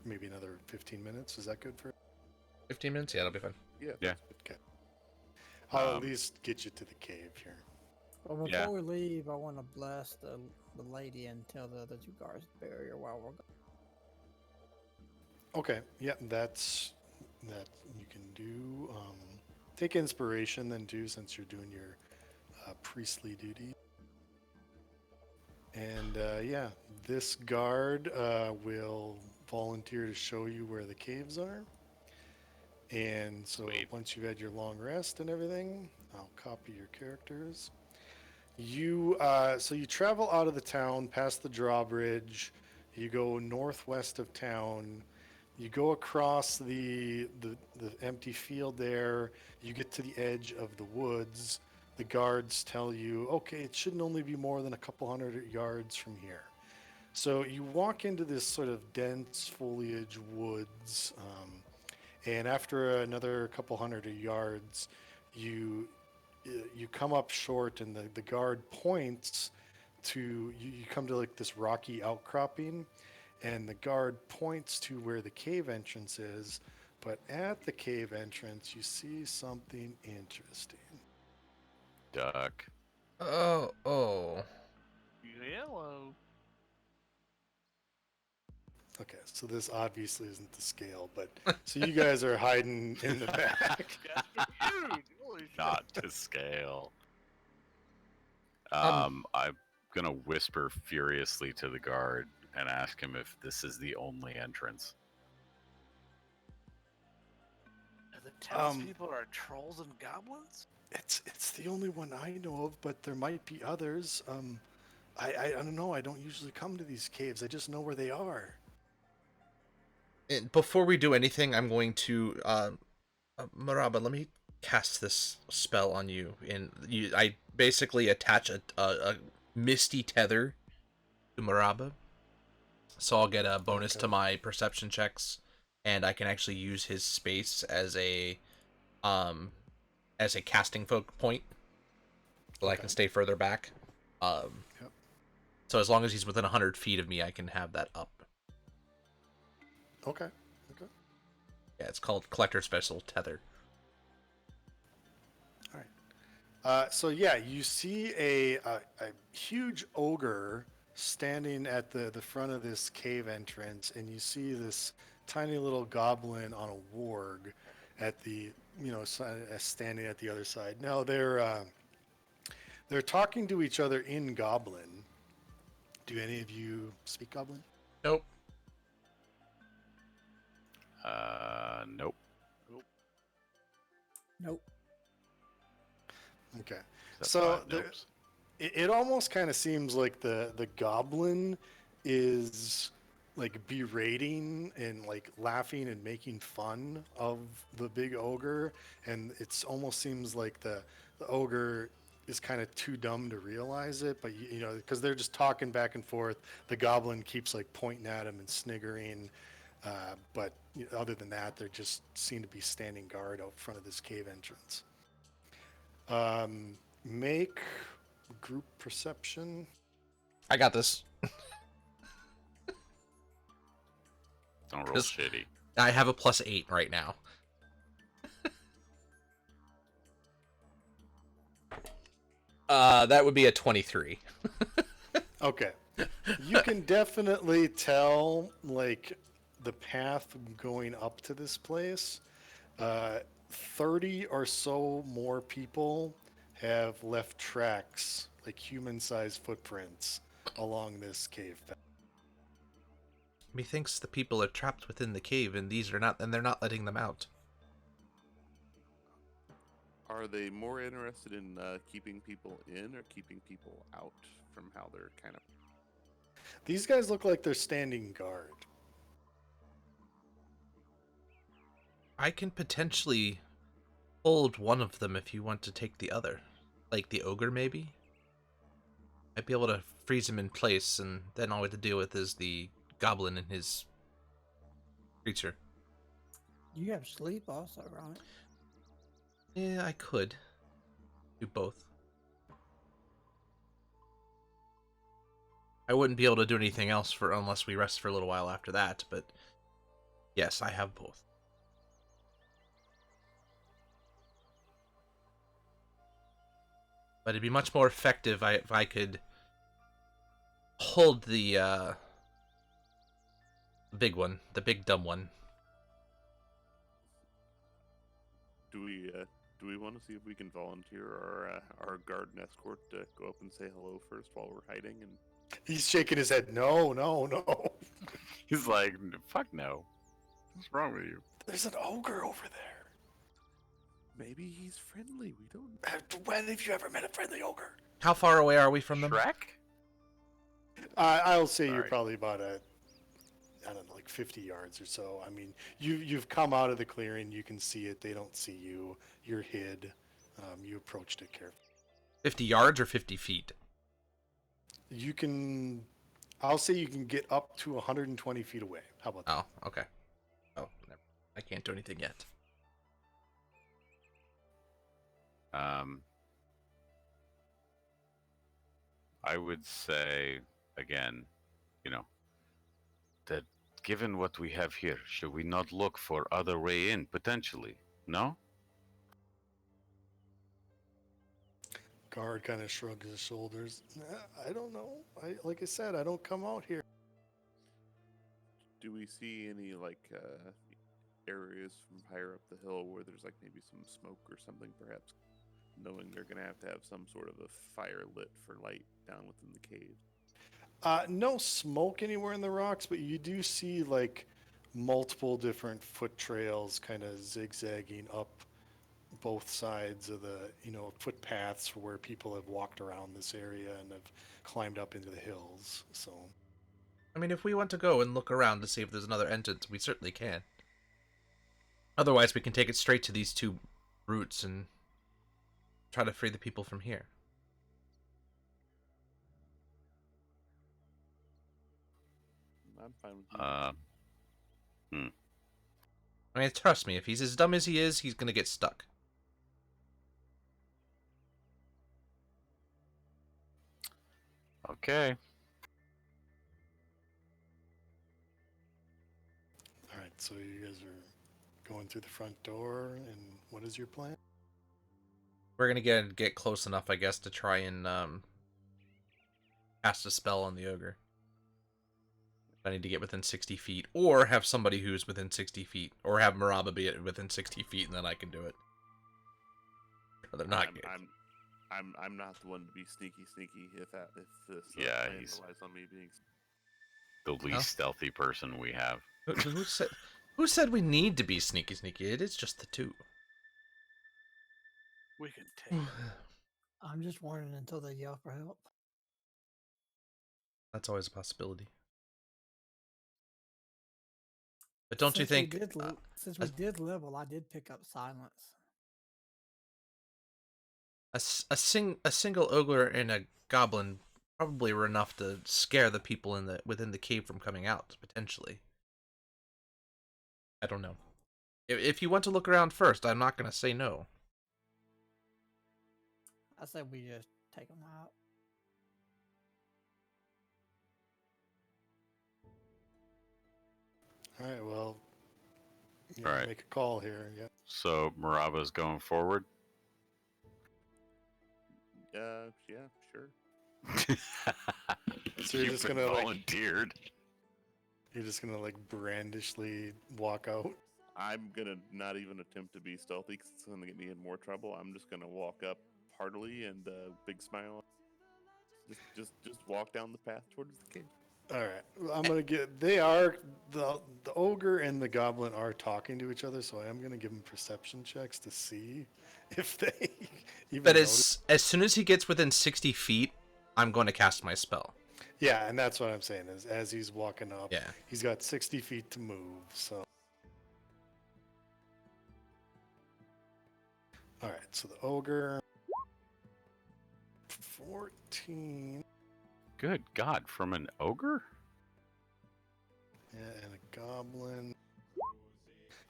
maybe another 15 minutes. Is that good for? 15 minutes? Yeah, that'll be fine. Yeah. Yeah. Okay. I'll at Um, least get you to the cave here. Well, before Yeah. we leave, I want to bless the lady and tell the other two guards to bury her while we're gone. Okay. Yeah, that you can do. Take inspiration then too, since you're doing your priestly duty. And yeah, this guard will volunteer to show you where the caves are. And so Sweet. once you've had your long rest and everything, I'll copy your characters. You so you travel out of the town past the drawbridge. You go northwest of town. You go across the empty field there. You get to the edge of the woods. The guards tell you, okay, it shouldn't only be more than a couple hundred yards from here. So you walk into this sort of dense foliage woods, and after another couple hundred yards, you come up short, and the guard points to you. You come to like this rocky outcropping, and the guard points to where the cave entrance is. But at the cave entrance, you see something interesting. Duck. Oh. Yellow. Okay, so this obviously isn't the scale, but so you guys are hiding in the back. Guys are huge. Holy shit. Not to scale. Um, I'm gonna whisper furiously to the guard and ask him if this is the only entrance. The townspeople are trolls and goblins? It's the only one I know of, but there might be others. I don't know. I don't usually come to these caves. I just know where they are. And before we do anything, I'm going to Maraba, let me cast this spell on you. I basically attach a misty tether to Maraba, so I'll get a bonus to Okay. my perception checks, and I can actually use his space as a casting point, so I can stay further back. Yep. So as long as he's within 100 feet of me, I can have that up. Okay. Okay. Yeah, it's called Collector Special Tether. So yeah, you see a huge ogre standing at the front of this cave entrance, and you see this tiny little goblin on a warg at the standing at the other side. Now they're talking to each other in Goblin. Do any of you speak Goblin? Nope. Nope. Nope. Okay. That's So five there, nopes. it almost kind of seems like the goblin is like berating and like laughing and making fun of the big ogre, and it's almost seems like the ogre is kind of too dumb to realize it, but you know, because they're just talking back and forth, the goblin keeps like pointing at him and sniggering, but you know, other than that, they just seem to be standing guard out front of this cave entrance. Make group perception. I got this. Don't roll Just- shitty. I have a +8 right now. That would be a 23. Okay. You can definitely tell, like, the path going up to this place. 30 or so more people have left tracks, like human-sized footprints, along this cave path. Methinks the people are trapped within the cave, and these are not, and they're not letting them out. Are they more interested in keeping people in or keeping people out from how they're kind of... These guys look like they're standing guard. I can potentially hold one of them if you want to take the other. Like the ogre, maybe? I'd be able to freeze him in place, and then all we have to deal with is the goblin and his creature. You have sleep also, right? Yeah, I could do both. I wouldn't be able to do anything else for unless we rest for a little while after that, but yes, I have both. But it'd be much more effective if I could hold the big one, the big dumb one. Do we want to see if we can volunteer our guard and escort to go up and say hello first while we're hiding? And He's shaking his head. No, no, no. He's like, fuck no. What's wrong with you? There's an ogre over there. maybe he's friendly. We don't. When have you ever met a friendly ogre? How far away are we from them? Shrek? I'll say you're Sorry. probably about I don't know, like 50 yards or so. I mean, you've come out of the clearing. You can see it. They don't see you. You're hid. You approached it carefully. 50 yards or 50 feet? You can, I'll say you can get up to 120 feet away. How about that? Oh, okay. Oh, never. I can't do anything yet. I would say, again, that given what we have here, should we not look for other way in, potentially? No? Guard kind of shrugs his shoulders. I don't know. Like I said, I don't come out here. Do we see any areas from higher up the hill where there's like maybe some smoke or something, perhaps, knowing they're gonna have to have some sort of a fire lit for light down within the cave? No smoke anywhere in the rocks, but you do see like multiple different foot trails kind of zigzagging up both sides of the, footpaths where people have walked around this area and have climbed up into the hills. So, I mean, if we want to go and look around to see if there's another entrance, we certainly can. Otherwise, we can take it straight to these two routes and try to free the people from here. I'm fine with you. I mean, trust me, if he's as dumb as he is, he's gonna get stuck. Okay. all right. So you guys are going through the front door, and what is your plan? We're gonna get close enough, I guess, to try and cast a spell on the ogre. I need to get within 60 feet, or have somebody who's within 60 feet, or have Maraba be within 60 feet, and then I can do it. Or they're not good. I'm not the one to be sneaky if this Yeah, plan he's- relies on me being. The least stealthy person we have. Who said we need to be sneaky? It is just the two. We can take it. I'm just waiting until they yell for help. That's always a possibility. But don't you Since we think? since we did level, I did pick up silence. A single ogre and a goblin probably were enough to scare the people within the cave from coming out potentially. I don't know. If you want to look around first, I'm not gonna say no. I said we just take them out. All right, well, All right. make a call here. Yeah. So Maraba's going forward. Yeah, sure. So you're You've just been gonna, like- volunteered. You're just gonna like brandishly walk out. I'm gonna not even attempt to be stealthy because it's gonna get me in more trouble. I'm just gonna walk up heartily and big smile. Just walk down the path towards the cave. All right, well, I'm gonna get. They are the ogre and the goblin are talking to each other, so I am gonna give them perception checks to see if they even. But notice. as soon as he gets within 60 feet, I'm going to cast my spell. Yeah, and that's what I'm saying is as he's walking up, Yeah. he's got 60 feet to move. So. All right, so the ogre. 14. Good God, from an ogre? Yeah, and a goblin.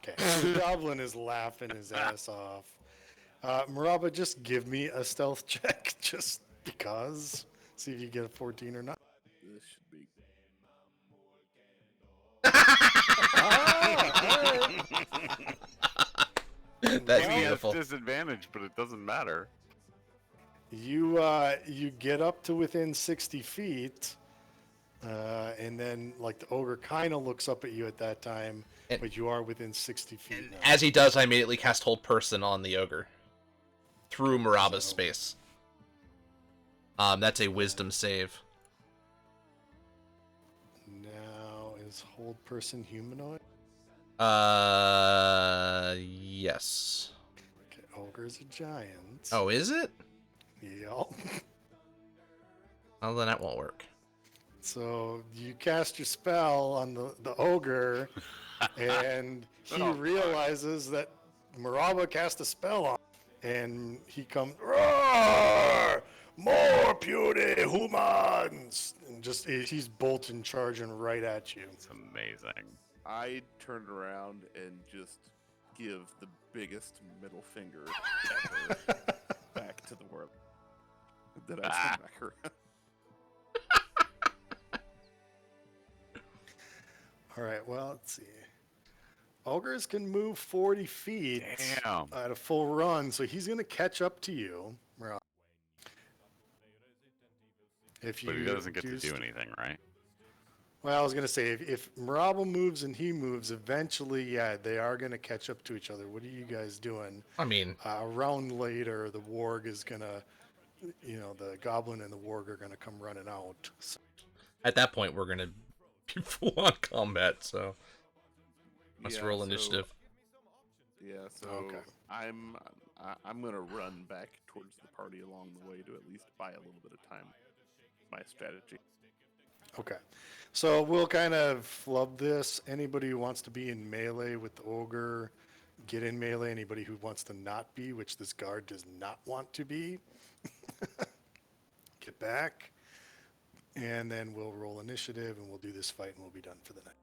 Okay, so the goblin is laughing his ass off. Maraba, just give me a stealth check, just because. See if you get a 14 or not. This should be. That's Well, He has beautiful. disadvantage, but it doesn't matter. You get up to within 60 feet, and then like the ogre kind of looks up at you at that time, And- but you are within 60 feet now. As he does, I immediately cast Hold Person on the ogre through Maraba's So- space. That's a Wisdom save. Now is hold person humanoid? Yes. Okay, ogre's a giant. Oh, is it? Yep. Well, then that won't work. So you cast your spell on the ogre, and he Oh, realizes that Maraba cast a spell on, and he comes, roar, more puny humans, and just he's bolting, charging right at you. It's amazing. I turn around and just give the biggest middle finger ever back to the world. Then I turn back around. All right, well, let's see. Ogres can move 40 feet Damn. at a full run, so he's going to catch up to you. Maraba. If But he doesn't get to used- do anything, right? Well, I was going to say, if Maraba moves and he moves, eventually, yeah, they are going to catch up to each other. What are you guys doing? I mean, A round later, the warg is going to, the goblin and the warg are going to come running out. So, at that point, we're gonna be full on combat. So let's Yeah, roll so- initiative. Yeah, so Okay. I'm gonna run back towards the party along the way to at least buy a little bit of time. My strategy. okay. So we'll kind of flub this. Anybody who wants to be in melee with the ogre, get in melee. Anybody who wants to not be, which this guard does not want to be, get back. And then we'll roll initiative and we'll do this fight and we'll be done for the night.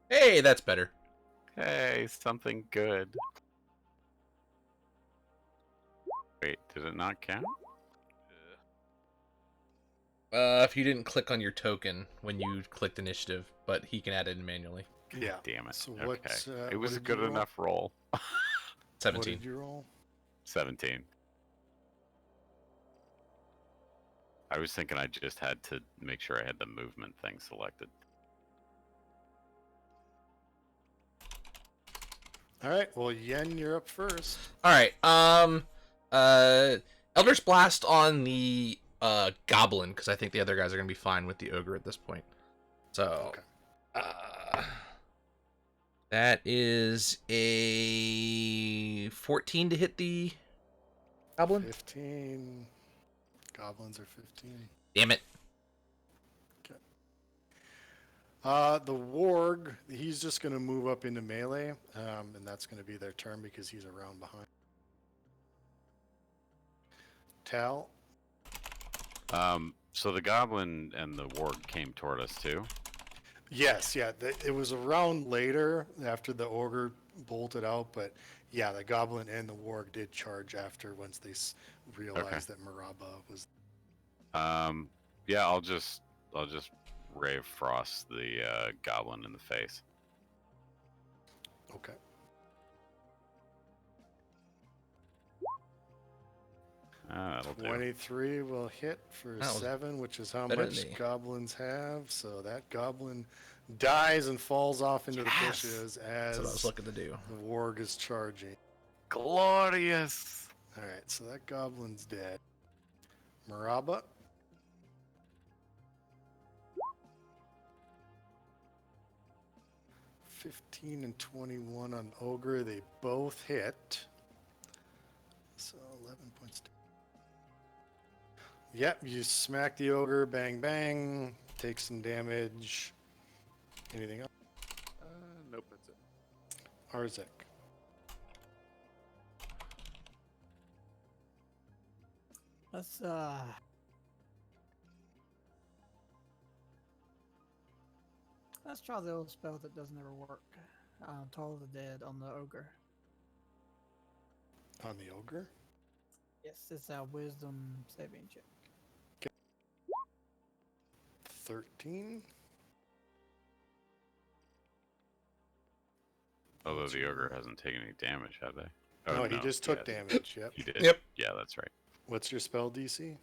Hey, that's better. Hey, something good. Wait, did it not count? If you didn't click on your token when you clicked initiative, but he can add it in manually. Yeah. Damn it. So Okay. what's, It what was a did you good roll? enough roll. What 17. did you roll? 17. I was thinking I just had to make sure I had the movement thing selected. All right. Well, Yen, you're up first. All right. Eldritch Blast on the goblin, because I think the other guys are gonna be fine with the ogre at this point. So, that is a 14 to hit the goblin. 15. Goblins are 15. Damn it. The warg, he's just going to move up into melee, and that's going to be their turn because he's around behind. Tal, So the goblin and the warg came toward us too. yes, yeah, it was around later after the ogre bolted out, but yeah, the goblin and the warg did charge after once they realized that Maraba was. Yeah, I'll just Ray of Frost the goblin in the face. Okay. That'll do. 23 will hit for That was 7, which is how better much than me. goblins have. So that goblin dies and falls off into the Yes! bushes That's what I was as looking to do. the warg is charging. Glorious. All right, so that goblin's dead. Maraba. $15 and 21 on ogre. They both hit. So 11 points. Yep, you smack the ogre. Bang, bang. Take some damage. Anything else? Nope, that's it. Arzek. Let's try the old spell that doesn't ever work. Toll the Dead on the ogre. On the ogre? Yes, it's a wisdom saving check. 13. Although the ogre hasn't taken any damage, have they? No, he just took hasn't. damage. Yep. He did. Yep. Yeah, that's right. What's your spell DC?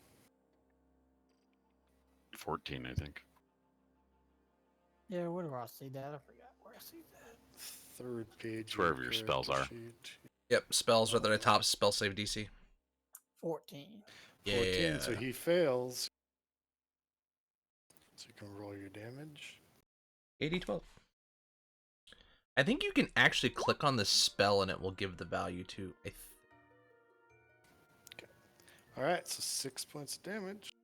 14, I think. Yeah, where do I see that? I forgot where I see that. Third page. It's wherever your spells character are. sheet. Yep, spells right at the top, spell save DC. 14. 14, so he fails. So you can roll your damage. 80-12. I think you can actually click on the spell and it will give the value to. All right, so 6 points of damage.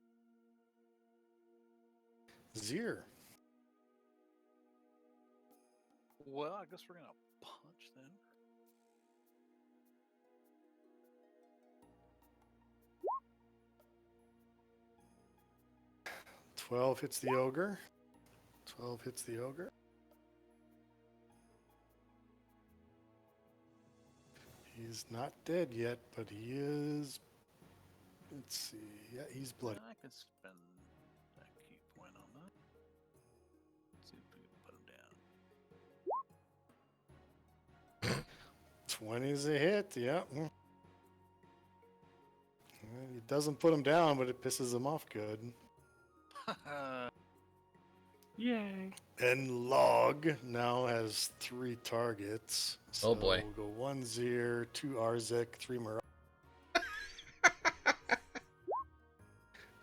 Zir. Well, I guess we're gonna punch then. Twelve hits the ogre. 12 hits the ogre. He's not dead yet, but he is. Let's see. Yeah, he's bloody. I could spend that key point on that. Let's see if we can put him down. 20's a hit. Yeah. It doesn't put him down, but it pisses him off good. Yay. And Log now has 3 targets. So Oh, boy. We'll go 1 Zir, 2 Arzek, 3 Marab.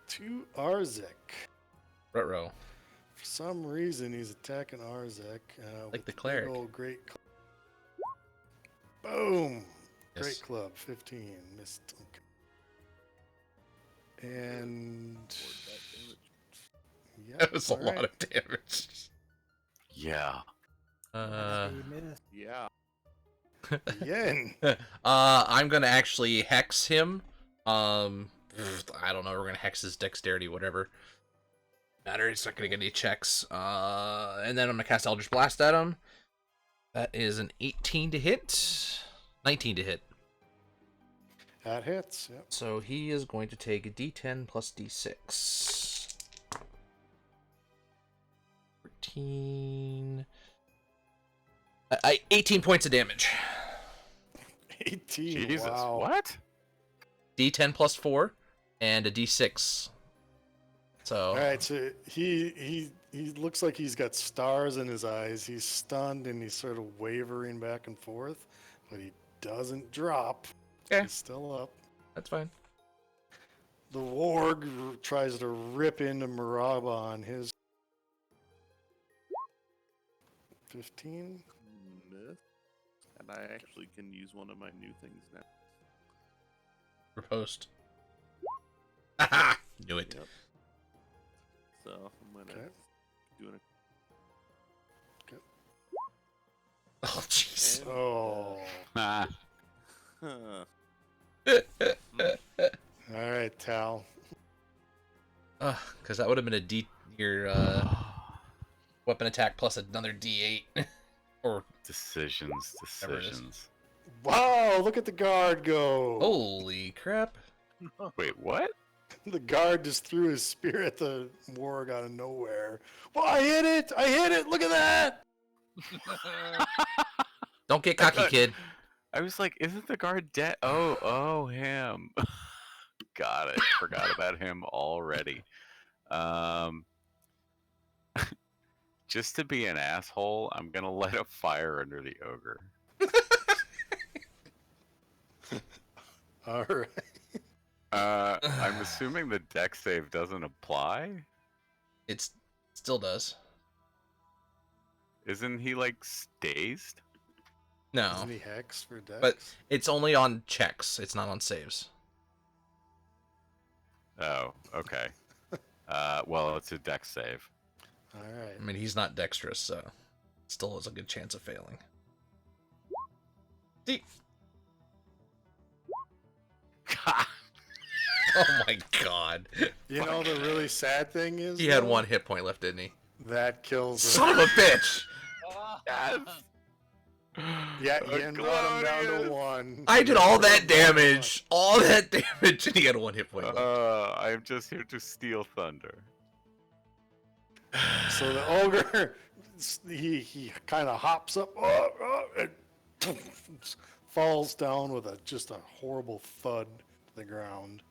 2 Arzek. Ruh-roh. For some reason, he's attacking Arzek. With the big cleric. old great boom! Yes. Great club, 15. Missed. Okay. And. Yeah, That was a lot of damage. Yeah. Uh, You missed. Yeah. Yen. I'm gonna actually hex him. I don't know. We're gonna hex his dexterity, whatever. Matter. He's not gonna get any checks. And then I'm gonna cast Eldritch Blast at him. That is an 18 to hit, 19 to hit. That hits. Yep. So he is going to take a D10 plus D6. 14. 18 points of damage. 18. Jesus. Wow. What? D10 plus 4 and a D6. So All right, so he he looks like he's got stars in his eyes. He's stunned and he's sort of wavering back and forth, but he doesn't drop. Okay. He's still up. That's fine. The warg tries to rip into Maraba on his 15. Miss. And I actually can use one of my new things now. Riposte. Haha! Knew it. Yep. So I'm gonna Okay. do an. Oh, jeez. And, Oh. Ah, huh. All right, Tal. Because that would have been a D your weapon attack plus another D8. Or decisions, Whatever it is. decisions. Wow, look at the guard go. holy crap! Wait, what? The guard just threw his spear at the warg out of nowhere. Well, I hit it! I hit it! Look at that! Don't get cocky, kid. I was like, isn't the guard dead? Oh, him. Got it. Forgot about him already. Just to be an asshole, I'm gonna light a fire under the ogre. All right. I'm assuming the deck save doesn't apply. It still does. Isn't he like dazed? No, Isn't he hex for dex? But- it's only on checks. It's not on saves. Oh, okay. Well, it's a deck save. All right. I mean, he's not dexterous, so still has a good chance of failing. D- oh my god. You know the really sad thing is He had though, 1 hit point left, didn't he? that kills him. Son of a bitch! Yes. Yeah, Ian brought him down to 1. I did all that damage! All that damage, and he had 1 hit point left. I'm just here to steal thunder. So the ogre, he kind of hops up and falls down with just a horrible thud to the ground.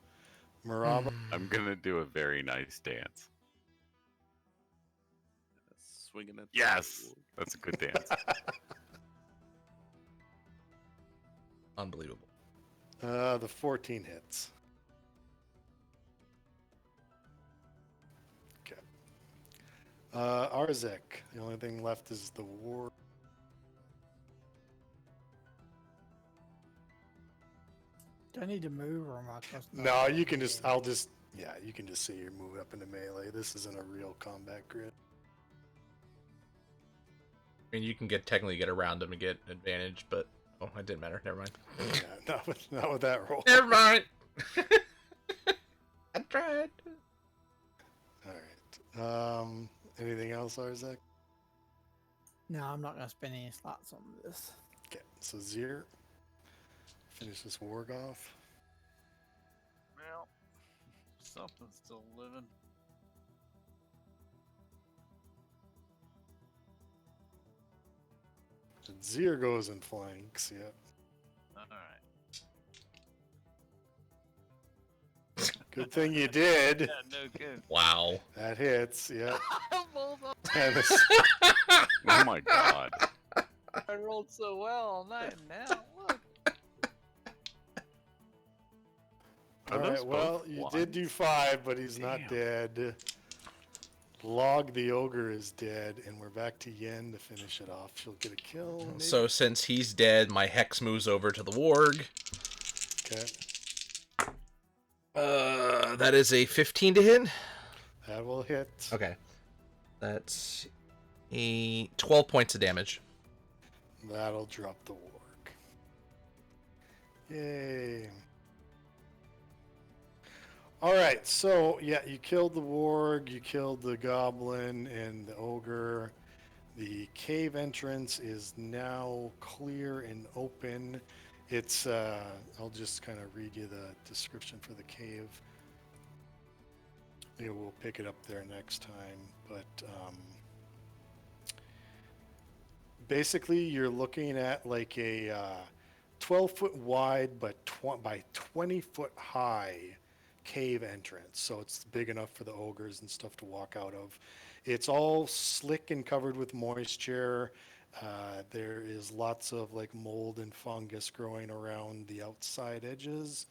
Maraba, I'm gonna do a very nice dance. Swinging at. Yes, that's a good dance. Unbelievable. the 14 hits. Okay. Arzek, the only thing left is the war. Do I need to move or am I supposed to? No, you can just, you can just say you're moving up into melee. This isn't a real combat grid. I mean, you can technically get around him and get advantage, but oh, it didn't matter. Never mind. Yeah, not with that roll. Never mind. I tried. All right. Anything else, Arzek? No, I'm not gonna spend any slots on this. Okay, so Zir, finish this warg off. Well, something's still living. And Zir goes and flanks, yep. Alright. Good thing you did. Yeah, no good. Wow. That hits, yep. Both of And this, Oh my god. I rolled so well all night, and now look. Are all those right, well, both you did do ones? 5, but he's not Damn. dead. Log the ogre is dead, and we're back to Yen to finish it off. She'll get a kill. maybe? So since he's dead, my hex moves over to the warg. Okay, That is a 15 to hit. that will hit. Okay. That's a 12 points of damage. That'll drop the warg. Yay. All right, so yeah, you killed the warg, you killed the goblin and the ogre. The cave entrance is now clear and open. It's, I'll just kind of read you the description for the cave. Maybe we'll pick it up there next time, but basically you're looking at like a 12-foot wide but by 20-foot high cave entrance, so it's big enough for the ogres and stuff to walk out of. It's all slick and covered with moisture. There is lots of like mold and fungus growing around the outside edges.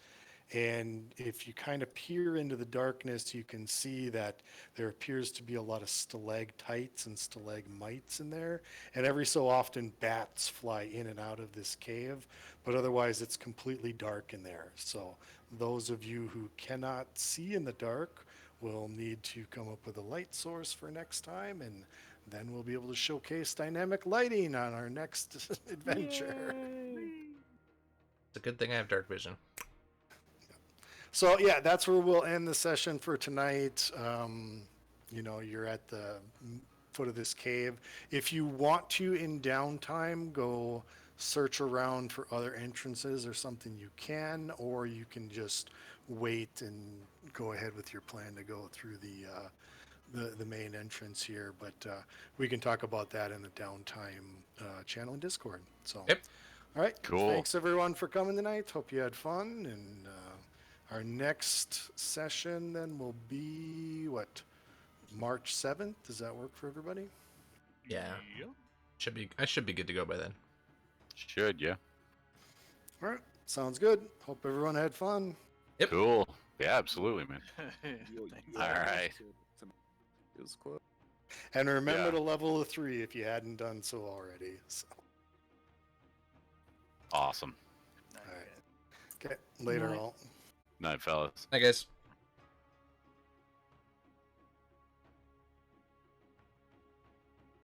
And if you kind of peer into the darkness, you can see that there appears to be a lot of stalactites and stalagmites in there. And every so often, bats fly in and out of this cave, but otherwise, it's completely dark in there. So, those of you who cannot see in the dark will need to come up with a light source for next time, and then we'll be able to showcase dynamic lighting on our next adventure. It's a good thing I have dark vision. So yeah, that's where we'll end the session for tonight. You know, you're at the foot of this cave. If you want to, in downtime, go search around for other entrances or something, you can, or you can just wait and go ahead with your plan to go through the main entrance here. But we can talk about that in the downtime channel in Discord. So, Yep. All right. Cool. Thanks everyone for coming tonight. Hope you had fun, and our next session then will be what, March 7th? Does that work for everybody? Yeah. Yep. I should be good to go by then. Should, yeah. All right. Sounds good. Hope everyone had fun. Yep. Cool. Yeah, absolutely, man. Thanks. All right. It was close. And remember Yeah. to level a 3 if you hadn't done so already. So, Awesome. all right. Okay. Later, Night. all. Night, fellas. Hi, guys.